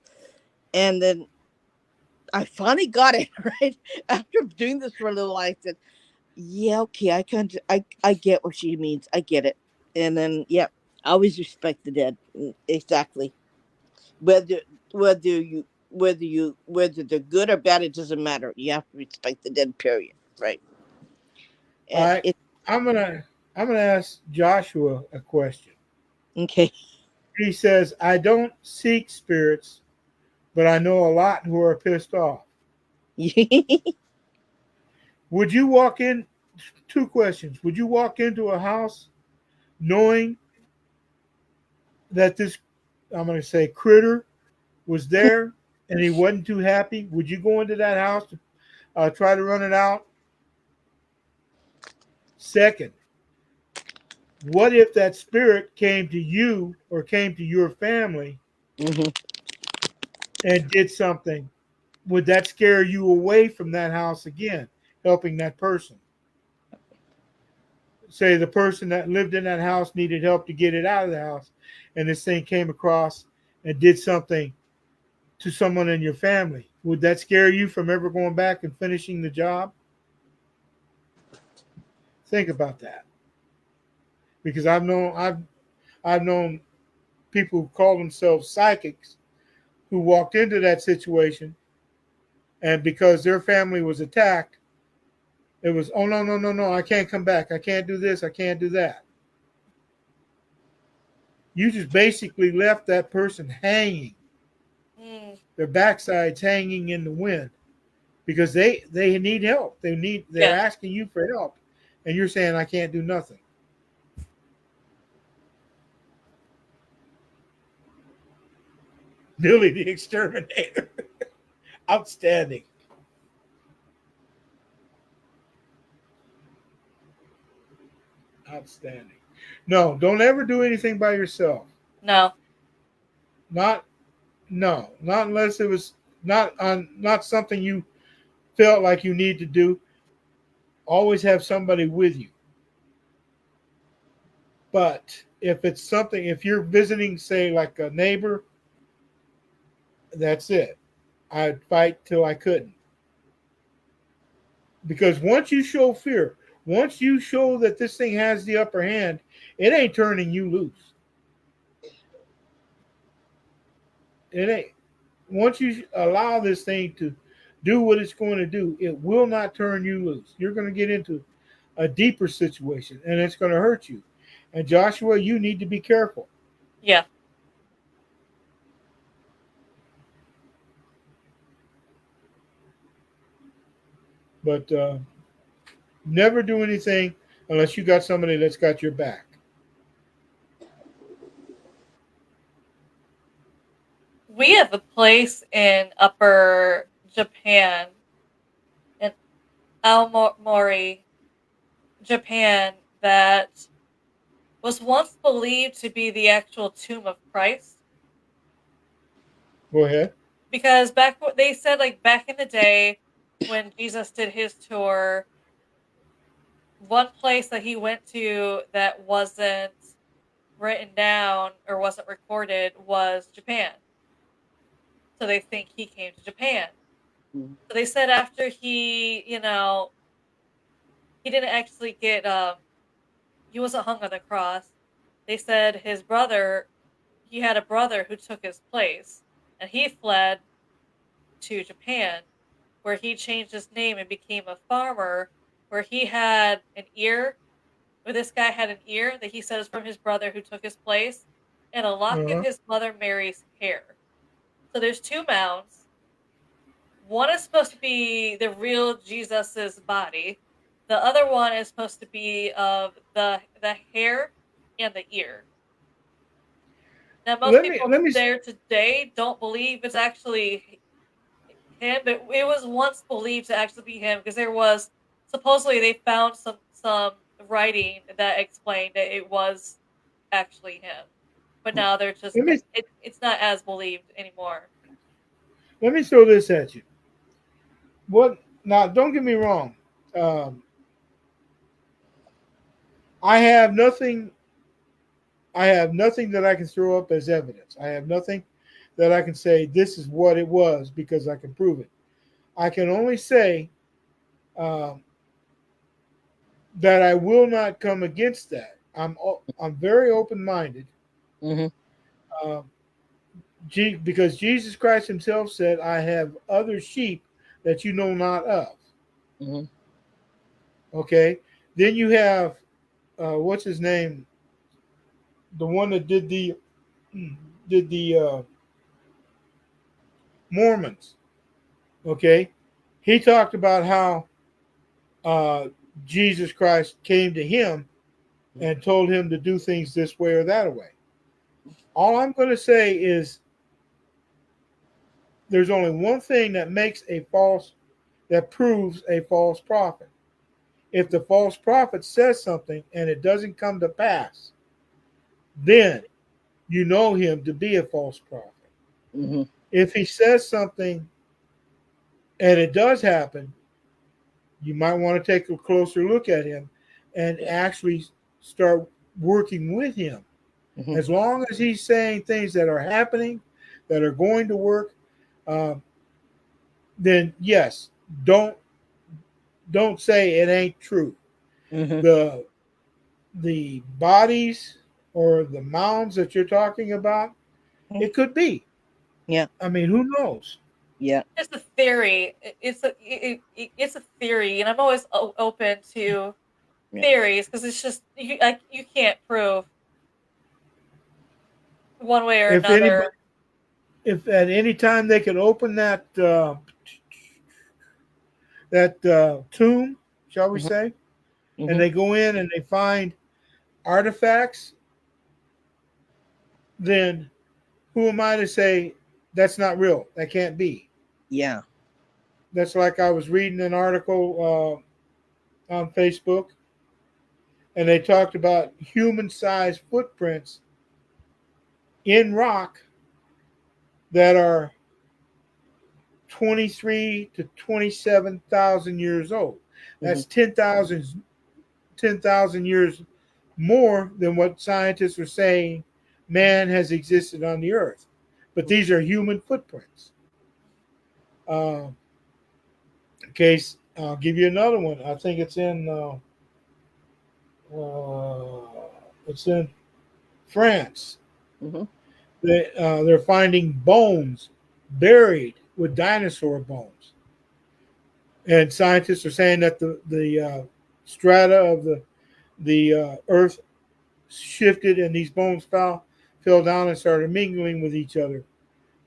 And then I finally got it right after doing this for a little while. I said, "Yeah, okay, I get what she means. I get it." And then, yeah, always respect the dead. Exactly. Whether whether they're good or bad, it doesn't matter. You have to respect the dead. Period. Right. All And right. it I'm gonna I'm gonna ask Joshua a question. okay. He says, I don't seek spirits, but I know a lot who are pissed off. Would you walk in? Two questions. Would you walk into a house knowing that this, I'm going to say, critter was there and he wasn't too happy? Would you go into that house to try to run it out? Second, what if that spirit came to you or came to your family Hmm. and did something? Would that scare you away from that house again, helping that person? Say the person that lived in that house needed help to get it out of the house, and this thing came across and did something to someone in your family. Would that scare you from ever going back and finishing the job? Think about that. Because I've known people who call themselves psychics who walked into that situation, and because their family was attacked, it was, oh no, no, no, no, I can't come back. I can't do this, I can't do that. You just basically left that person hanging, Mm, their backsides hanging in the wind, because they need help. They're yeah. asking you for help, and you're saying I can't do nothing. Billy the Exterminator. Outstanding. Outstanding. No, don't ever do anything by yourself. No. Not no, not unless it was not something you felt like you need to do. Always have somebody with you. But if it's something, if you're visiting, say, like a neighbor, that's it. I'd fight till I couldn't. Because once you show fear, once you show that this thing has the upper hand, it ain't turning you loose. It ain't. Once you allow this thing to do what it's going to do, it will not turn you loose. You're going to get into a deeper situation and it's going to hurt you. And Joshua, you need to be careful. Yeah. But never do anything unless you got somebody that's got your back. We have a place in Upper Japan, in Aomori, Japan, that was once believed to be the actual tomb of Christ. Go ahead. Because they said, like, back in the day when Jesus did his tour, one place that he went to that wasn't written down or wasn't recorded was Japan. So they think he came to Japan. Mhm. So they said after he didn't actually he wasn't hung on the cross. They said he had a brother who took his place, and he fled to Japan, where he changed his name and became a farmer, where he had an ear, where this guy had an ear that he said is from his brother who took his place, and a lock in Uh-huh. his mother Mary's hair. So there's two mounds. One is supposed to be the real Jesus's body. The other one is supposed to be of the hair and the ear. Now most Let me people let me there today don't believe it's actually him, but it was once believed to actually be him because there was supposedly they found some writing that explained that it was actually him. But now they're just Let me it's not as believed anymore. let me throw this at you. What now? Don't get me wrong. Um, I have nothing. I have nothing that I can throw up as evidence. I have nothing that I can say this is what it was because I can prove it. I can only say um, that I will not come against that. I'm very open minded Mm-hmm. um, because Jesus Christ Himself said, "I have other sheep that you know not of." Mm-hmm. Okay, then you have what's his name, the one that did the Mormons. Okay, he talked about how uh, Jesus Christ came to him and told him to do things this way or that way. All I'm going to say is there's only one thing that proves a false prophet. If the false prophet says something and it doesn't come to pass, then you know him to be a false prophet. Mm-hmm. If he says something and it does happen, you might want to take a closer look at him and actually start working with him. Mm-hmm. As long as he's saying things that are happening, that are going to work, um, then yes, don't say it ain't true. Mm-hmm. The the bodies or the mounds that you're talking about, it could be. Yeah. I mean, who knows? Yeah. Just a theory. It's a theory, and I'm always open to Yeah. theories because it's just you can't prove one way or If anybody, another. if at any time they could open that tomb, shall we Mm-hmm. say, and Mm-hmm. they go in and they find artifacts, then who am I to say that's not real? That can't be. Yeah. That's like I was reading an article on Facebook, and they talked about human-sized footprints in rock that are 23 to 27,000 years old. Mm-hmm. That's 10,000 years more than what scientists are saying man has existed on the earth. But these are human footprints. Uh, case, I'll give you another one. I think uh, it's in France. Mm-hmm. They're finding bones buried with dinosaur bones, and scientists are saying that the strata of the Earth shifted, and these bones fell down and started mingling with each other.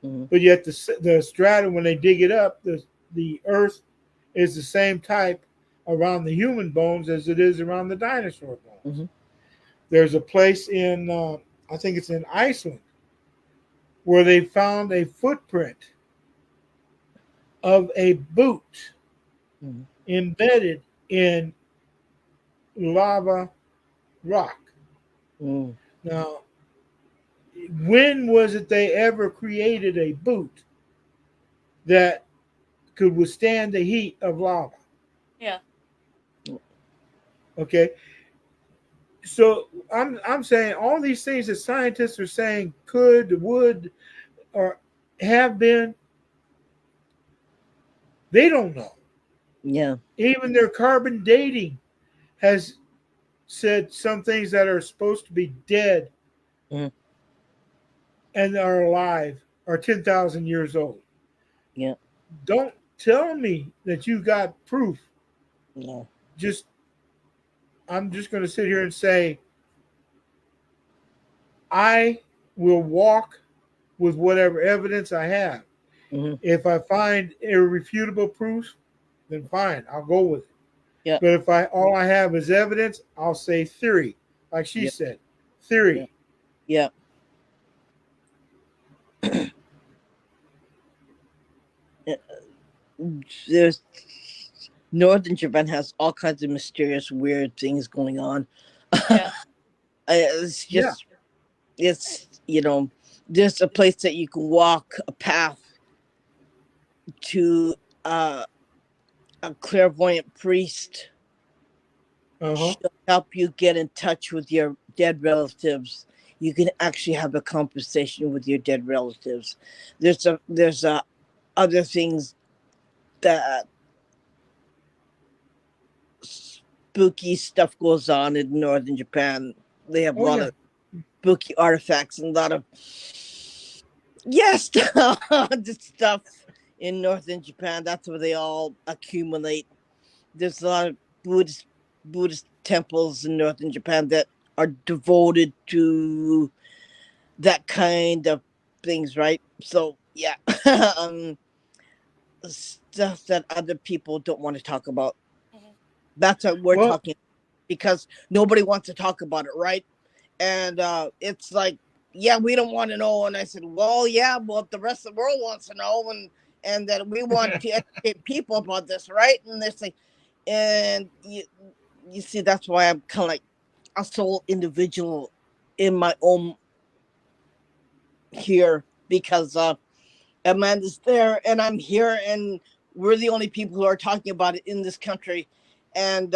Mm-hmm. But yet the strata, when they dig it up, the Earth is the same type around the human bones as it is around the dinosaur bones. Mm-hmm. There's a place in I think it's in Iceland where they found a footprint of a boot Mm-hmm. embedded in lava rock. Mm-hmm. Now, when was it they ever created a boot that could withstand the heat of lava? Yeah, Okay, so I'm saying all these things that scientists are saying could, would, or have been, they don't know. Yeah. Even their carbon dating has said some things that are supposed to be dead Mm-hmm. and are alive are 10,000 years old. Yeah. Don't tell me that you got proof. Yeah. Just I'm just going to sit here and say I will walk with whatever evidence I have. Mm-hmm. If I find irrefutable proof, then fine, I'll go with it. Yeah. But if I all I have is evidence, I'll say theory. Like she Yeah. said, Yeah. theory. Yeah. there's Northern Japan has all kinds of mysterious, weird things going on. Yeah. It's Yeah. just, there's a place that you can walk a path to a clairvoyant priest. Uh-huh. She'll help you get in touch with your dead relatives. You can actually have a conversation with your dead relatives. There's other things that spooky stuff goes on in northern Japan. They have a Oh lot yeah. of spooky artifacts and a lot of yes the stuff in northern Japan. That's where they all accumulate. There's a lot of Buddhist temples in northern Japan that are devoted to that kind of things, right? So yeah, stuff that other people don't want to talk about. Mhm. That's what we're Well, talking because nobody wants to talk about it, right? And it's like, yeah, we don't want to know. And I said, well, yeah, well, the rest of the world wants to know, and that we want to educate people about this, right? And they're like, and you see, that's why I'm kind of like a sole individual in my own here because Amanda's there and I'm here and we're the only people who are talking about it in this country, and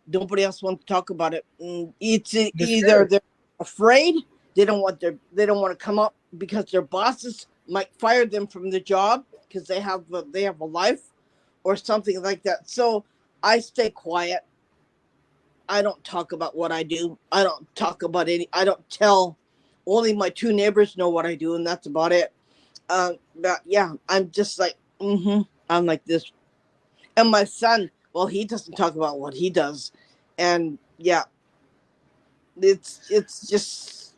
nobody else wants to talk about it. And it's they're either scared. they're afraid, they don't want to come up because their bosses might fire them from the job because they have a life or something like that. So I stay quiet. I don't talk about what I do. I don't talk about I don't tell. Only my two neighbors know what I do, and that's about it. But yeah, I'm just like, I'm like this. And my son, well, he doesn't talk about what he does, and yeah, it's just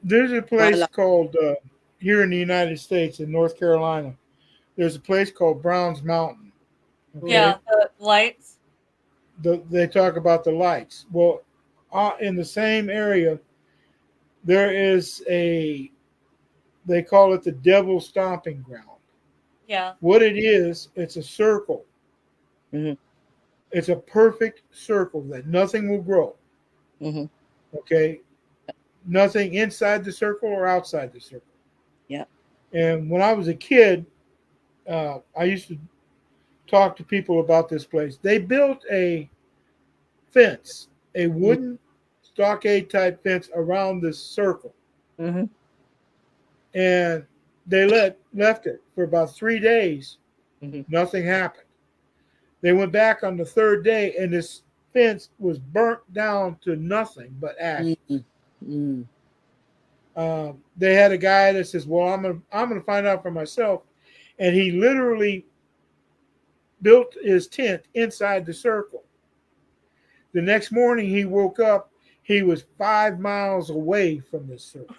There's a my place life. called here in the United States in North Carolina. There's a place called Browns Mountain. Mhm. Okay, Yeah, the lights. they talk about the lights. Well, in the same area, there is they call it the Devil Stomping Ground. Yeah. What it is, it's a circle. Mhm. It's a perfect circle that nothing will grow. Mhm. Okay, nothing inside the circle or outside the circle. Yeah. And when I was a kid, I used to talk to people about this place. They built a fence, a wooden stockade type fence around this circle, Mhm. and they left it for about 3 days. Mhm. Nothing happened. They went back on the third day, and this fence was burnt down to nothing but ashes. Mhm. Mhm. They had a guy that says, "Well, I'm gonna find out for myself," and he literally built his tent inside the circle. The next morning, he woke up. He was 5 miles away from this circle.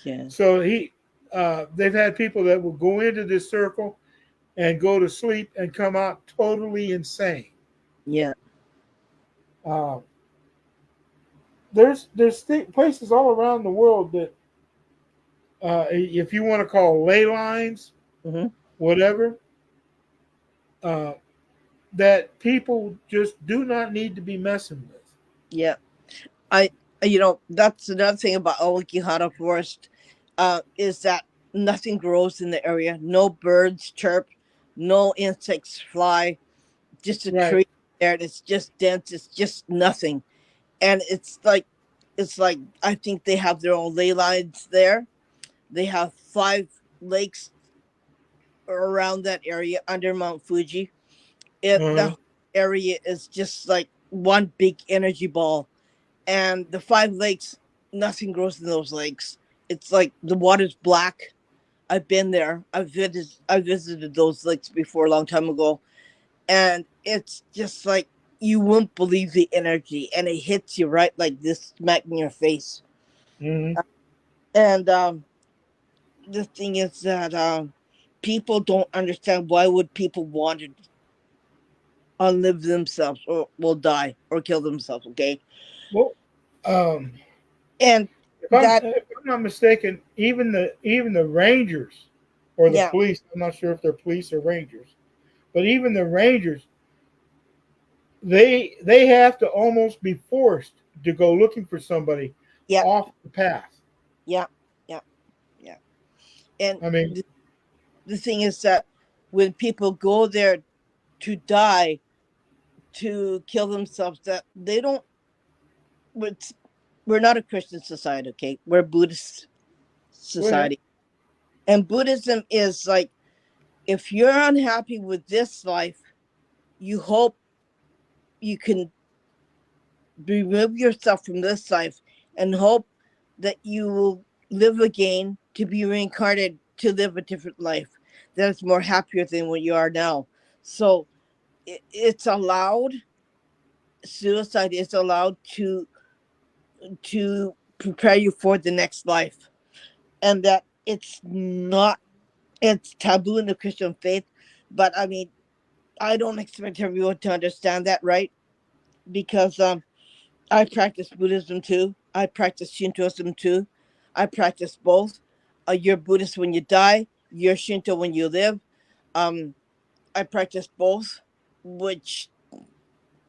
Yeah. So they've had people that will go into this circle and go to sleep and come out totally insane. Yeah. Uh, there's places all around the world that, if you want to call ley lines, Mhm. whatever, uh, that people just do not need to be messing with. Yeah. I that's another thing about Aokigahara Forest, is that nothing grows in the area. No birds chirp, no insects fly. Just a Right. tree there. And it's just dense. It's just nothing. And it's like I think they have their own ley lines there. They have 5 lakes around that area under Mount Fuji. The Uh-huh. whole area is just like one big energy ball, and the 5 lakes, nothing grows in those lakes. It's like the water's black. I've been there. I visited those lakes before a long time ago, and it's just like you wouldn't believe the energy, and it hits you right like this, smack in your face. Mm-hmm. And the thing is that people don't understand why would people want to unlive themselves or will die or kill themselves. Okay, Well, um, and if I'm that if I'm not mistaken, even the rangers or the Yeah. police. I'm not sure if they're police or rangers, but even the rangers, they have to almost be forced to go looking for somebody Yeah. off the path. Yeah. Yeah. Yeah. And I mean, the thing is that when people go there to die, to kill themselves, that they don't. It's, we're not a Christian society, okay? We're a Buddhist go ahead. society, and Buddhism is like, if you're unhappy with this life, you hope you can remove yourself from this life and hope that you will live again to be reincarnated to live a different life that is more happier than what you are now. So it's allowed, suicide is allowed to prepare you for the next life, and that it's not, it's taboo in the Christian faith. But I mean, I don't expect everyone to understand that, right? Because I practice Buddhism too. I practice Shintoism too. I practice both. You're Buddhist when you die. You're Shinto when you live. Um, I practice both, which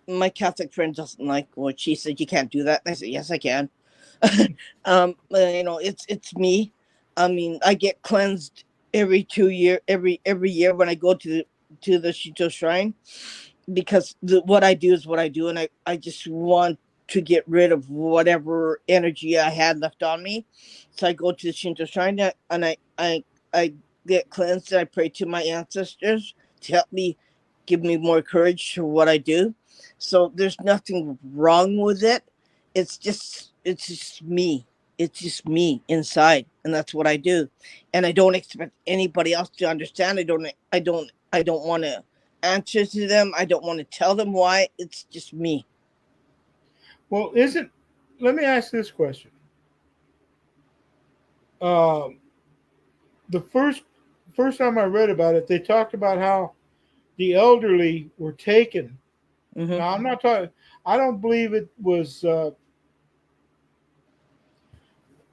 my Catholic friend doesn't like. What she said, you can't do that. I said, yes, I can. It's me. I mean, I get cleansed every year when I go to the Shinto shrine, because what I do is what I do, and I just want to get rid of whatever energy I had left on me. So I go to the Shinto shrine, and I get cleansed, and I pray to my ancestors to help me, give me more courage for what I do. So there's nothing wrong with it. It's just me. It's just me inside, and that's what I do. And I don't expect anybody else to understand. I don't want to answer to them. I don't want to tell them why. It's just me. Well, isn't let me ask this question. Um, the first time I read about it, they talked about how the elderly were taken. Hmm. Now, I'm not talking. I don't believe it was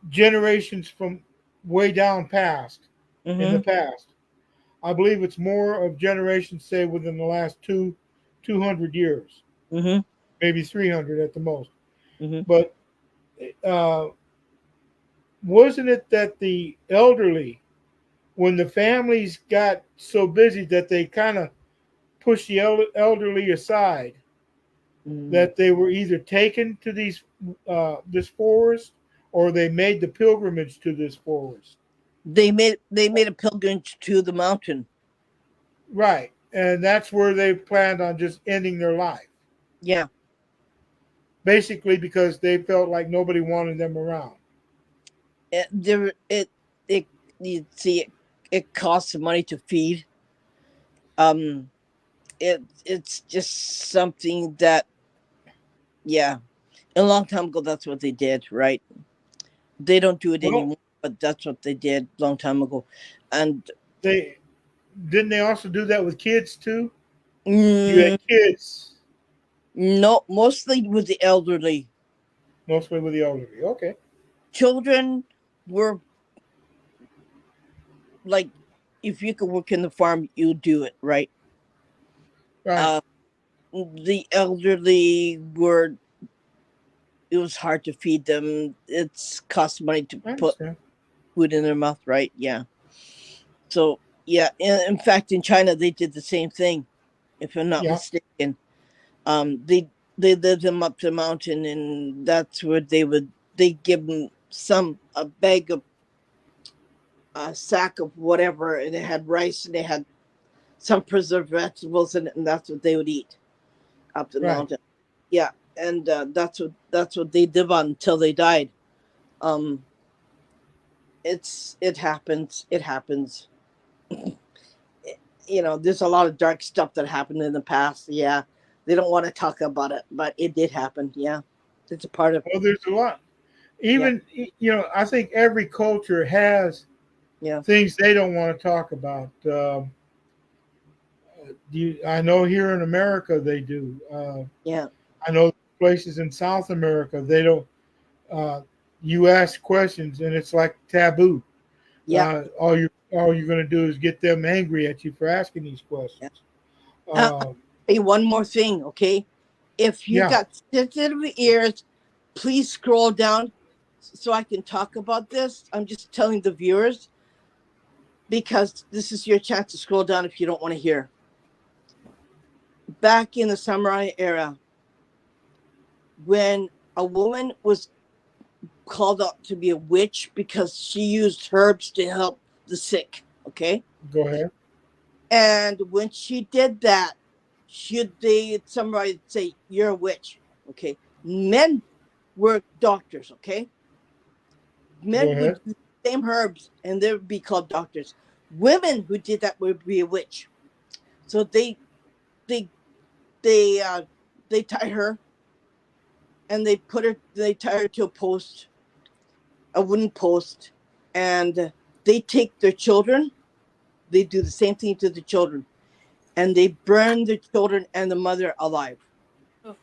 generations from way down past in the Hmm. past. I believe it's more of generations, say, within the last 200 years, Hmm. maybe 300 at the most. Hmm. But uh, wasn't it that the elderly, when the families got so busy that they kind of pushed the elderly aside, Mm. that they were either taken to this forest or they made the pilgrimage to this forest? They made a pilgrimage to the mountain. Right. And that's where they planned on just ending their life. Yeah. Basically because they felt like nobody wanted them around. There it you see it costs money to feed. Um it's just something that, yeah, a long time ago that's what they did, right? They don't do it Well, anymore, but that's what they did long time ago. And they didn't they also do that with kids too? You had mm, kids no, mostly with the elderly. mostly with the elderly. Okay. Children were like, if you could work in the farm, you do it, right? Right. uh the elderly were, it was hard to feed them. It's cost money to I put understand. food in their mouth, right? Yeah. So yeah, in fact, in China they did the same thing, if I'm not Yeah. mistaken. They lived them up the mountain, and that's where they give them a bag of, a sack of whatever, and it had rice, and they had some preserved vegetables in it, and that's what they would eat up the Right. mountain. Yeah, and that's what they live on until they died. Um, it happens. It happens. There's a lot of dark stuff that happened in the past. Yeah, they don't want to talk about it, but it did happen. Yeah, it's a part of. Well, there's a lot. Yeah, Even I think every culture has yeah, things they don't want to talk about. I know here in America they do. yeah. I know places in South America they don't. Uh, you ask questions and it's like taboo. Yeah. All you're going to do is get them angry at you for asking these Yeah. questions. Uh, hey, one more thing, okay? If you Yeah. got sensitive ears, please scroll down so I can talk about this. I'm just telling the viewers because this is your chance to scroll down if you don't want to hear. Back in the samurai era, when a woman was called out to be a witch because she used herbs to help the sick, okay? Go ahead. And when she did that, somebody would say, "You're a witch." Okay. Men were doctors, okay? Go Men would ahead. use the same herbs and they would be called doctors. Women who did that would be a witch. So they they uh they tie her and they tie her to a post, a wooden post, and they take their children, they do the same thing to the children, and they burn the children and the mother alive. Oof.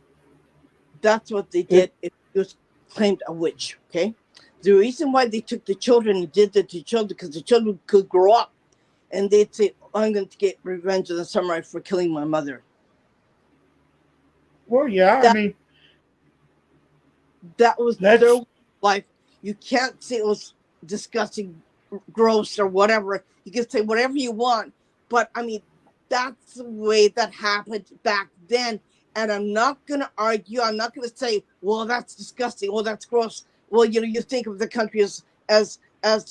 That's what they It, did if he was claimed a witch. Okay. The reason why they took the children and did that to children because the children could grow up and they'd say, oh, I'm going to get revenge of the samurai for killing my mother. well, yeah. I That mean, that was their that's life. You can't say it was disgusting, gross, or whatever. You can say whatever you want, but I mean, that's the way that happened back then. And I'm not gonna argue. I'm not gonna say, "Well, that's disgusting. Well, that's gross." Well, you think of the country as as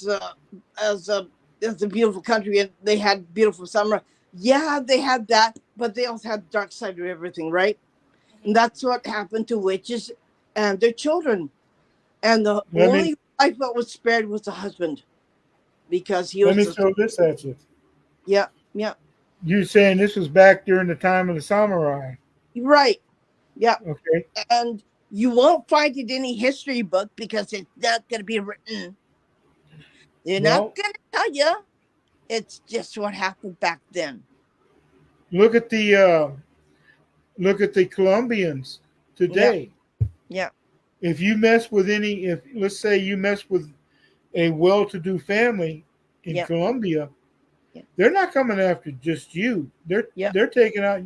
uh, as a as a beautiful country, and they had beautiful summer. Yeah, they had that, but they also had the dark side of everything, right? Mhm. And that's what happened to witches and their children. And the let me only wife that was spared was the husband because he let was me the throw this at you. yeah, yeah, You saying this was back during the time of the samurai? right, yeah. Okay. And you won't find it in any history book because it's not going to be written. They're not Well, going to tell you. It's just what happened back then. look at the Colombians Yeah, today. yeah, If you mess with if let's say you mess with a well-to-do family in yeah, Colombia, yeah, they're not coming after just you. yeah, They're taking out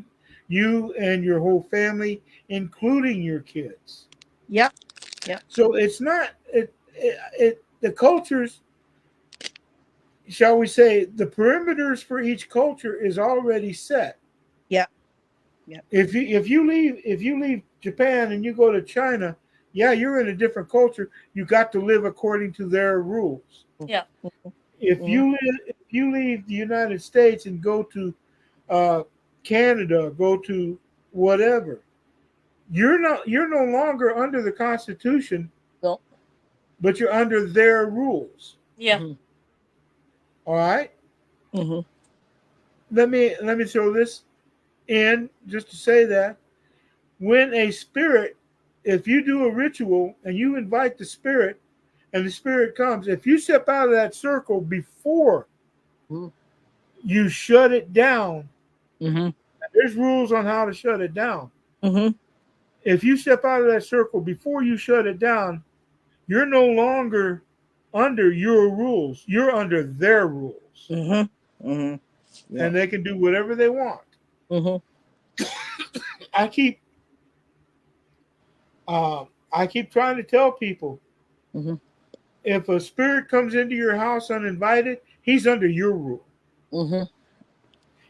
you and your whole family, including your kids. yeah, yeah, So it's not the cultures, shall we say, the perimeters for each culture is already set. yeah, yeah. If you leave Japan and you go to China, yeah, you're in a different culture. You got to live according to their rules. Yeah. Mhm. If you leave the United States and go to uh, Canada, go to whatever, you're no longer under the Constitution, No. but you're under their rules. Yeah. Mhm. All right. Mhm. Let me throw this in just to say that when a spirit, if you do a ritual and you invite the spirit and the spirit comes, if you step out of that circle before Mhm. you shut it down, Mhm. there's rules on how to shut it down. Mhm. If you step out of that circle before you shut it down, you're no longer under your rules. You're under their rules. Mhm. Mhm. Yeah. And they can do whatever they want. Mhm. I keep I keep trying to tell people Mhm. if a spirit comes into your house uninvited, he's under your rule. Mhm.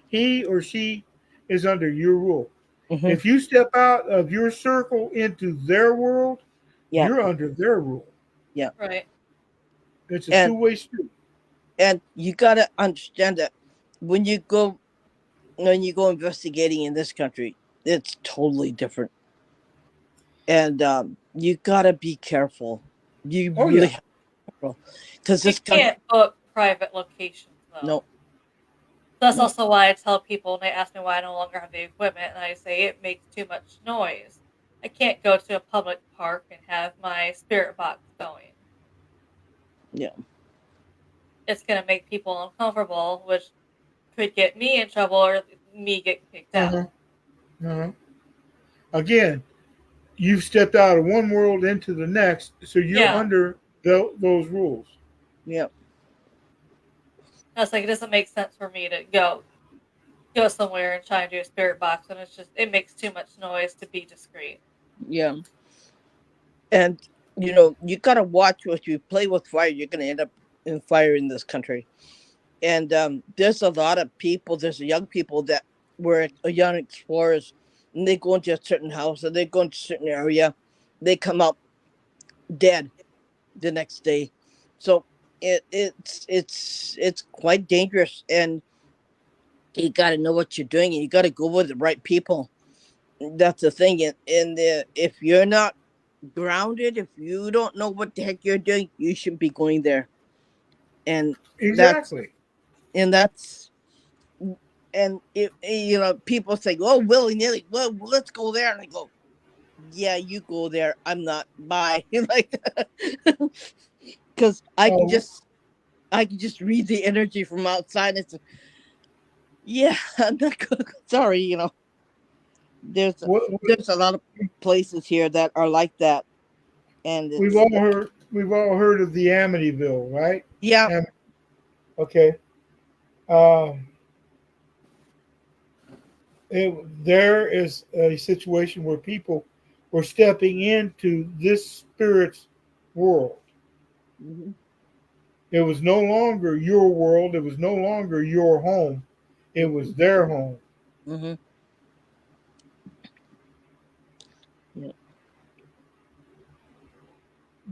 He or she is under your rule. Mhm. If you step out of your circle into their world, Yeah. you're under their rule. Yeah. Right. It's a And two-way street. you gotta understand that when you go investigating in this country, it's totally different. And you gotta be careful. You Oh really yeah. have to, because You this country, can't book private locations though. no, That's no, also why I tell people when they ask me why I no longer have the equipment, and I say it makes too much noise. I can't go to a public park and have my spirit box going. yeah, It's going to make people uncomfortable, which could get me in trouble or me get kicked Uh-huh. out. Uh-huh. Again, you've stepped out of one world into the next, so you're Yeah. under those rules. yeah. I was like, it doesn't make sense for me to go somewhere and try and do a spirit box, and it makes too much noise to be discreet. Yeah. And you gotta watch what you play with fire. You're gonna end up in fire in this country. And there's a lot of people. There's young people that were young explorers, and they go into a certain house, or they go into a certain area. They come out dead the next day. So it's quite dangerous, and you got to know what you're doing, and you got to go with the right people. That's the thing. And if you're not grounded, if you don't know what the heck you're doing, you shouldn't be going there. And that's Exactly. and that's and people say, "Oh, willy nilly, well, let's go there," and I go, "Yeah, you go there. I'm not. Bye." Like, because Oh, I can just read the energy from outside. It's yeah, I'm not good. Sorry, there's what, there's a lot of places here that are like that, and we've it's all heard of the Amityville, right? yeah, Am- okay. Um, there is a situation where people were stepping into this spirit's world. mhm, It was no longer your world. It was no longer your home. It was their home. mhm, yeah,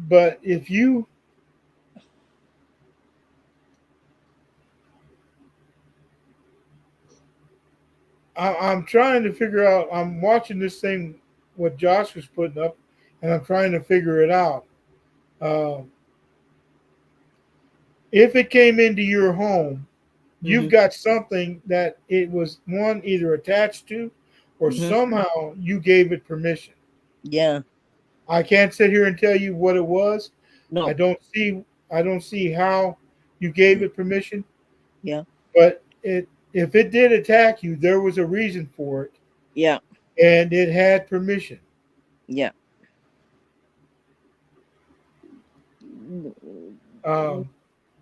But if you, I'm trying to figure out, I'm watching this thing, what Josh was putting up, and I'm trying to figure it out. Uh, if it came into your home, you've mhm, got something that it was one either attached to or mhm, somehow you gave it permission. yeah, I can't sit here and tell you what it was. I no, don't see I don't see how you gave it permission, yeah, but it if it did attack you, there was a reason for it yeah, and it had permission. yeah, Um,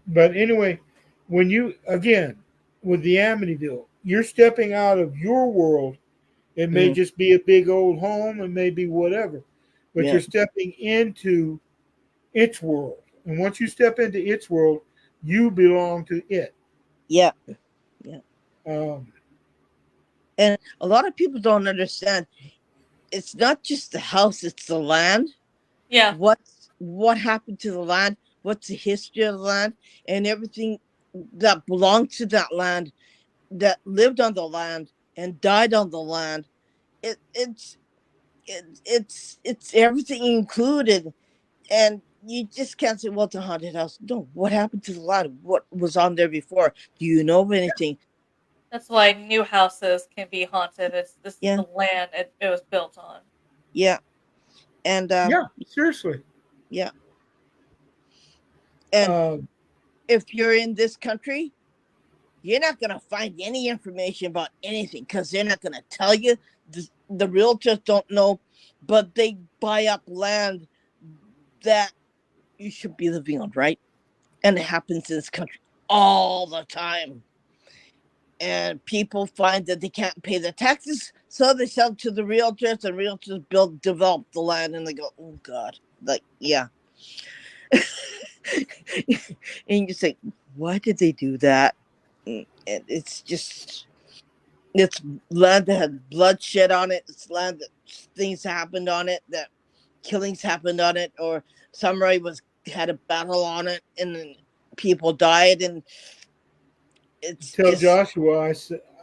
but anyway, when you again with the Amityville, you're stepping out of your world. It may mhm, just be a big old home, it may be whatever, but yeah, you're stepping into its world. And once you step into its world, you belong to it. yeah, yeah. Um, And a lot of people don't understand. It's not just the house; it's the land. Yeah, What happened to the land? What's the history of the land and everything that belonged to that land, that lived on the land and died on the land. It's everything included, and you just can't say, "Well, it's a haunted house." No, what happened to the land? What was on there before? Do you know of anything? that's why new houses can be haunted. This is Yeah, the land it was built on. yeah, and yeah, seriously. yeah, and Um, if you're in this country, you're not gonna find any information about anything because they're not gonna tell you. The realtors don't know, but they buy up land that you should be living on, right? And it happens in this country all the time. And people find that they can't pay the taxes, so they sell to the realtors, and realtors develop the land, and they go, "Oh God!" Like, yeah, and you say, "Why did they do that?" And it's just it's land that had bloodshed on it. It's land that things happened on it, that killings happened on it, or somebody was had a battle on it, and then people died, and it's tell just Joshua,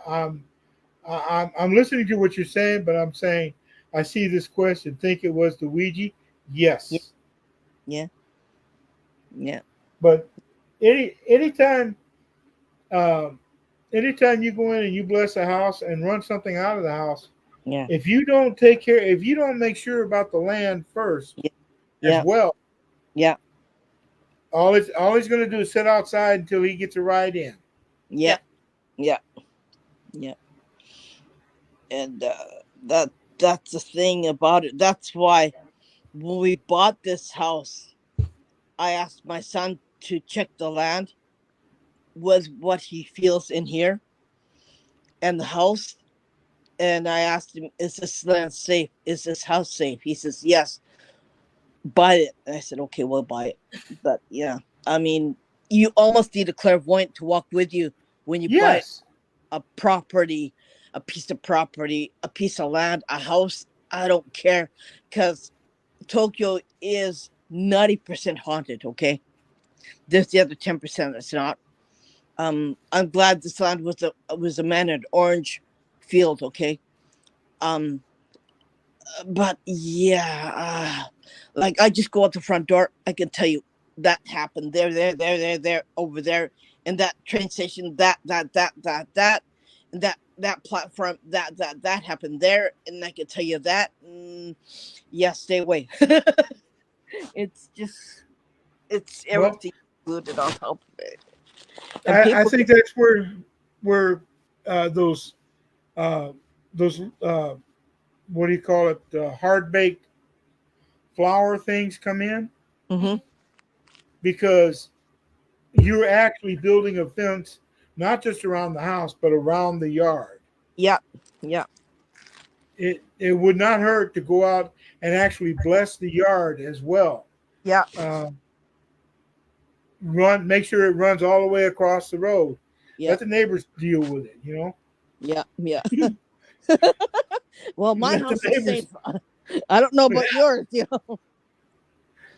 I'm, I'm listening to what you're saying, but I'm saying I see this question. Think it was the Ouija? yeah, Yes, yeah, yeah, but anytime um, anytime you go in and you bless a house and run something out of the house, yeah, if you don't make sure about the land first yeah, as yeah, well, yeah, all he's going to do is sit outside until he gets a ride in. yeah, Yeah, yeah, yeah. And that that's the thing about it. That's why when we bought this house, I asked my son to check the land, was what he feels in here and the house. And I asked him, is this land safe? Is this house safe? He says, yes, buy it. And I said, okay, we'll buy it. But yeah, I mean, you almost need a clairvoyant to walk with you when you buy Yes. a property, a piece of property, a piece of land, a house. I don't care, because Tokyo is 90% haunted. Okay, there's the other 10% that's not. I'm glad this land was a man in an orange field. Okay, um, but yeah, like I just go out the front door, I can tell you that happened there, over there, and that train station, and that platform, that happened there, and I can tell you that. Yeah, stay away. It's just, it's Well, everything included on top of it, and I people think that's where those those what do you call it? Hard baked flour things come in, hmm because you're actually building a fence not just around the house but around the yard. yeah, yeah, It would not hurt to go out and actually bless the yard as well. yeah, Uh, make sure it runs all the way across the road. yeah, Let the neighbors deal with it. You know, yeah, yeah. Well, my let the house is safe. neighbors I don't know about yours, you know.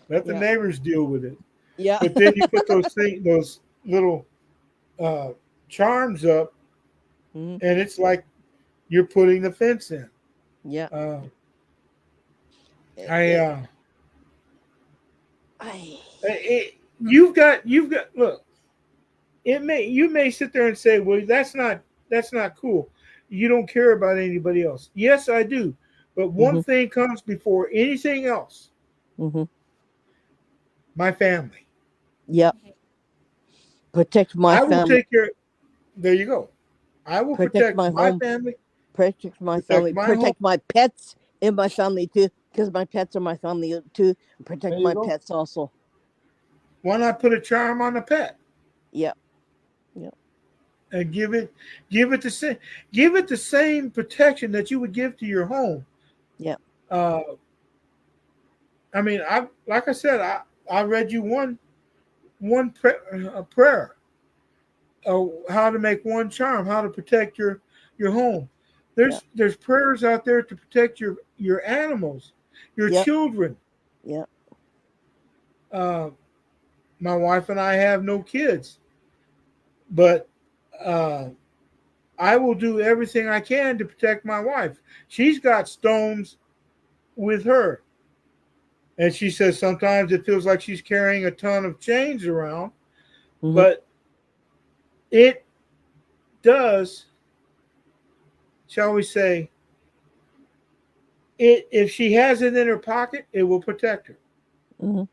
let the Yeah, neighbors deal with it. yeah, But then you put those little uh, charms up, mhm, and it's like you're putting the fence in. yeah. Uh, It, I, it, uh, I, you've got look. You may sit there and say, well, that's not cool. You don't care about anybody else. Yes, I do. But one mhm, thing comes before anything else: mhm. my family. Yeah, protect my I will family, take care. There you go. I will protect protect my my home, family, protect my protect family, my home. protect my pets and my family too, because my pets are my family too. There Protect you my go. pets also. Why not put a charm on the pet Yeah, yeah, and give it the same protection that you would give to your home? yeah, Uh, I mean, I like I said, I read you a prayer, how to make one charm, how to protect your home. yeah, There's prayers out there to protect your animals, your yeah, children. yeah, Uh, my wife and I have no kids, but uh, I will do everything I can to protect my wife. She's got stones with her, and she says sometimes it feels like she's carrying a ton of chains around, hmm, but it does, shall we say, it if she has it in her pocket, it will protect her. hmm,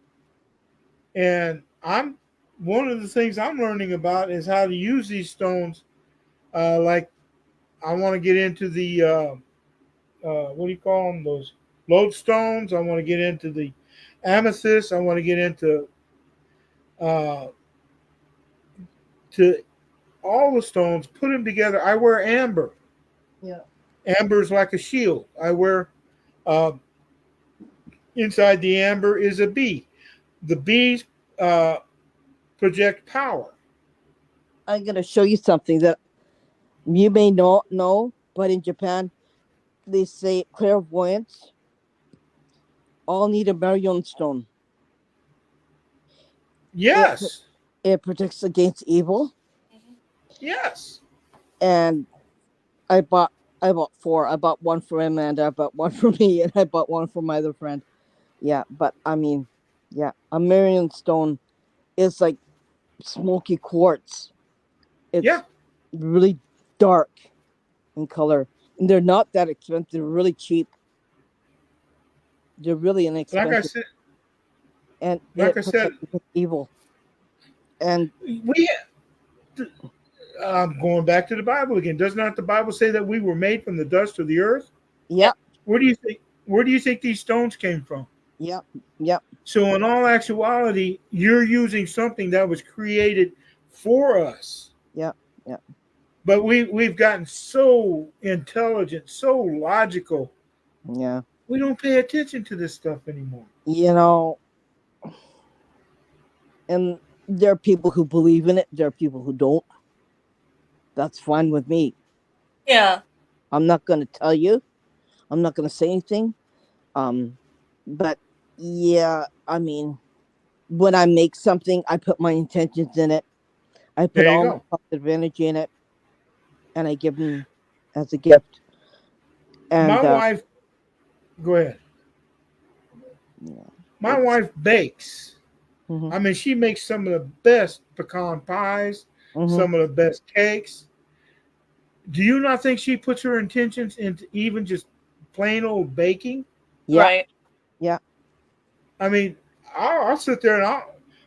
And I'm one of the things I'm learning about is how to use these stones. Like I want to get into the what do you call them? Those lodestones. I want to get into the amethyst. I want to get into uh, to all the stones. Put them together. I wear amber. yeah. Amber is like a shield. I wear uh, inside the amber is a bee. The bees uh, project power. I'm gonna show you something that you may not know, but in Japan they say clairvoyants all need a Marion stone. It Yes, it protects against evil, Mhm. yes. and I bought I bought four. I bought one for Amanda, I bought one for me, and I bought one for my other friend. Yeah, but I mean, yeah, a Marion stone is like smoky quartz. It's Yeah, really dark in color, and they're not that expensive. They're really cheap. They're really like I inexpensive, said, and like it I said, protects against evil. And we. Going back to the Bible again. Does not the Bible say that we were made from the dust of the earth? yep, Where do you think? Where do you think these stones came from? yep, yep, So, in all actuality, you're using something that was created for us. Yeah. Yeah. But we've gotten so intelligent, so logical. Yeah. We don't pay attention to this stuff anymore. You know, and there are people who believe in it. There are people who don't. That's fine with me. Yeah. I'm not going to tell you. I'm not going to say anything. Um, but yeah, I mean, when I make something, I put my intentions in it. I put There you all my go. positive energy in it, and I give them as a gift. My And wife, go ahead. yeah, My it's wife bakes. hmm I mean, she makes some of the best pecan pies, hmm some of the best cakes. Do you not think she puts her intentions into even just plain old baking? yeah, Right. yeah, I mean, I'll sit there and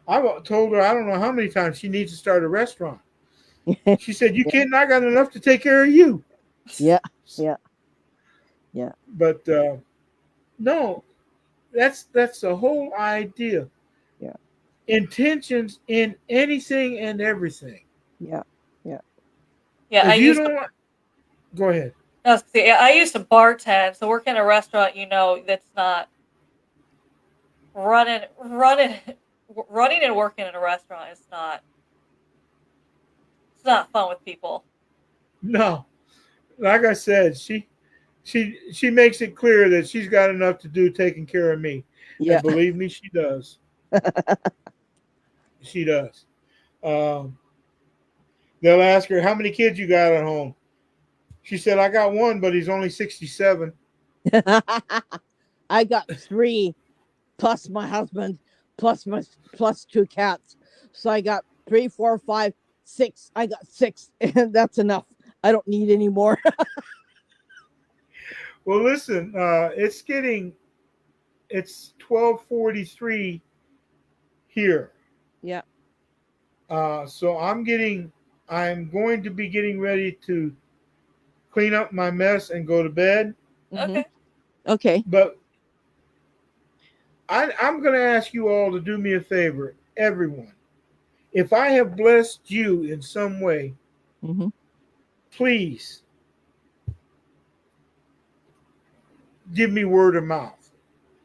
I've told her I don't know how many times she needs to start a restaurant. She said, "You yeah, kidding? I got enough to take care of you." yeah, yeah, yeah, But no, that's the whole idea. yeah, Intentions in anything and everything. yeah, yeah. Yeah. I If you used to. don't, go ahead. I used to bartend, so work in a restaurant. You know, that's not running, running and working in a restaurant is not. It's not fun with people. No, like I said, she makes it clear that she's got enough to do taking care of me, Yeah. and believe me, she does. She does. Um, they'll ask her how many kids you got at home. She said, "I got one, but he's only 67." I got three plus my husband plus two cats. So I got three, four, five, six. I got six, and that's enough. I don't need any more. Well, listen, it's 12:43 here. Yeah. So I'm going to be getting ready to clean up my mess and go to bed. hmm Okay. Okay. But I'm going to ask you all to do me a favor, everyone. If I have blessed you in some way, hmm please give me word of mouth.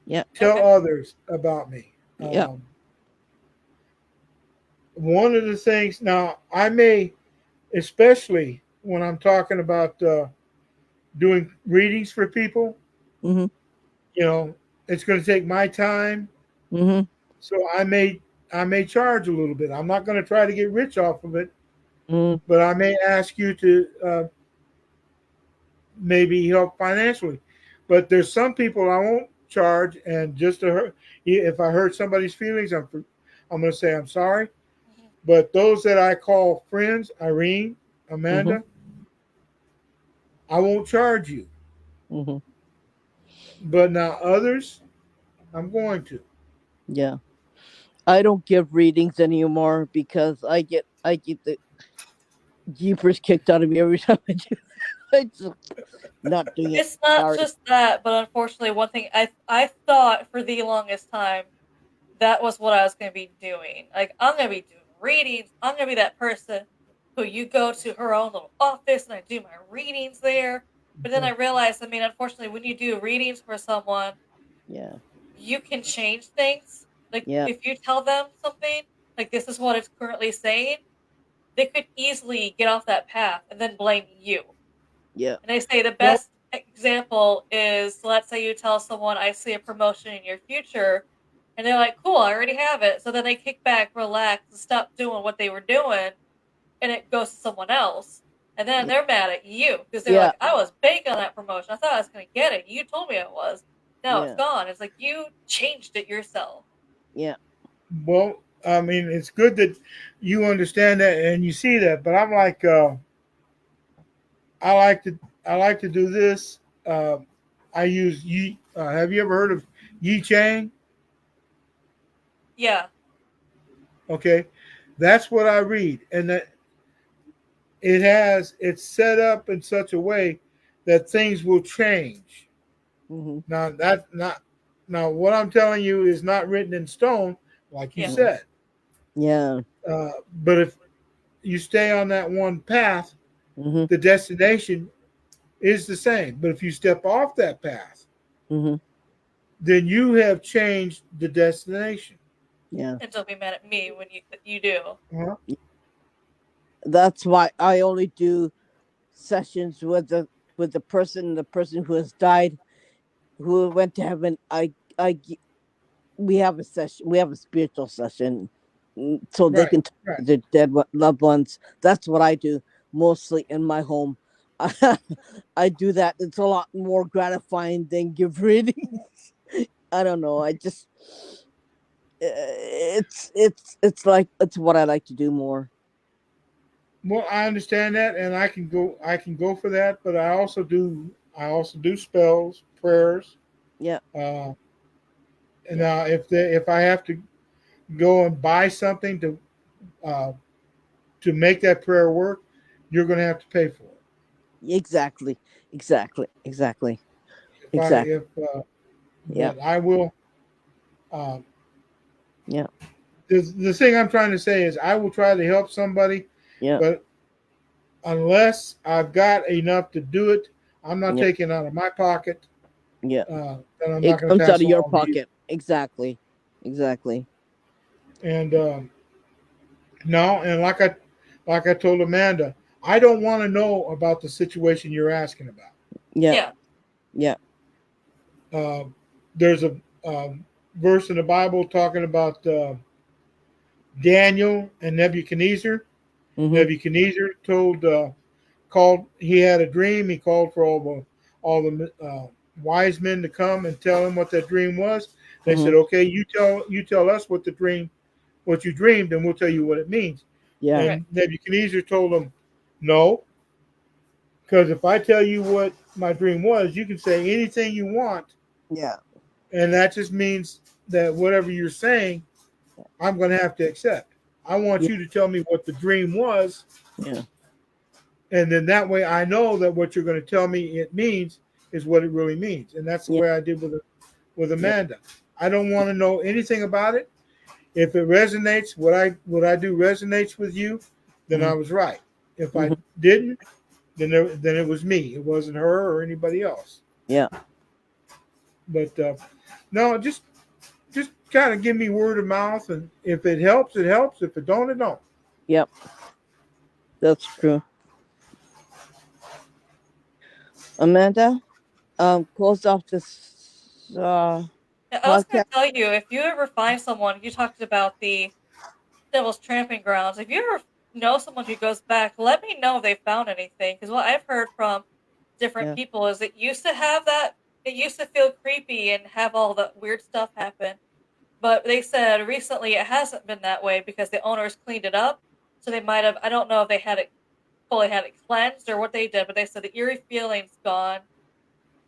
Yeah. Tell Okay. others about me. Yeah. One of the things now, I may, especially when I'm talking about doing readings for people, hmm you know, it's going to take my time. hmm So I may charge a little bit. I'm not going to try to get rich off of it, mm but I may ask you to maybe help financially. But there's some people I won't charge, and just to hurt, if I hurt somebody's feelings, I'm going to say I'm sorry. Mhm. But those that I call friends, Irene, hmm Amanda, I won't charge you. hmm But now others, I'm going to. Yeah. I don't give readings anymore because I get the jeepers kicked out of me every time I do. I just not doing it. It's not Sorry. just that, but unfortunately, one thing I thought for the longest time that was what I was going to be doing. Like I'm going to be doing readings. I'm going to be that person who you go to her own little office and I do my readings there. But then I realized, I mean, unfortunately, when you do readings for someone, Yeah. you can change things. Like Yeah. if you tell them something, like this is what it's currently saying, they could easily get off that path and then blame you. Yeah. And they say the Well, best example is, let's say you tell someone, I see a promotion in your future, and they're like, cool, I already have it. So then they kick back, relax, and stop doing what they were doing, and it goes to someone else. And then they're mad at you because they're Yeah. like, I was banking on that promotion. I thought I was going to get it. You told me it was. No, it's Yeah. gone. It's like you changed it yourself. Yeah. well, I mean, it's good that you understand that and you see that. But I'm like, I like to I like to do this. I use Yi. Have you ever heard of Yi Chang? Yeah. Okay, that's what I read, and that it's set up in such a way that things will change. hmm Now that's not now what I'm telling you is not written in stone, like you Yeah. hmm said. Yeah. But if you stay on that one path, Mhm. the destination is the same. But if you step off that path, Mhm. then you have changed the destination. Yeah. And don't be mad at me when you do. Huh? That's why I only do sessions with the person who has died, who went to heaven. We have a session. We have a spiritual session, so they Right, can talk right. to their loved ones. That's what I do mostly in my home. I do that. It's a lot more gratifying than give readings. I don't know. I just it's like it's what I like to do more. Well, I understand that, and I can go for that. But I also do spells, prayers. Yeah. Uh, and Yeah. now, if I have to go and buy something uh, to make that prayer work, you're going to have to pay for it. Exactly. Exactly. Exactly. If I Exactly. if Yeah. But I will. Uh, Yeah. the thing I'm trying to say is I will try to help somebody, Yeah. but unless I've got enough to do it, I'm not Yeah. taking it out of my pocket. Yeah. Then I'm not It going to comes out pass of your along to you. pocket. Exactly. Exactly. And no, and like I told Amanda, I don't want to know about the situation you're asking about. Yeah. Yeah. Yeah. Uh, there's a verse in the Bible talking about Daniel and Nebuchadnezzar. Mhm. Nebuchadnezzar called. He had a dream. He called for all the wise men to come and tell him what that dream was. They said, Mhm. "Okay, you tell us what you dreamed, and we'll tell you what it means." Yeah. Right. And Nebuchadnezzar told them, "No, because if I tell you what my dream was, you can say anything you want, Yeah. and that just means that whatever you're saying, I'm going to have to accept. I want Yeah. you to tell me what the dream was, Yeah. and then that way I know that what you're going to tell me it means is what it really means." And that's the Yeah. way I did with Yeah. Amanda. I don't want to know anything about it. If it resonates, what I do resonates with you, then I Mhm. was right. If I Mhm. didn't, then it was me. It wasn't her or anybody else. Yeah. But no, just kind of give me word of mouth, and if it helps, it helps. If it don't, it don't. Yep. That's true. Amanda, close off this Yeah, I was going podcast. to tell you, if you ever find someone, you talked about the Devil's Tramping Grounds. If you ever know someone who goes back, let me know if they found anything. Because what I've heard from different Yeah. people is it used to have that, it used to feel creepy and have all the weird stuff happen. But they said recently it hasn't been that way because the owners cleaned it up. So they might have, I don't know if they had it fully had it cleansed or what they did, but they said the eerie feeling's gone.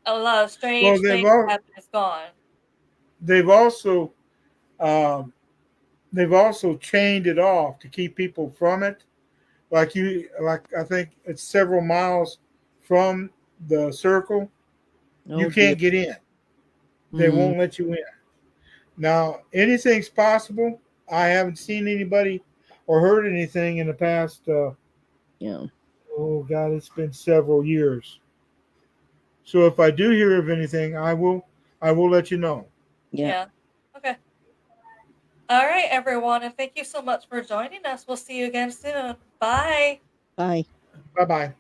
A lot of Well, strange things happen, it's gone. they've also um, they've also chained it off to keep people from it. Like I think it's several miles from the circle. You Oh dear. can't get in. They Mm, won't let you in. Now, anything's possible. I haven't seen anybody or heard anything in the past. yeah. Oh God, it's been several years. So if I do hear of anything, I will let you know. Yeah. Yeah. Okay. All right, everyone, and thank you so much for joining us. We'll see you again soon. Bye. Bye. Bye bye.